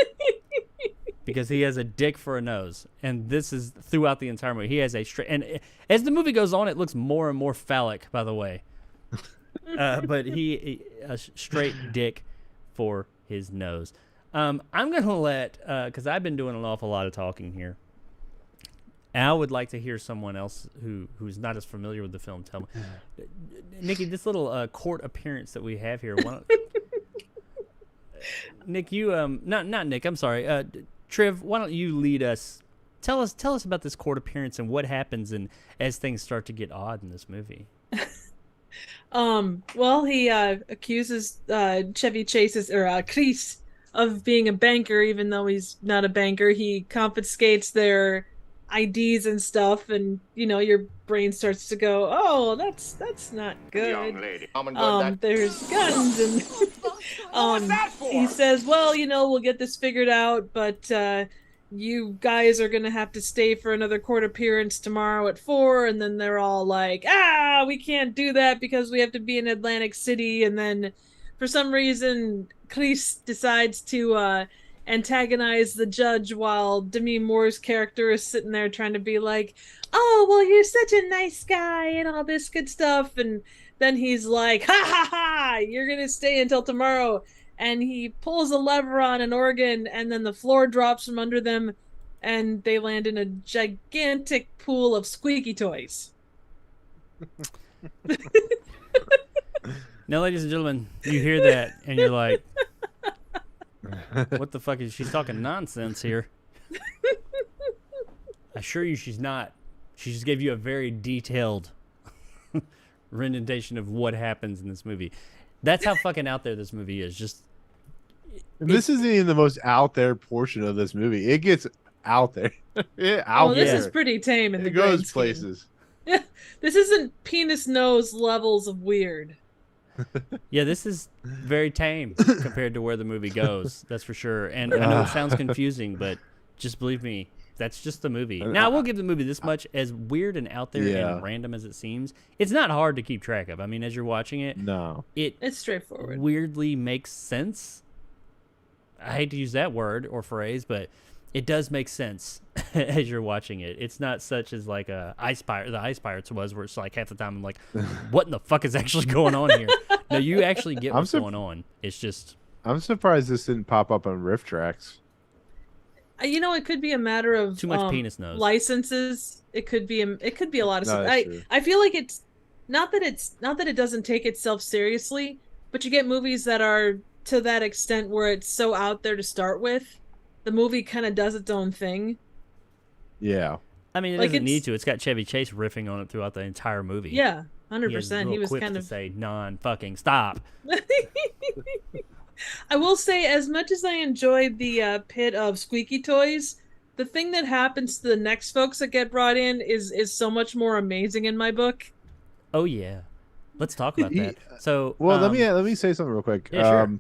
Because he has a dick for a nose. And this is throughout the entire movie. He has a straight... And as the movie goes on, it looks more and more phallic, by the way. But he a straight dick for his nose. I'm gonna let because I've been doing an awful lot of talking here. And I would like to hear someone else who's not as familiar with the film tell me. Nikki, this little court appearance that we have here. Nick, you not Nick. I'm sorry. Triv, why don't you lead us? Tell us about this court appearance and what happens and as things start to get odd in this movie. Well, he accuses Chevy Chase's or Chris of being a banker, even though he's not a banker. He confiscates their IDs and stuff, and your brain starts to go, "Oh, that's not good." Young lady. There's guns, and he says, "Well, we'll get this figured out, but you guys are gonna have to stay for another court appearance tomorrow at 4." And then they're all like, we can't do that because we have to be in Atlantic City. And then for some reason Chris decides to antagonize the judge while Demi Moore's character is sitting there trying to be like, "Oh, well, you're such a nice guy," and all this good stuff. And then he's like, "Ha ha ha, you're gonna stay until tomorrow." And he pulls a lever on an organ, and then the floor drops from under them, and they land in a gigantic pool of squeaky toys. Now, ladies and gentlemen, you hear that, and you're like, what the fuck is she talking nonsense here? I assure you she's not. She just gave you a very detailed rendition of what happens in this movie. That's how fucking out there this movie is. This isn't even the most out there portion of this movie. It gets out there. This is pretty tame in the grand goes scheme. places. This isn't penis nose levels of weird. Yeah, this is very tame compared to where the movie goes. That's for sure. And I know it sounds confusing, but just believe me, that's just the movie. Now, I will give the movie this much: as weird and out there and random as it seems, it's not hard to keep track of. I mean, as you're watching it, it's straightforward. Weirdly makes sense. I hate to use that word or phrase, but it does make sense as you're watching it. It's not such as like the Ice Pirates was, where it's like half the time I'm like, what in the fuck is actually going on here? No, you actually get what's going on. It's just... I'm surprised this didn't pop up on Riff Tracks. It could be a matter of too much penis nose licenses. It could be a lot of stuff. True. I feel like it's not that it doesn't take itself seriously, but you get movies that are to that extent where it's so out there to start with. The movie kind of does its own thing. Yeah. I mean, it doesn't need to. It's got Chevy Chase riffing on it throughout the entire movie. Yeah, 100%. He was kind of to say non-fucking stop. I will say, as much as I enjoyed the pit of squeaky toys, the thing that happens to the next folks that get brought in is so much more amazing in my book. Oh yeah, let's talk about that. So, let me say something real quick. Yeah, sure.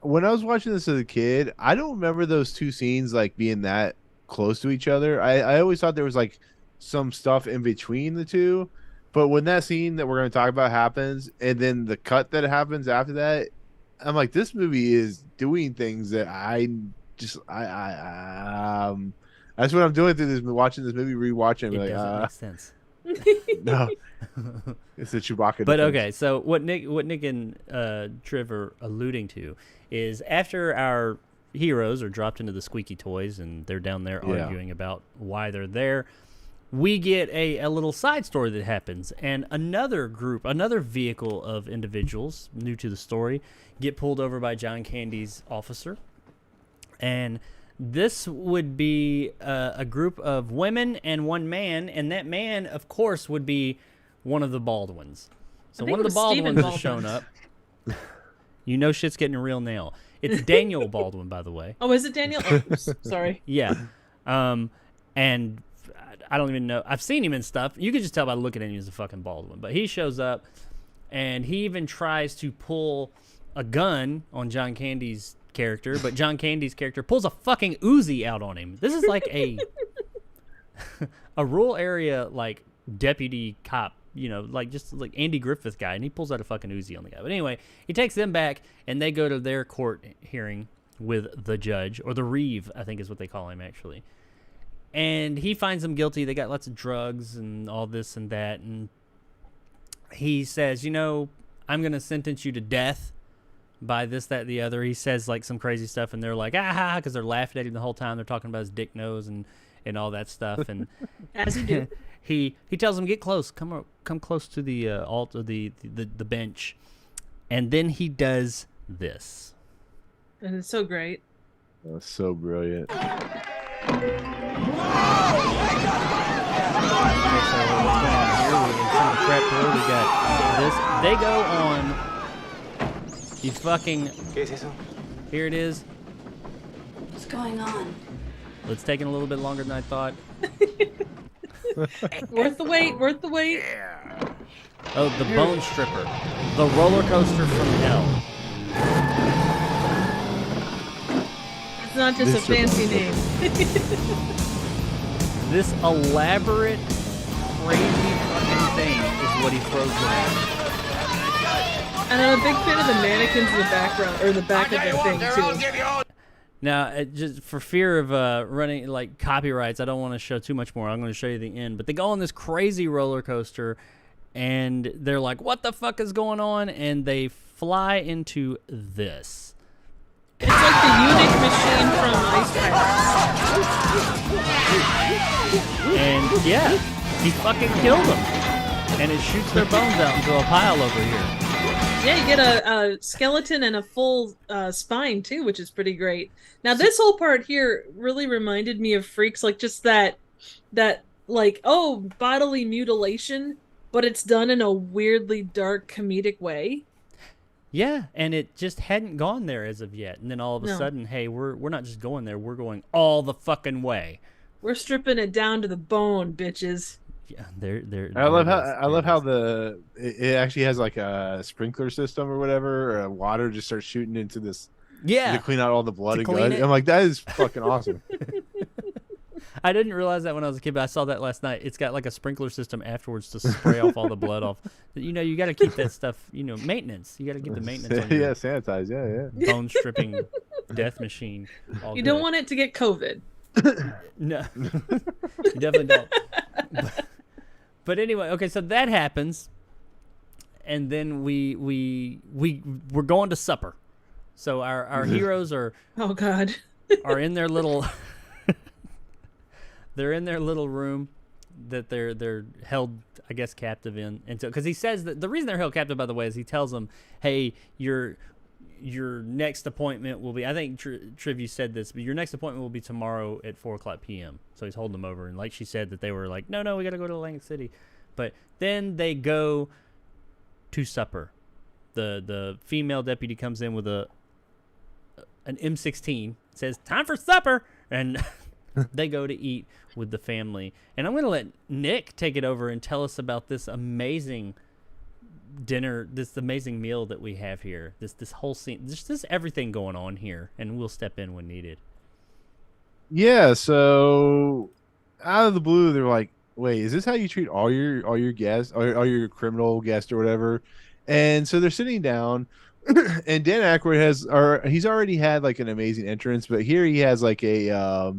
When I was watching this as a kid, I don't remember those two scenes like being that close to each other. I always thought there was like some stuff in between the two, but when that scene that we're going to talk about happens, and then the cut that happens after that, I'm like, this movie is doing things that that's what I'm doing through this, watching this movie, rewatching. It doesn't make sense. No, it's a Chewbacca. But okay, so what Nick and Triv are alluding to is after our heroes are dropped into the squeaky toys and they're down there arguing about why they're there, we get a little side story that happens, and another vehicle of individuals new to the story get pulled over by John Candy's officer. And this would be a group of women and one man, and that man, of course, would be one of the Baldwins. So one of the Baldwins has shown up. You know shit's getting real now. It's Daniel Baldwin, by the way. Oh, is it Daniel? Oops, sorry. Yeah. And I don't even know. I've seen him in stuff. You can just tell by looking at him he's a fucking Baldwin. But he shows up, and he even tries to pull a gun on John Candy's character, but John Candy's character pulls a fucking Uzi out on him. This is like a rural area like deputy cop, like just like Andy Griffith guy, and he pulls out a fucking Uzi on the guy. But anyway, he takes them back, and they go to their court hearing with the judge, or the Reeve, I think is what they call him actually. And he finds them guilty. They got lots of drugs and all this and that, and he says, I'm going to sentence you to death, by this, that, the other. He says like some crazy stuff, and they're like, ah, because they're laughing at him the whole time. They're talking about his dick nose and all that stuff. And As you do. he tells them, get close, come close to the altar, the bench, and then he does this. And it's so great. That's so brilliant. Okay, so what's going on here? In some prep room, we got this. They go on. You fucking. Here it is. What's going on? It's taking a little bit longer than I thought. Worth the wait. Worth the wait. Oh, the Bone Stripper, the roller coaster from hell. It's not just a fancy name. This elaborate, crazy fucking thing is what he throws them at. And I'm a big fan of the mannequins in the background, or the back of the thing, too. Now, just for fear of running like copyrights, I don't want to show too much more. I'm going to show you the end. But they go on this crazy roller coaster, and they're like, "What the fuck is going on?" And they fly into this. It's like the Unix machine from Ice Pirates. And yeah, he fucking killed them. And it shoots their bones out into a pile over here. Yeah, you get a skeleton and a full spine, too, which is pretty great. Now, this whole part here really reminded me of Freaks, like just that like, oh, bodily mutilation, but it's done in a weirdly dark comedic way. Yeah, and it just hadn't gone there as of yet. And then all of a sudden, hey, we're not just going there, we're going all the fucking way. We're stripping it down to the bone, bitches. Yeah, they're I love how it actually has like a sprinkler system or whatever, or water just starts shooting into this. Yeah, to clean out all the blood to and clean gut. it. I'm like, that is fucking awesome. I didn't realize that when I was a kid, but I saw that last night. It's got like a sprinkler system afterwards to spray off all the blood off. You know, you got to keep that stuff, maintenance. You got to keep the maintenance on your sanitize, yeah. bone stripping death machine. You don't want it to get COVID. No, you definitely don't. But anyway, okay, so that happens, and then we're going to supper. So our heroes are oh god are in their little they're in their little room that they're held, I guess, captive in. And so, because he says that the reason they're held captive, by the way, is he tells them, hey, your next appointment will be, I think Triv, you said this, but your next appointment will be tomorrow at 4:00 p.m. So he's holding them over, and like she said, that they were like, no, we got to go to Atlantic City. But then they go to supper. The female deputy comes in with an M16, says, time for supper, and they go to eat with the family. And I'm going to let Nick take it over and tell us about this amazing dinner, this amazing meal that we have here, this whole scene, this everything going on here, and we'll step in when needed. Yeah, so out of the blue, they're like, wait, is this how you treat all your guests, all your criminal guests or whatever? And so they're sitting down, and Dan Aykroyd he's already had like an amazing entrance, but here he has like a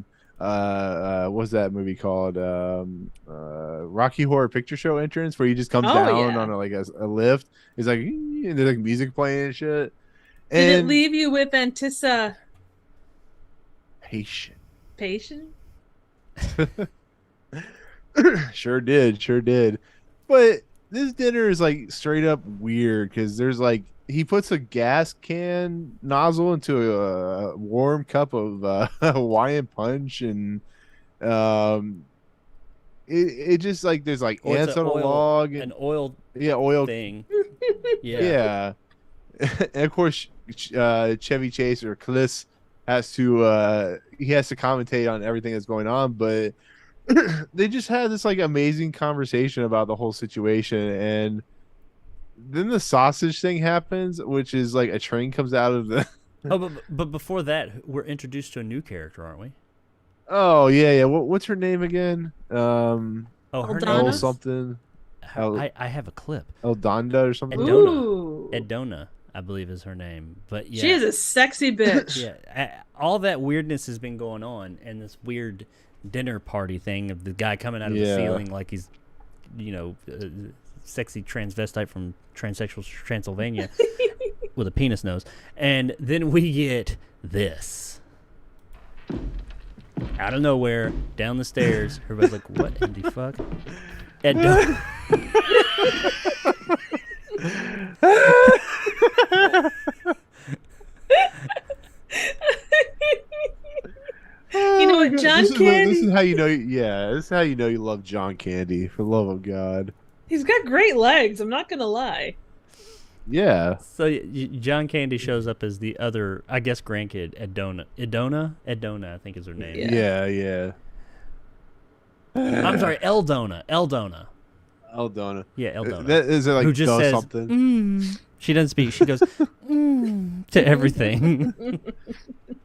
what's that movie called? Rocky Horror Picture Show entrance, where he just comes down on a lift. He's like, and there's like music playing and shit. Did it leave you with patient? Sure did. But this dinner is like straight up weird, because there's like, he puts a gas can nozzle into a warm cup of Hawaiian punch, and it just like, there's like ants on a log, and an oil thing. yeah. And of course Chevy Chase, or Cliss, has to commentate on everything that's going on, but they just had this like amazing conversation about the whole situation. And then the sausage thing happens, which is like a train comes out of the but before that, we're introduced to a new character, aren't we? Oh yeah. What's her name again? Her Aldana? name something. I have a clip. Eldonda or something. Edona, I believe is her name. But yeah, she is a sexy bitch. Yeah, all that weirdness has been going on, and this weird dinner party thing of the guy coming out of the ceiling like he's, sexy transvestite from Transsexual Transylvania, with a penis nose. And then we get this. Out of nowhere, down the stairs. Everybody's like, what in the fuck? You know what, John Candy? This is how you know. Yeah, this is how you know you love John Candy. For the love of God. He's got great legs. I'm not gonna lie. Yeah. So John Candy shows up as the other, I guess, grandkid, Edona, I think is her name. Yeah. I'm sorry, Eldona. Eldona. Yeah, Eldona. That is it like who just does says something. She doesn't speak. She goes to everything.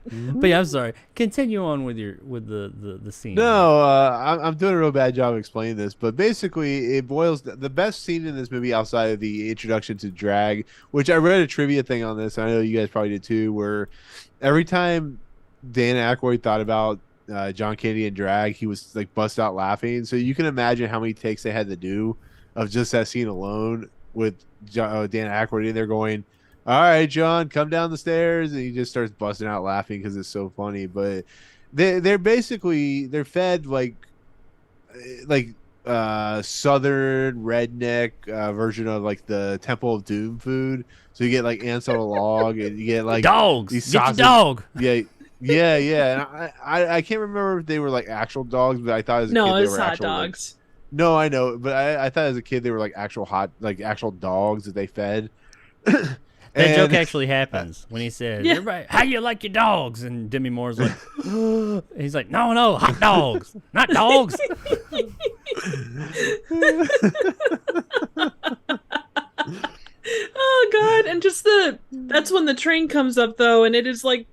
But yeah, I'm sorry. Continue on with the scene. No, I'm doing a real bad job explaining this, but basically, it boils the best scene in this movie outside of the introduction to drag, which I read a trivia thing on this. And I know you guys probably did too, where every time Dan Aykroyd thought about John Candy and drag, he was like bust out laughing. So you can imagine how many takes they had to do of just that scene alone with Dan Aykroyd in there going, all right, John, come down the stairs, and he just starts busting out laughing because it's so funny. But they're basically fed like southern redneck version of like the Temple of Doom food. So you get like ants on a log, and you get like dogs. These Get sausage, your dog. Yeah. And I can't remember if they were like actual dogs, but I thought as a kid No, they it's were hot actual, dogs. no, I know, but I thought as a kid they were like actual dogs that they fed. That joke actually happens when he says, "Everybody, how you like your dogs?" And Demi Moore's like, he's like, "No, hot dogs, not dogs." Oh God! And just that's when the train comes up though, and it is like,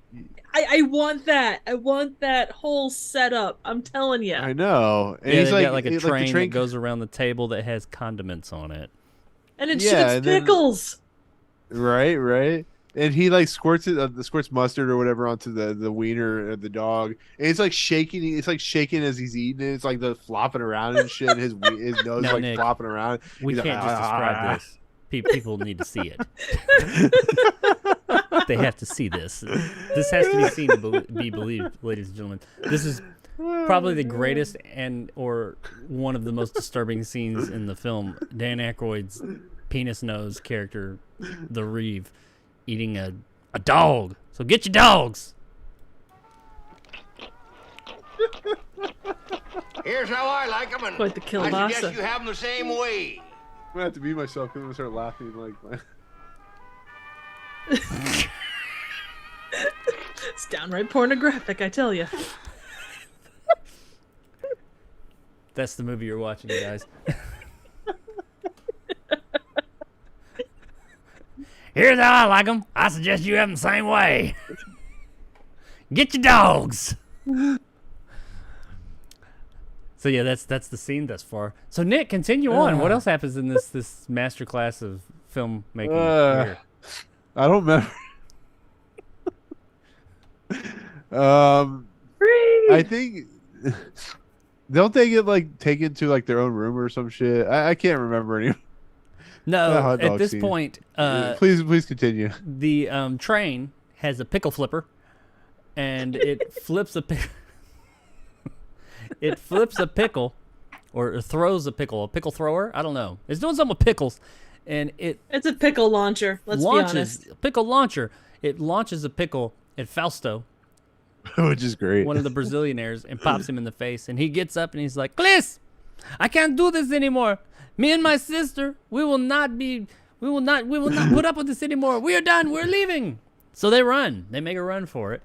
I want that. I want that whole setup. I'm telling you. I know. And Yeah, he's they like, got like a train, train that goes around the table that has condiments on it. And it Yeah, shoots and then- pickles. Right. And he like squirts mustard or whatever onto the wiener of the dog. And it's like shaking. It's like shaking as he's eating it. It's like the flopping around and shit. His nose Now, like Nick, flopping around. We He's can't like, just describe this. People need to see it. They have to see this. This has to be seen to be believed, ladies and gentlemen. This is probably the greatest or one of the most disturbing scenes in the film. Dan Aykroyd's penis nose character, the Reeve, eating a dog. So get your dogs. Here's how I like them, and Quite the I kielbasa. suggest you have them the same way. I'm gonna have to be myself because I'm gonna start laughing like. It's downright pornographic, I tell you. That's the movie you're watching, guys. Here's how I like them. I suggest you have them the same way. Get your dogs. So yeah, that's the scene thus far. So Nick, continue on. What else happens in this masterclass of filmmaking here? I don't remember. I think don't they get like taken to like their own room or some shit? I can't remember anymore. No, at this point, please continue. the train has a pickle flipper, and it flips a pickle. It flips a pickle, or throws a pickle thrower. I don't know. It's doing something with pickles, and It's a pickle launcher. Let's be honest. a pickle launcher. It launches a pickle at Fausto, Which is great. one of the Brazilianaires, and pops him in the face. And he gets up and he's like, "Clis, I can't do this anymore. Me and my sister, we will not put up with this anymore. We are done. We're leaving." So they run. They make a run for it,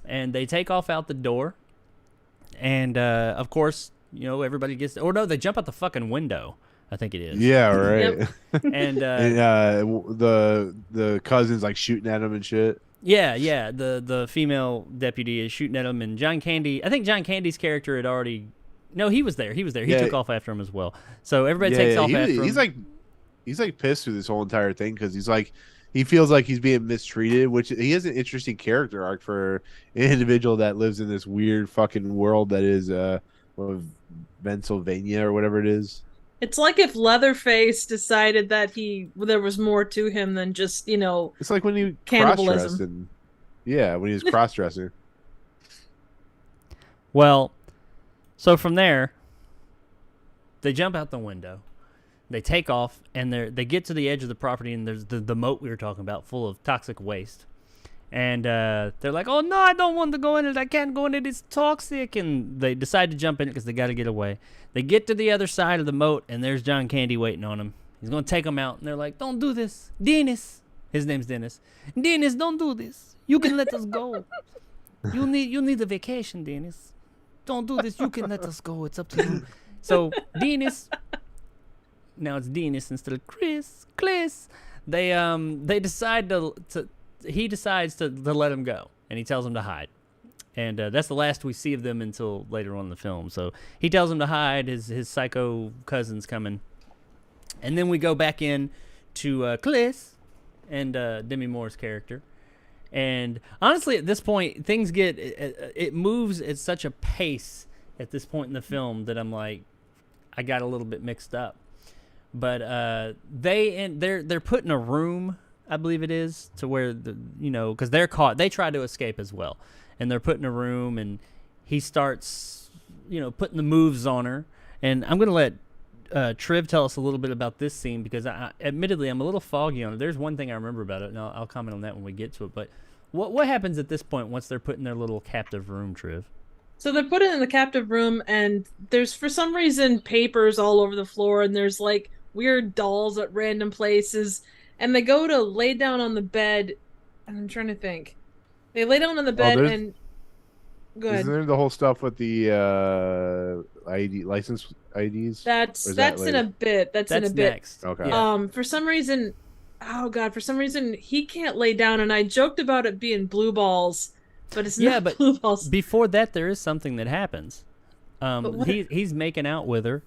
and they take off out the door. And of course, everybody gets. Or no, they jump out the fucking window. I think it is. Yeah, right. Yep. And the cousin's like shooting at him and shit. yeah. The female deputy is shooting at him, and John Candy. I think John Candy's character had already. No, he was there. He Yeah. took off after him as well. So everybody takes off after him. He's like pissed through this whole entire thing because he's like he feels like he's being mistreated, which he has an interesting character arc for an individual that lives in this weird fucking world that is Pennsylvania or whatever it is. It's like if Leatherface decided that there was more to him than just, It's like when he cannibalism. cross-dressed when he was cross-dressing. Well, so from there, they jump out the window. They take off, and they get to the edge of the property, and there's the moat we were talking about, full of toxic waste. And they're like, "Oh no, I don't want to go in it. I can't go in it. It's toxic." And they decide to jump in it because they got to get away. They get to the other side of the moat, and there's John Candy waiting on them. He's gonna take them out, and they're like, "Don't do this, Dennis." His name's Dennis. Dennis, don't do this. You can let us go. You need a vacation, Dennis. Don't do this. You can let us go. It's up to you. So Dennis. Now it's Dennis instead of Chris. They decide he decides to let him go, and he tells him to hide. And that's the last we see of them until later on in the film. So he tells him to hide. His psycho cousin's coming. And then we go back in to Clis and Demi Moore's character. And honestly, at this point, things it moves at such a pace at this point in the film that I'm like, I got a little bit mixed up. But they're put in a room, I believe it is, to where because they're caught. They try to escape as well, and they're put in a room, and he starts putting the moves on her. And I'm gonna let Triv tell us a little bit about this scene because admittedly I'm a little foggy on it. There's one thing I remember about it, and I'll comment on that when we get to it. But what happens at this point once they're put in their little captive room, Triv? So they're put in the captive room, and there's for some reason papers all over the floor, and there's like weird dolls at random places, and they go to lay down on the bed, and I'm trying to think. They lay down on the bed and go ahead. Isn't there the whole stuff with the license IDs? That's in a bit. That's in a bit. Next. Okay. Yeah. For some reason, for some reason he can't lay down, and I joked about it being blue balls, but it's not blue balls. Before that, there is something that happens. He's making out with her,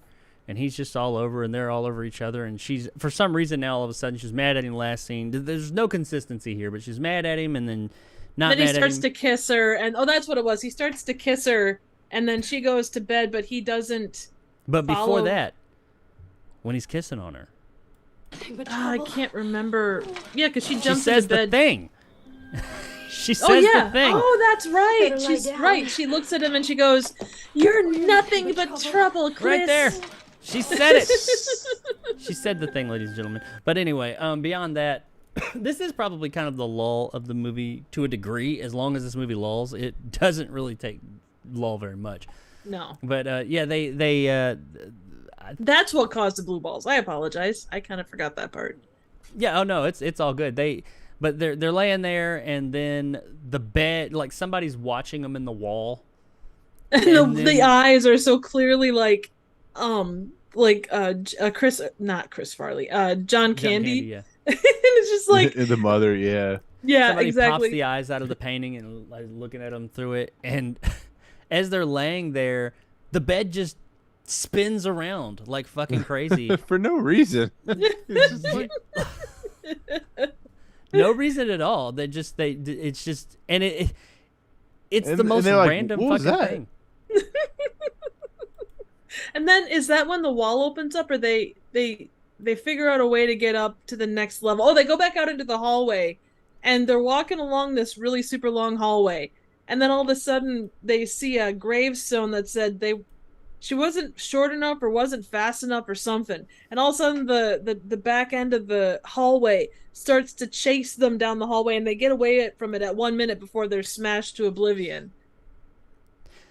and he's just all over, and they're all over each other, and she's, for some reason now, all of a sudden, she's mad at him last scene. There's no consistency here, but she's mad at him, and then not then mad he starts to kiss her, and that's what it was. He starts to kiss her, and then she goes to bed, but he doesn't. But before that, when he's kissing on her, I can't remember. Yeah, because she jumps says into bed. the thing. She says the thing. Oh, that's right. She's right. She looks at him and she goes, "You're nothing but trouble, Chris." Right there. She said it. She said the thing, ladies and gentlemen. But anyway, beyond that, this is probably kind of the lull of the movie to a degree. As long as this movie lulls, it doesn't really take lull very much. No. But that's what caused the blue balls. I apologize. I kind of forgot that part. Yeah. Oh no, it's all good. But they're laying there, and then the bed, like somebody's watching them in the wall. And the eyes are so clearly like Chris, not Chris Farley, John Candy. Yeah. And it's just like the mother, yeah. Yeah, somebody exactly. pops the eyes out of the painting and like, looking at them through it, and as they're laying there, the bed just spins around like fucking crazy for no reason. It's just like... no reason at all. It's just and it's the most like, random what was fucking that? thing. And then is that when the wall opens up, or they figure out a way to get up to the next level? Oh, they go back out into the hallway, and they're walking along this really super long hallway, and then all of a sudden they see a gravestone that said she wasn't short enough or wasn't fast enough or something, and all of a sudden the back end of the hallway starts to chase them down the hallway, and they get away from it at 1 minute before they're smashed to oblivion.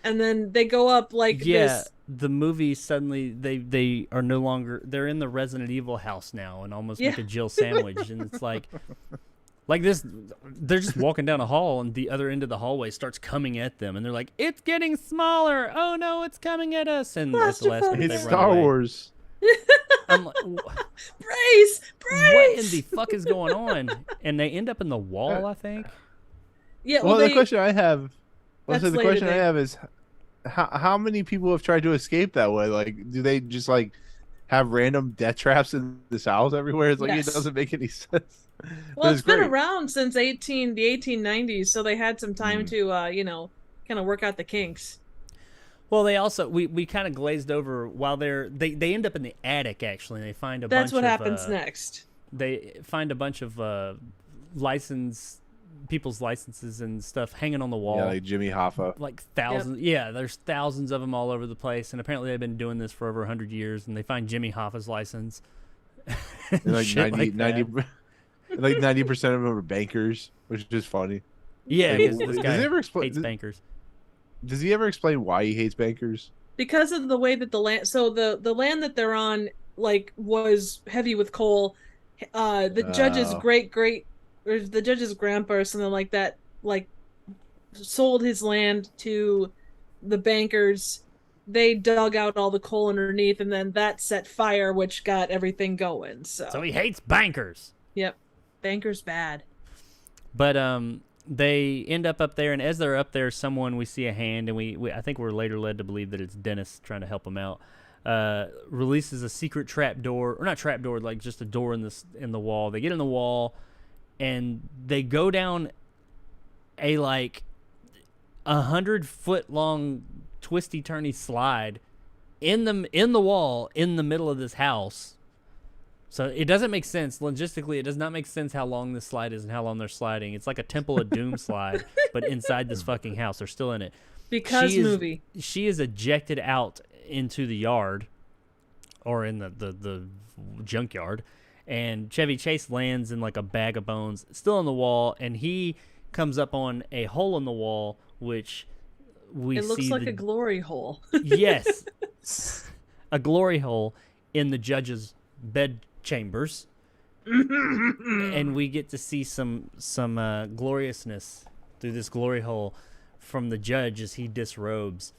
And then they go up like this. The movie suddenly they are no longer, they're in the Resident Evil house now and almost make a Jill sandwich, and it's like this, they're just walking down a hall and the other end of the hallway starts coming at them, and they're like, it's getting smaller, oh no, it's coming at us, and at the last minute it's they Star run away. Wars. I'm like, Brace! What in the fuck is going on? And they end up in the wall, I think. Yeah. Well, the question I have, is, how many people have tried to escape that way? Like, do they just like have random death traps in this house everywhere? It's like it doesn't make any sense. Well, it's been around since the 1890s, so they had some time to kind of work out the kinks. Well, they also we kind of glazed over while they end up in the attic actually. And they find a That's bunch what of happens next. they find a bunch of people's licenses and stuff hanging on the wall. Yeah, like Jimmy Hoffa. Like thousands. Yeah, there's thousands of them all over the place, and apparently they've been doing this for over 100 years. And they find Jimmy Hoffa's license. And like Shit 90 like 90% of them are bankers, which is funny. Yeah, Like, because this does guy he ever explain? hates bankers. Does he ever explain why he hates bankers? Because of the way that the land, so the land that they're on, like, was heavy with coal. The judge's or the judge's grandpa or something like that, like, sold his land to the bankers. They dug out all the coal underneath, and then that set fire, which got everything going. So he hates bankers. Yep, bankers bad. But they end up there, and as they're up there, we see a hand, and we I think we're later led to believe that it's Dennis trying to help them out. Releases a secret trap door, or not trap door, like just a door in the wall. They get in the wall, and they go down a like 100-foot long twisty turny slide in the wall in the middle of this house. So it doesn't make sense logistically. It does not make sense how long this slide is and how long they're sliding. It's like a Temple of Doom slide, but inside this fucking house. They're still in it. Movie. She is ejected out into the yard, or in the junkyard, and Chevy Chase lands in like a bag of bones, still on the wall, and he comes up on a hole in the wall, which we see. It looks like a glory hole. Yes, a glory hole in the judge's bed chambers, and we get to see some gloriousness through this glory hole from the judge as he disrobes.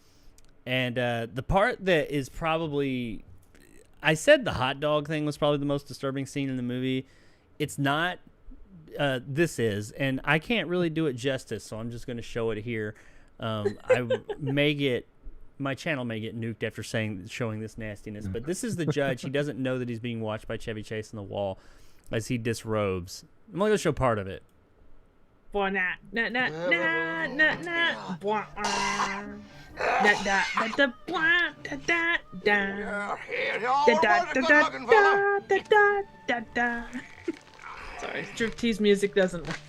And the part that is probably, I said the hot dog thing was probably the most disturbing scene in the movie. It's not. This is, and I can't really do it justice, so I'm just going to show it here. My channel may get nuked after showing this nastiness, but this is the judge. He doesn't know that he's being watched by Chevy Chase on the wall as he disrobes. I'm going to show part of it. Sorry, striptease music doesn't work.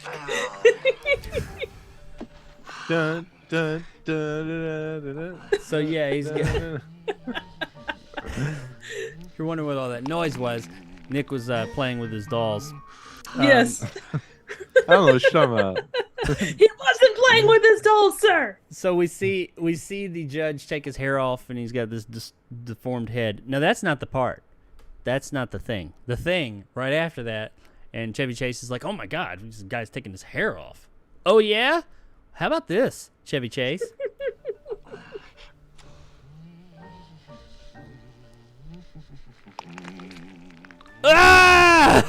Dun, dun, dun, dun, dun, dun. So yeah, he's good. You're wondering what all that noise was. Nick was playing with his dolls. Yes. I don't know what you're talking about. He wasn't playing with his dolls, sir. So we see the judge take his hair off, and he's got this deformed head. Now that's not the part. That's not the thing. The thing right after that, and Chevy Chase is like, "Oh my God, this guy's taking his hair off." Oh yeah? How about this, Chevy Chase? Ah!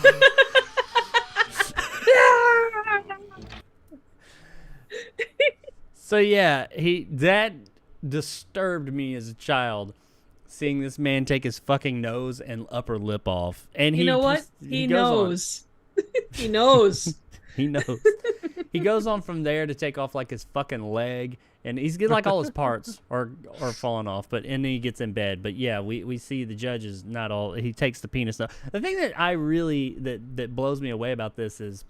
So yeah, that disturbed me as a child, seeing this man take his fucking nose and upper lip off. And You know what? He knows. He knows. He knows. He goes on from there to take off like his fucking leg, and he's getting like all his parts are falling off. But and then he gets in bed. But yeah, we see the judge is not all. He takes the penis stuff. The thing that I really that blows me away about this is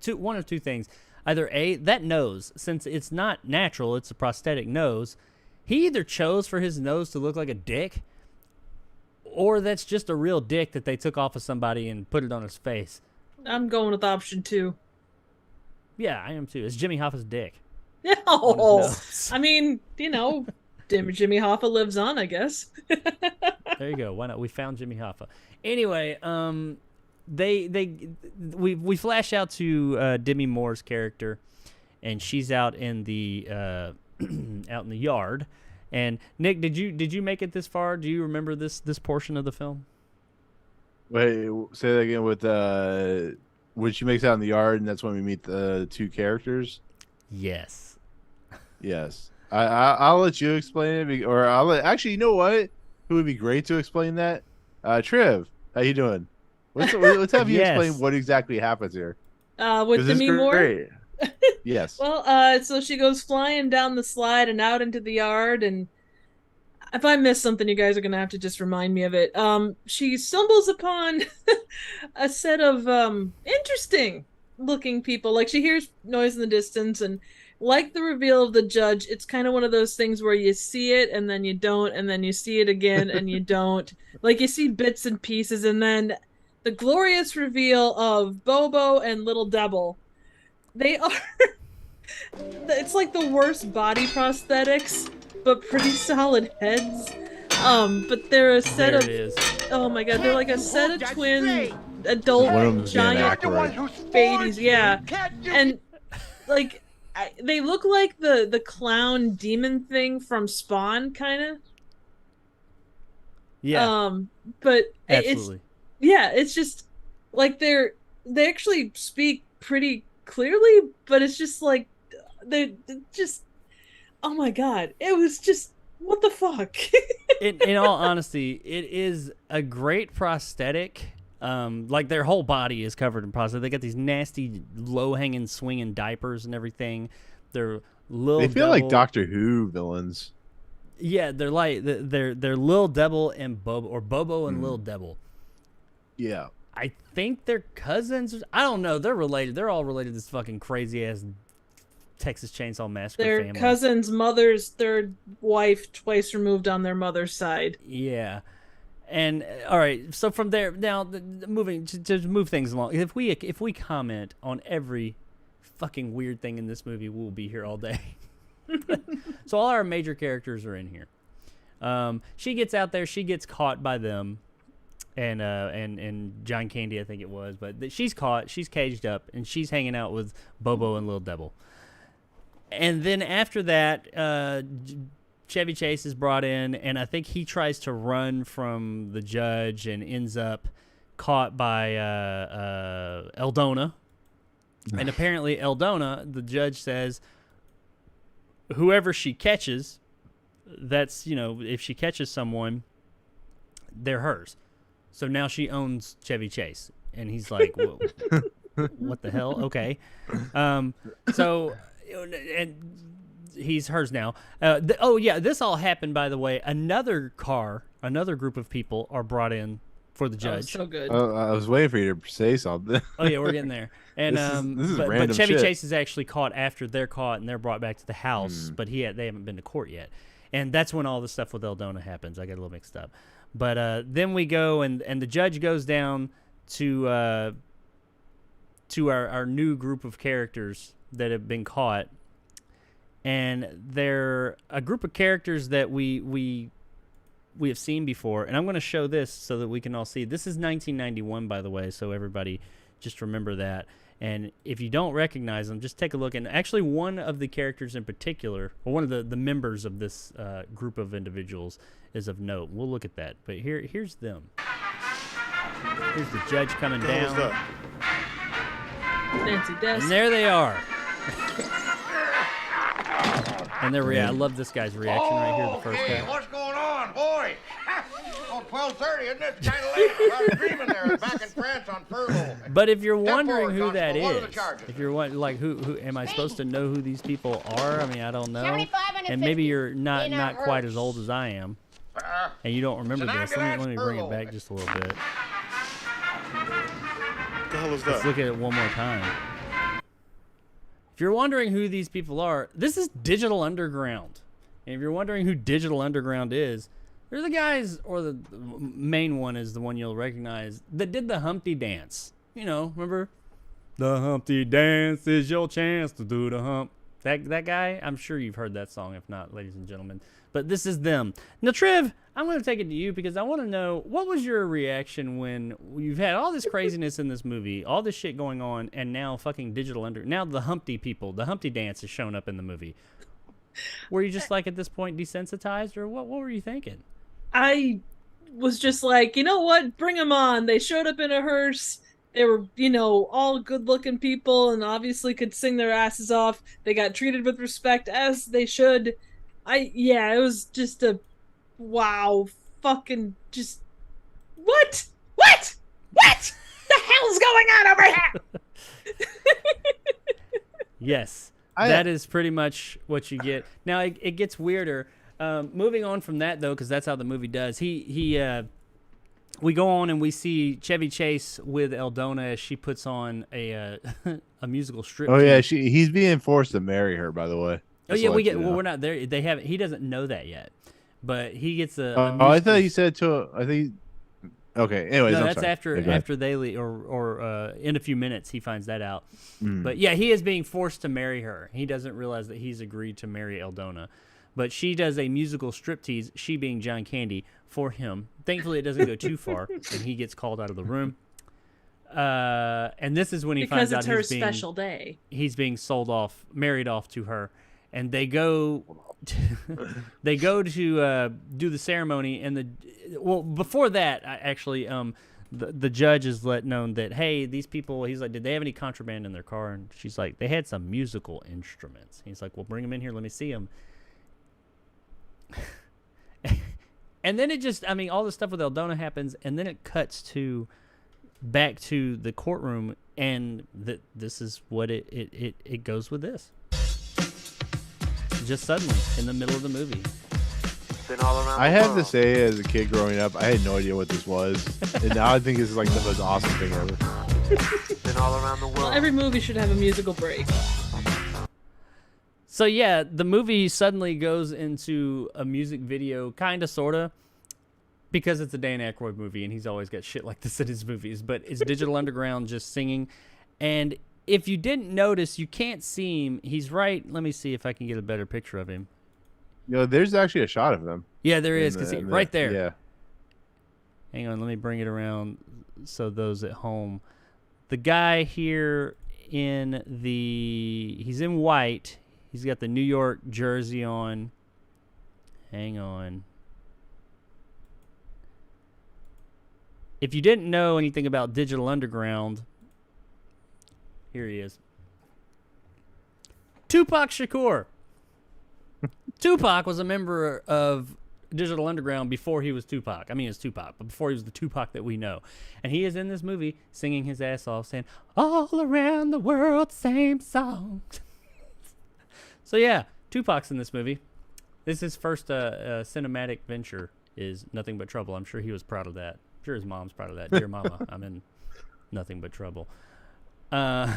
one of two things. Either A, that nose, since it's not natural, it's a prosthetic nose, he either chose for his nose to look like a dick, or that's just a real dick that they took off of somebody and put it on his face. I'm going with option 2. Yeah, I am too. It's Jimmy Hoffa's dick. No. I mean, Jimmy Hoffa lives on, I guess. There you go. Why not? We found Jimmy Hoffa. Anyway, we flash out to Demi Moore's character, and she's out in the yard. And Nick, did you make it this far? Do you remember this portion of the film? Wait, say that again. With when she makes out in the yard, and that's when we meet the two characters. Yes. Yes. I'll let you explain it, or I'll let. Actually, you know what? Who would be great to explain that? Triv, how you doing? Let's have you explain what exactly happens here. With Demi Moore? Yes. Well, so she goes flying down the slide and out into the yard, and If I miss something, you guys are gonna have to just remind me of it. She stumbles upon a set of interesting looking people. Like she hears noise in the distance, and like the reveal of the judge, it's kind of one of those things where you see it and then you don't, and then you see it again and you don't. Like you see bits and pieces, and then the glorious reveal of Bobo and Little Devil. They are it's like the worst body prosthetics, but pretty solid heads. But they're a set There of it is. oh my god, they're like a set of twin adult One of them's getting giant accurate. babies, yeah. And like they look like the clown demon thing from Spawn, kind of. Yeah, But absolutely. it's just like they actually speak pretty clearly, but it's just like they're just oh my god, it was just what the fuck. In all honesty, it is a great prosthetic. Like their whole body is covered in prosthetic. They got these nasty, low-hanging, swinging diapers and everything. They're Lil They feel like Devil- Doctor Who villains. Yeah, they're like they're Lil Devil and Bobo, or Bobo and Lil Devil. Yeah. I think they're cousins. I don't know. They're related. They're all related to this fucking crazy ass Texas Chainsaw Massacre Their family. cousin's mother's third wife, twice removed on their mother's side. Yeah. And all right, so from there now, moving to move things along. If we comment on every fucking weird thing in this movie, we'll be here all day. So all our major characters are in here. She gets out there. She gets caught by them, and John Candy, I think it was. But she's caught. She's caged up, and she's hanging out with Bobo and Lil Devil. And then after that, Chevy Chase is brought in, and I think he tries to run from the judge and ends up caught by Eldona. And apparently Eldona, the judge says, whoever she catches, that's, if she catches someone, they're hers. So now she owns Chevy Chase. And he's like, whoa, what the hell? Okay. So, and he's hers now. This all happened, by the way. Another group of people are brought in for the judge. Oh, so good. I was waiting for you to say something. Oh yeah, we're getting there. And This is but random Chevy shit. Chase is actually caught after they're caught and they're brought back to the house, but they haven't been to court yet. And that's when all the stuff with Eldona happens. I got a little mixed up. But then we go and the judge goes down to our new group of characters that have been caught. And they're a group of characters that we have seen before. And I'm going to show this so that we can all see. This is 1991, by the way, so everybody just remember that. And if you don't recognize them, just take a look. And actually, one of the characters in particular, or one of the members of this group of individuals is of note. We'll look at that. But here's them. Here's the judge coming down. Nancy Dess. And there they are. And I love this guy's reaction right here, the first Hey, guy. what's going on, boy? Oh, 12:30, isn't it? It's kind of late. I was dreaming there back in France on furlough. But if you're Step wondering forward, who that Constable. What are the is, charges? if you're like who am I supposed to know who these people are? I mean, I don't know. 75 and And maybe 50 you're not in a quite as hearse. old as I am, and you don't remember an this. Let me ambulance bring it furlough. back just a little bit. What the hell is Let's that? look at it one more time. If you're wondering who these people are, this is Digital Underground. And if you're wondering who Digital Underground is, they're the guys, or the main one is the one you'll recognize, that did the Humpty Dance. Remember? The Humpty Dance is your chance to do the hump. That guy, I'm sure you've heard that song, if not, ladies and gentlemen. But this is them. Now, Triv, I'm going to take it to you because I want to know, what was your reaction when you've had all this craziness in this movie, all this shit going on, and now fucking now the Humpty people, the Humpty Dance has shown up in the movie. Were you just like at this point desensitized, or what were you thinking? I was just like, you know what? Bring them on. They showed up in a hearse. They were, all good-looking people and obviously could sing their asses off. They got treated with respect, as they should. It was just a wow, fucking just what? What? What the hell's going on over here? Yes, that is pretty much what you get. Now, it gets weirder. Moving on from that though, because that's how the movie does. We go on and we see Chevy Chase with Eldona as she puts on a a musical strip. Oh yeah, he's being forced to marry her. By the way. Oh yeah, we get. Well, we're not there. They haven't. He doesn't know that yet, but he gets a. Oh, I thought you said to. I think. Okay. Anyways, no, that's after they leave, or in a few minutes he finds that out. But yeah, he is being forced to marry her. He doesn't realize that he's agreed to marry Eldona, but she does a musical striptease. She being John Candy for him. Thankfully, it doesn't go too far, and he gets called out of the room. And this is when he finds out because it's her special day. He's being married off to her, and they go. They go to do the ceremony, and before that, the judge is let known that, hey, these people. He's like, did they have any contraband in their car? And she's like, they had some musical instruments. He's like, well, bring them in here. Let me see them. And then it just, all the stuff with Eldona happens, and then it cuts back to the courtroom, and this is what it goes with this. Just suddenly, in the middle of the movie. I have to say, as a kid growing up, I had no idea what this was, and now I think this is like the most awesome thing ever. Been all around the world. Well, every movie should have a musical break. So yeah, the movie suddenly goes into a music video, kind of, sort of, because it's a Dan Aykroyd movie, and he's always got shit like this in his movies. But it's Digital Underground just singing, and if you didn't notice, you can't see him. He's right. Let me see if I can get a better picture of him. There's actually a shot of him. Yeah, there is, because right there. Yeah. Hang on, let me bring it around so those at home. The guy here he's in white. He's got the New York jersey on. Hang on. If you didn't know anything about Digital Underground, here he is. Tupac Shakur. Tupac was a member of Digital Underground before he was Tupac. It's Tupac, but before he was the Tupac that we know. And he is in this movie singing his ass off, saying, all around the world, same song. So yeah, Tupac's in this movie. This is his first cinematic venture, is Nothing But Trouble. I'm sure he was proud of that. I'm sure his mom's proud of that. Dear Mama, I'm in Nothing But Trouble. I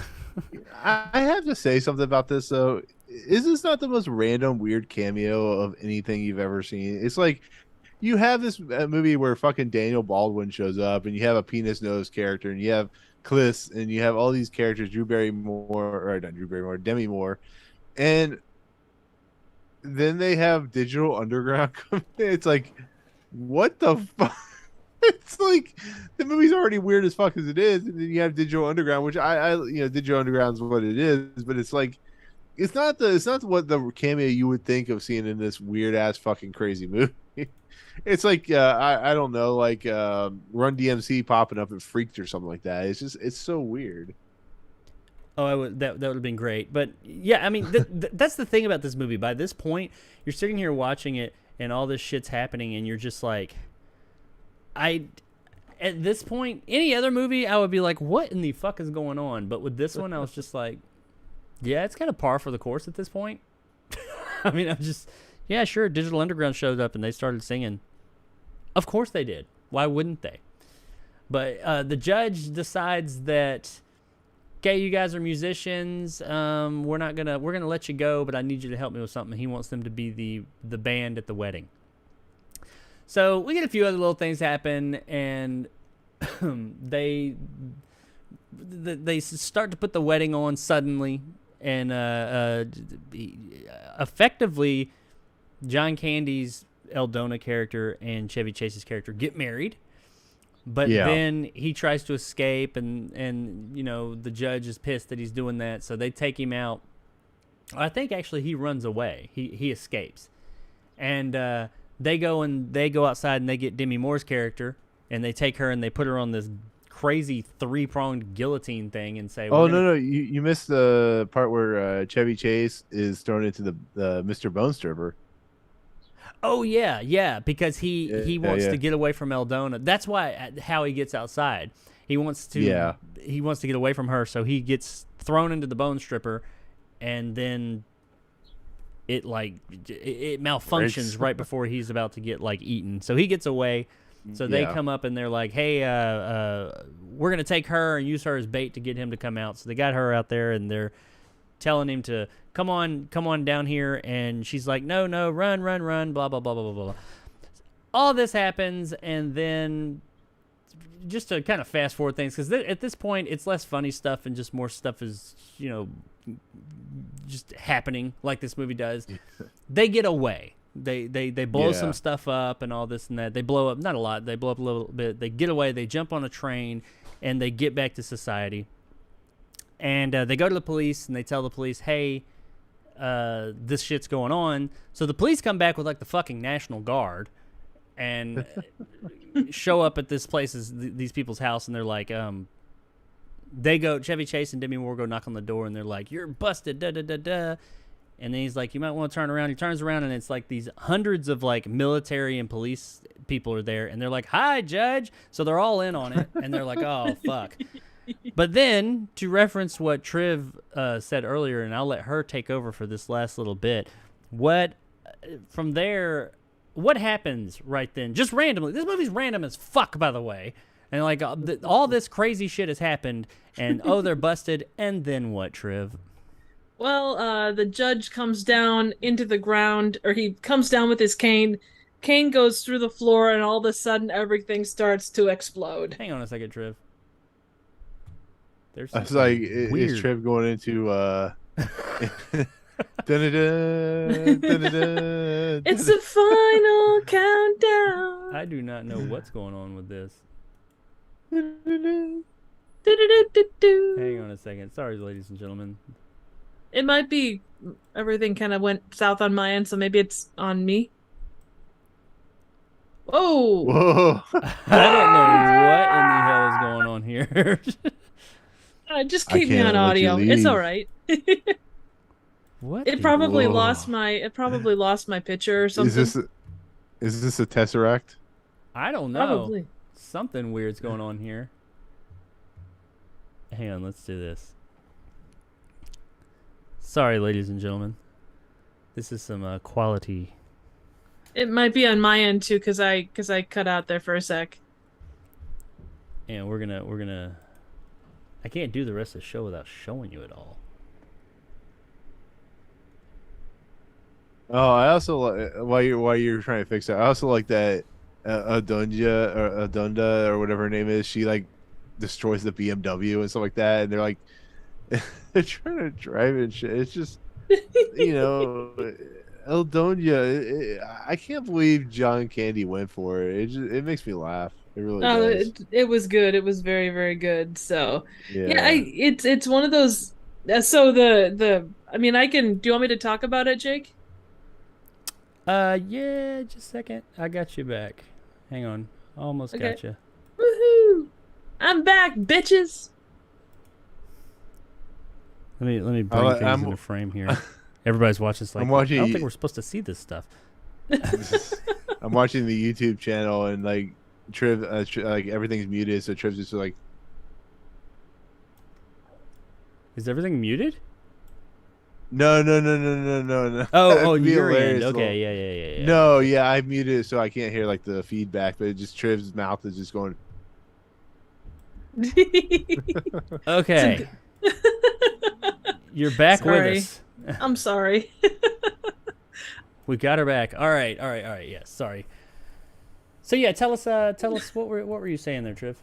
have to say something about this, though. Is this not the most random, weird cameo of anything you've ever seen? It's like you have this movie where fucking Daniel Baldwin shows up, and you have a penis nose character, and you have Cliss, and you have all these characters, Demi Moore, and then they have Digital Underground come in. It's like, what the fuck? It's like the movie's already weird as fuck as it is, and then you have Digital Underground, which Digital Underground is what it is, but it's like it's not what the cameo you would think of seeing in this weird ass fucking crazy movie. It's like I don't know, like Run DMC popping up at Freaked or something like that. It's so weird. Oh, that would have been great. But yeah, that's the thing about this movie. By this point, you're sitting here watching it, and all this shit's happening, and you're just like, at this point, any other movie, I would be like, what in the fuck is going on? But with this one, I was just like, yeah, it's kind of par for the course at this point. I'm just, yeah, sure, Digital Underground showed up, and they started singing. Of course they did. Why wouldn't they? But the judge decides that, okay, you guys are musicians. We're gonna let you go, but I need you to help me with something. He wants them to be the band at the wedding. So we get a few other little things happen, and they start to put the wedding on suddenly, and effectively, John Candy's Eldona character and Chevy Chase's character get married. But then he tries to escape, and the judge is pissed that he's doing that, so they take him out. I think actually he runs away. He escapes, and they go outside, and they get Demi Moore's character, and they take her and they put her on this crazy 3-pronged guillotine thing, and say, no, you missed the part where Chevy Chase is thrown into the Mr. Bone Sturber. Oh yeah, because he wants to get away from Eldona. That's how he gets outside. He wants to get away from her, so he gets thrown into the bone stripper, and then it malfunctions right before he's about to get like eaten. So he gets away. So they come up and they're like, "Hey, we're gonna take her and use her as bait to get him to come out." So they got her out there and they're telling him to come on down here, and she's like, "No, run, blah blah blah blah blah blah." All this happens, and then just to kind of fast forward things, because at this point it's less funny stuff and just more stuff is just happening like this movie does. They get away. They blow some stuff up and all this and that. They blow up, not a lot. They blow up a little bit. They get away. They jump on a train, and they get back to society. And they go to the police, and they tell the police, "Hey, this shit's going on." So the police come back with like the fucking National Guard, and show up at this place, these people's house, and they're like, they go, Chevy Chase and Demi Moore go knock on the door, and they're like, "You're busted, da da da da." And then he's like, "You might want to turn around." He turns around, and it's like these hundreds of like military and police people are there, and they're like, "Hi, Judge." So they're all in on it, and they're like, "Oh, fuck." But then, to reference what Triv said earlier, and I'll let her take over for this last little bit, from there, what happens right then? Just randomly. This movie's random as fuck, by the way. And like all this crazy shit has happened, and they're busted, and then what, Triv? Well, the judge comes down into the ground, or he comes down with his cane. Cane goes through the floor, and all of a sudden, everything starts to explode. Hang on a second, Triv. I was like, is Triv going into It's the final countdown. I do not know what's going on with this. Hang on a second. Sorry, ladies and gentlemen. It might be everything kind of went south on my end, so maybe it's on me. Whoa! I don't know what in the hell is going on here. Just keep me on audio. It's all right. What? It probably lost my picture or something. Is this a tesseract? I don't know. Probably. Something weird's going on here. Hang on, let's do this. Sorry, ladies and gentlemen. This is some quality. It might be on my end too, cause I cut out there for a sec. And we're gonna. I can't do the rest of the show without showing you it all. Oh, I also while you're trying to fix that, I also like that Adunda or whatever her name is. She like destroys the BMW and stuff like that, and they're like they're trying to drive it and shit. It's just Eldonia. I can't believe John Candy went for it. It makes me laugh. It really does. It was good. It was very, very good. So yeah, it's one of those. So I mean, I can. Do you want me to talk about it, Jake? Yeah, just a second. I got you back. Hang on. Almost got you. Woohoo! I'm back, bitches. Let me bring things into frame here. Everybody's watching this like, I don't think we're supposed to see this stuff. I'm watching the YouTube channel and like Triv, like everything's muted, so Triv's just like. Is everything muted? No. Oh, you're in. Okay, yeah. No, yeah, I muted it so I can't hear like the feedback, but it just Triv's mouth is just going. Okay. You're back with us. I'm sorry. We got her back. All right. Yes, sorry. So yeah, tell us what were you saying there, Triv?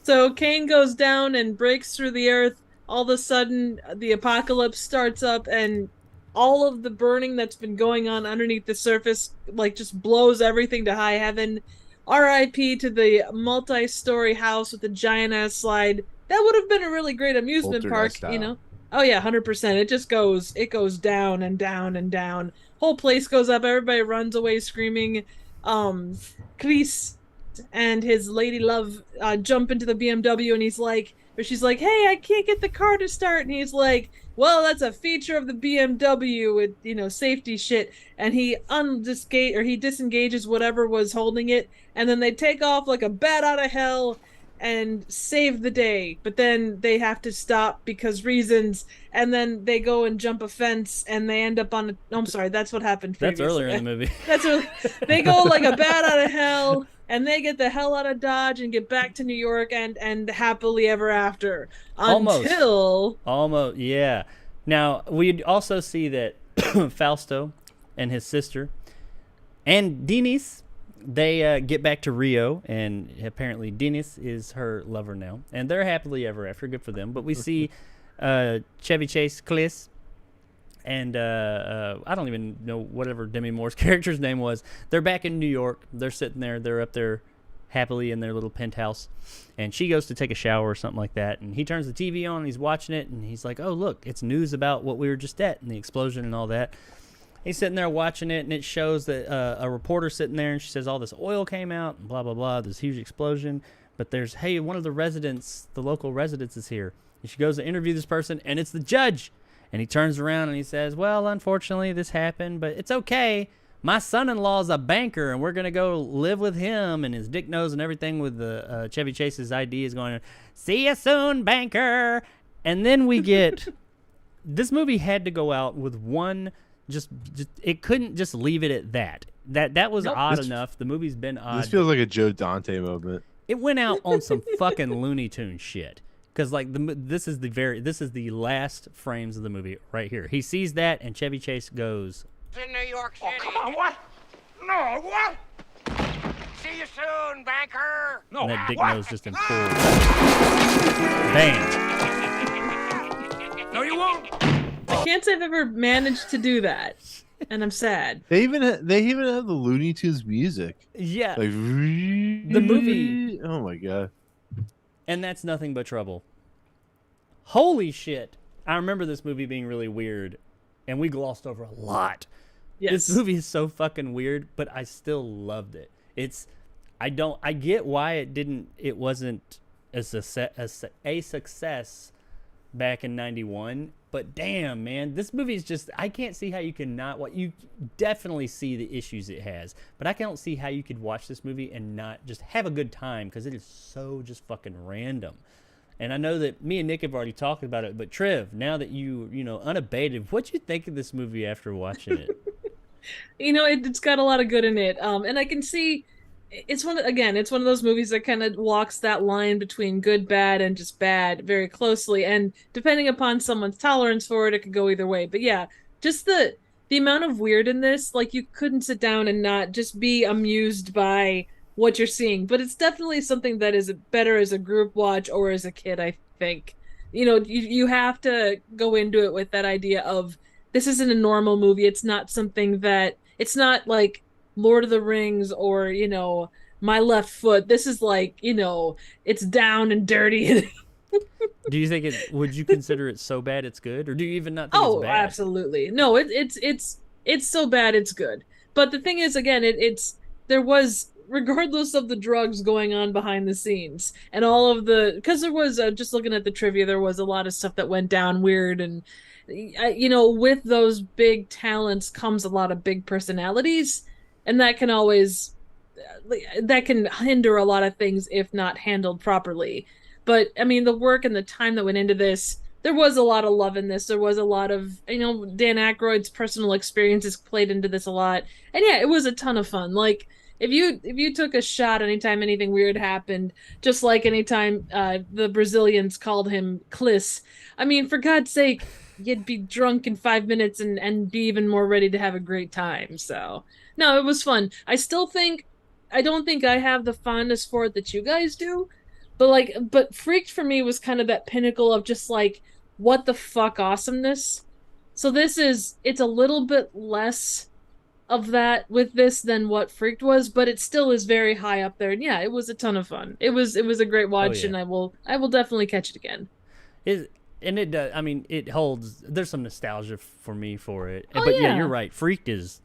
So Kane goes down and breaks through the earth. All of a sudden, the apocalypse starts up, and all of the burning that's been going on underneath the surface, like, just blows everything to high heaven. R.I.P. to the multi-story house with the giant-ass slide. That would have been a really great amusement park, style. Oh yeah, 100%. It goes down and down and down. Whole place goes up. Everybody runs away screaming. Chris and his lady love jump into the BMW, and she's like, "Hey, I can't get the car to start." And he's like, "Well, that's a feature of the BMW with, safety shit." And he disengages whatever was holding it, and then they take off like a bat out of hell. and save the day, but then they have to stop because reasons, and then they go and jump a fence and they end up on a, oh, I'm sorry, that's what happened That's previously. earlier in the movie. That's early. They go like a bat out of hell, and they get the hell out of Dodge and get back to New York and happily ever after. Until Almost, yeah. Now, we also see that Fausto and his sister and Denise, they get back to Rio, and apparently Denise is her lover now, and they're happily ever after. Good for them. But we see Chevy Chase, Clis, and I don't even know whatever Demi Moore's character's name was. They're back in New York. They're sitting there. They're up there happily in their little penthouse, and she goes to take a shower or something like that, and he turns the TV on and he's watching it, and he's like, oh, look, it's news about what we were just at and the explosion and all that. He's sitting there watching it, and it shows that a reporter sitting there, and she says all this oil came out and blah blah blah, this huge explosion, but there's, hey, one of the residents, the local residents is here, and she goes to interview this person, and it's the judge, and he turns around and he says, well, unfortunately this happened, but it's okay. My son-in-law's a banker, and we're going to go live with him, and his dick nose and everything with the Chevy Chase's ID is going, see you soon, banker. And then we get, this movie had to go out with one, just it couldn't just leave it at that. That was odd enough. The movie's been odd. This feels like a Joe Dante moment. It went out on some fucking Looney Tunes shit. Because like this is the last frames of the movie right here. He sees that, and Chevy Chase goes, in New York City. Oh, come on, what? No, what? See you soon, banker. No, and that dick what? nose just in full. Bam. No, you won't. I can't say I've ever managed to do that, and I'm sad. They even have the Looney Tunes music. Yeah. Like The movie. Oh my god. And that's Nothing But Trouble. Holy shit. I remember this movie being really weird, and we glossed over a lot. Yes. This movie is so fucking weird, but I still loved it. I get why it wasn't a success back in 91, but damn, man, this movie is just, I can't see how you can not watch. You definitely see the issues it has, but I can't see how you could watch this movie and not just have a good time, because it is so just fucking random. And I know that me and Nick have already talked about it, but Trev, now that you know, unabated, what'd you think of this movie after watching it? You know, it's got a lot of good in it. And I can see it's one of those movies that kind of walks that line between good, bad, and just bad very closely. And depending upon someone's tolerance for it, it could go either way. But yeah, just the amount of weird in this, like you couldn't sit down and not just be amused by what you're seeing. But it's definitely something that is better as a group watch or as a kid, I think. You know, you have to go into it with that idea of, this isn't a normal movie. It's not something that, it's not like Lord of the Rings or, you know, My Left Foot. This is like, you know, it's down and dirty. Do you think would you consider it so bad it's good? Or do you even not think it's bad? Oh, absolutely. No, it's so bad it's good. But the thing is, again, there was, regardless of the drugs going on behind the scenes and all of the, because there was, just looking at the trivia, there was a lot of stuff that went down weird, and you know, with those big talents comes a lot of big personalities, and that can hinder a lot of things if not handled properly. But I mean, the work and the time that went into this, there was a lot of love in this. There was a lot of, you know, Dan Aykroyd's personal experiences played into this a lot. And yeah, it was a ton of fun. Like, if you took a shot anytime anything weird happened, just like anytime the Brazilians called him Clis, I mean, for God's sake, you'd be drunk in 5 minutes and be even more ready to have a great time. So, no, it was fun. I don't think I have the fondness for it that you guys do, but Freaked for me was kind of that pinnacle of just like, what the fuck awesomeness. So it's a little bit less of that with this than what Freaked was, but it still is very high up there. And yeah, it was a ton of fun. It was a great watch, and I will definitely catch it again. And it does. I mean, it holds. There's some nostalgia for me for it. Oh, but yeah, you're right. Freaked is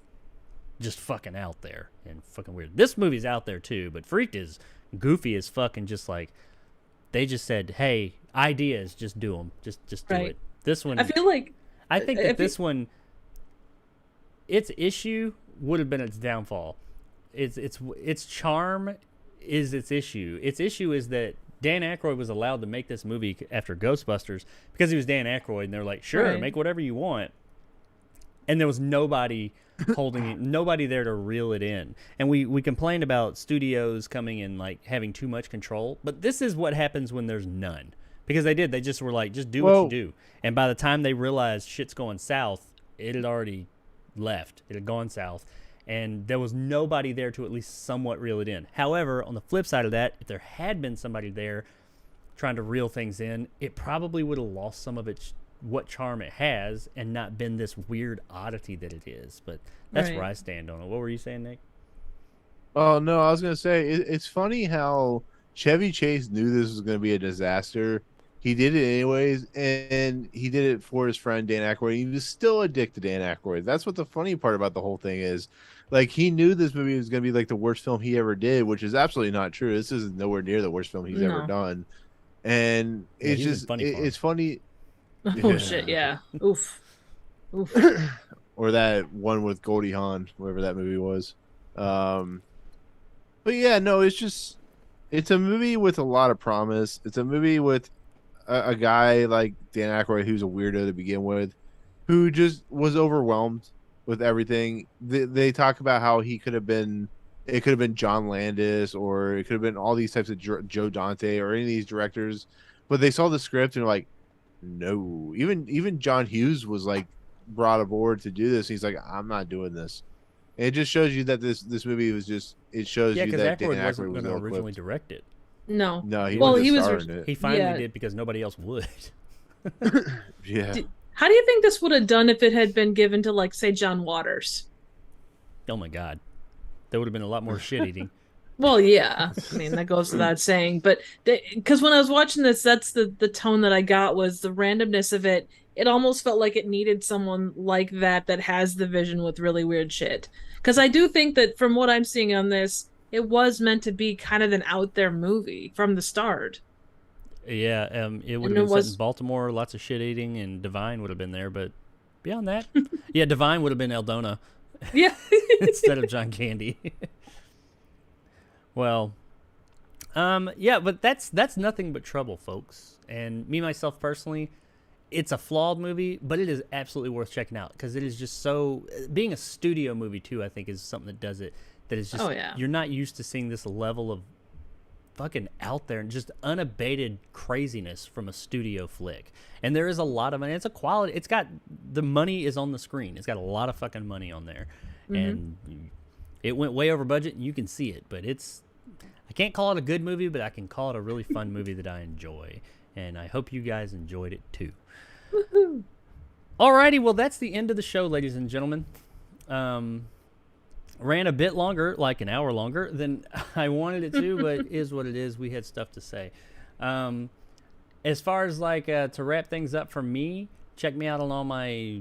just fucking out there and fucking weird. This movie's out there too, but Freaked is goofy as fucking. Just like they just said, "Hey, ideas, just do them. Just do Right. it." This one, I feel like I think that this one, its issue would have been its downfall. Its charm is its issue. Its issue is that Dan Aykroyd was allowed to make this movie after Ghostbusters because he was Dan Aykroyd, and they're like, sure, Right. make whatever you want. And there was nobody holding it, nobody there to reel it in. And we complained about studios coming and like having too much control, but this is what happens when there's none. Because they did, they just were like, just do what you do. And by the time they realized shit's going south, it had already left. It had gone south. And there was nobody there to at least somewhat reel it in. However, on the flip side of that, if there had been somebody there trying to reel things in, it probably would have lost some of its what charm it has and not been this weird oddity that it is. But that's Right. where I stand on it. What were you saying, Nick? Oh no, I was gonna say it's funny how Chevy Chase knew this was gonna be a disaster. He did it anyways, and he did it for his friend Dan Aykroyd. He was still a dick to Dan Aykroyd. That's what the funny part about the whole thing is. Like, he knew this movie was gonna be like the worst film he ever did, which is absolutely not true. This is nowhere near the worst film he's ever No. done. And Yeah, it's he's in just Funny Farm. it's funny. Oh Yeah. shit, yeah. Oof. Oof. Or that one with Goldie Hawn, whatever that movie was. But yeah, no, it's a movie with a lot of promise. It's a movie with a guy like Dan Aykroyd, who's a weirdo to begin with, who just was overwhelmed with everything. They talk about how it could have been John Landis, or it could have been all these types of Joe Dante or any of these directors, but they saw the script and were like, no. Even John Hughes was like brought aboard to do this. He's like, I'm not doing this. And it just shows you that this movie was just, it shows Yeah, you because that Dan Aykroyd Aykroyd wasn't was going to originally ill-equipped. direct it. No. No, he Well, was he was starring it. He finally Yeah. did because nobody else would. Yeah. How do you think this would have done if it had been given to, like, say, John Waters? Oh my God. There would have been a lot more shit eating. Well, yeah. I mean, that goes without saying. But because when I was watching this, that's the tone that I got, was the randomness of it. It almost felt like it needed someone like that has the vision with really weird shit. Because I do think that from what I'm seeing on this, it was meant to be kind of an out there movie from the start. Yeah, it would And have it been set was- in Baltimore, lots of shit eating, and Divine would have been there. But beyond that, yeah, Divine would have been Eldona Yeah. instead of John Candy. Well, yeah, but that's nothing but trouble, folks. And me, myself, personally, it's a flawed movie, but it is absolutely worth checking out because it is just so, being a studio movie too, I think is something that does it, that is just, Oh, yeah. you're not used to seeing this level of fucking out there and just unabated craziness from a studio flick. And there is a lot of money. It's a quality, it's got, the money is on the screen. It's got a lot of fucking money on there. And it went way over budget, and you can see it, but it's, I can't call it a good movie, but I can call it a really fun movie that I enjoy. And I hope you guys enjoyed it too. Alrighty, well, that's the end of the show, ladies and gentlemen. Ran a bit longer, like an hour longer than I wanted it to, but is what it is. We had stuff to say. As far as like to wrap things up for me, check me out on all my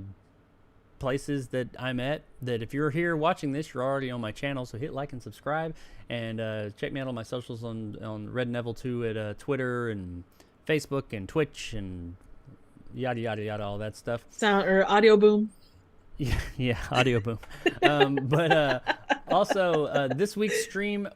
places that I'm at. That if you're here watching this, you're already on my channel, so hit like and subscribe, and check me out on my socials on Red Neville 2 at Twitter and Facebook and Twitch and yada yada yada, all that stuff. Sound or audio boom. Yeah, audio boom. But also, this week's stream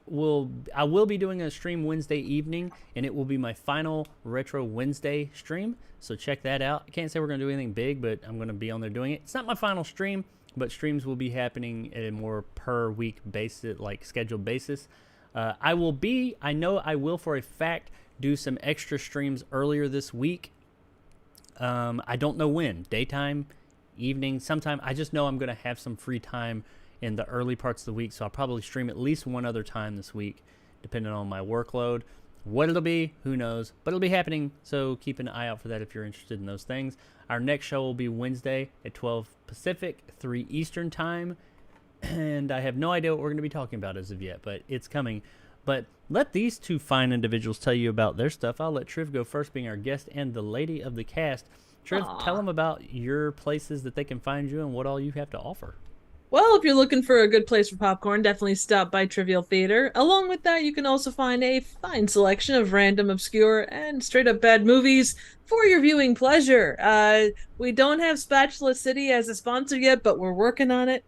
I will be doing a stream Wednesday evening, and it will be my final Retro Wednesday stream. So check that out. I can't say we're gonna do anything big, but I'm gonna be on there doing it. It's not my final stream, but streams will be happening at a more per week basis, like scheduled basis. I know I will for a fact do some extra streams earlier this week. I don't know when, daytime, evening, sometime. I just know I'm going to have some free time in the early parts of the week, so I'll probably stream at least one other time this week, depending on my workload. What it'll be, who knows, but it'll be happening, so keep an eye out for that if you're interested in those things. Our next show will be Wednesday at 12 Pacific, 3 Eastern time, and I have no idea what we're going to be talking about as of yet, but it's coming. But let these two fine individuals tell you about their stuff. I'll let Triv go first, being our guest and the lady of the cast. Triv, Aw. tell them about your places that they can find you and what all you have to offer. Well, if you're looking for a good place for popcorn, definitely stop by Trivial Theater. Along with that, you can also find a fine selection of random, obscure, and straight-up bad movies for your viewing pleasure. We don't have Spatula City as a sponsor yet, but we're working on it.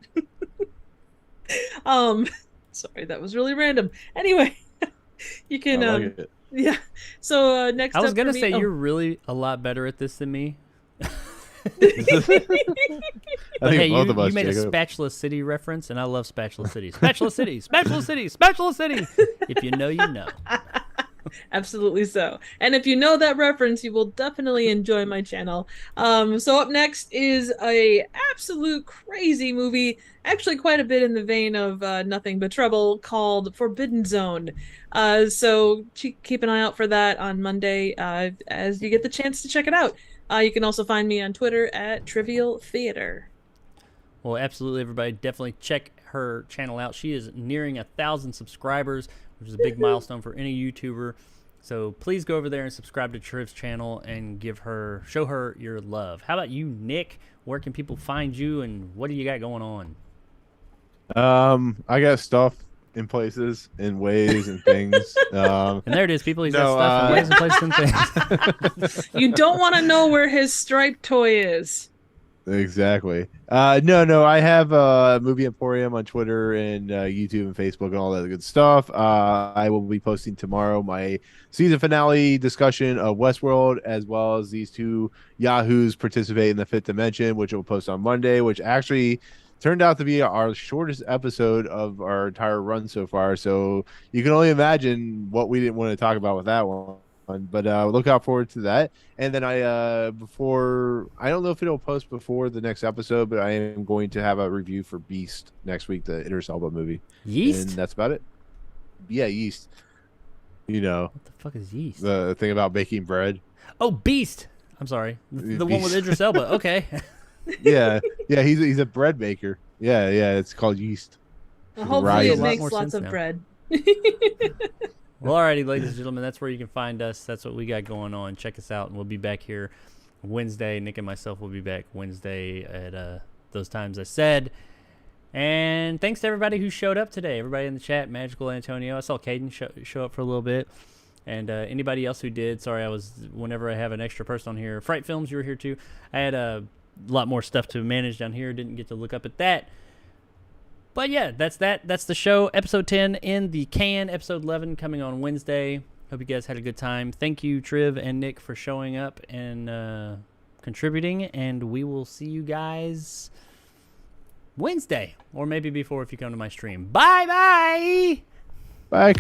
Sorry, that was really random. Anyway, you can I like it. Yeah. So next I was up gonna for me, say oh. you're really a lot better at this than me. I But think hey, both you, of us, you made a Jacob. Spatula City reference, and I love Spatula City. Spatula City, Spatula City, Spatula City. If you know, you know. Absolutely so. And if you know that reference, you will definitely enjoy my channel. So up next is a absolute crazy movie, actually quite a bit in the vein of Nothing But Trouble, called Forbidden Zone. So keep an eye out for that on Monday as you get the chance to check it out. You can also find me on Twitter at Trivial Theater. Well, absolutely, everybody. Definitely check her channel out. She is nearing 1,000 subscribers, which is a big milestone for any YouTuber. So please go over there and subscribe to Triv's channel and show her your love. How about you, Nick? Where can people find you, and what do you got going on? I got stuff in places, in ways, and things. And there it is, people. He's No, got stuff in ways and places and things. You don't want to know where his striped toy is. Exactly. No, I have a Movie Emporium on Twitter and YouTube and Facebook and all that good stuff. I will be posting tomorrow my season finale discussion of Westworld, as well as these two Yahoos participate in the Fifth Dimension, which we'll post on Monday, which actually turned out to be our shortest episode of our entire run so far. So you can only imagine what we didn't want to talk about with that one. But look out forward to that. And then I don't know if it'll post before the next episode, but I am going to have a review for Beast next week, the Idris Elba movie. Yeast? And that's about it. Yeah, yeast. You know, What the fuck is yeast? the thing about baking bread. Oh, Beast. I'm sorry. The one with Beast. Idris Elba. Okay. Yeah, he's a bread maker. Yeah, it's called yeast. Well, hopefully Rising. it A lot makes more lots sense of now. bread. Well, alrighty, ladies and gentlemen, that's where you can find us. That's what we got going on. Check us out, and we'll be back here Wednesday. Nick and myself will be back Wednesday at those times I said. And thanks to everybody who showed up today. Everybody in the chat, Magical Antonio. I saw Caden show up for a little bit. And anybody else who did, sorry, whenever I have an extra person on here. Fright Films, you were here too. I had a lot more stuff to manage down here. Didn't get to look up at that. But yeah, that's that. That's the show. Episode 10 in the can. Episode 11 coming on Wednesday. Hope you guys had a good time. Thank you, Triv and Nick, for showing up and contributing. And we will see you guys Wednesday. Or maybe before if you come to my stream. Bye-bye. Bye.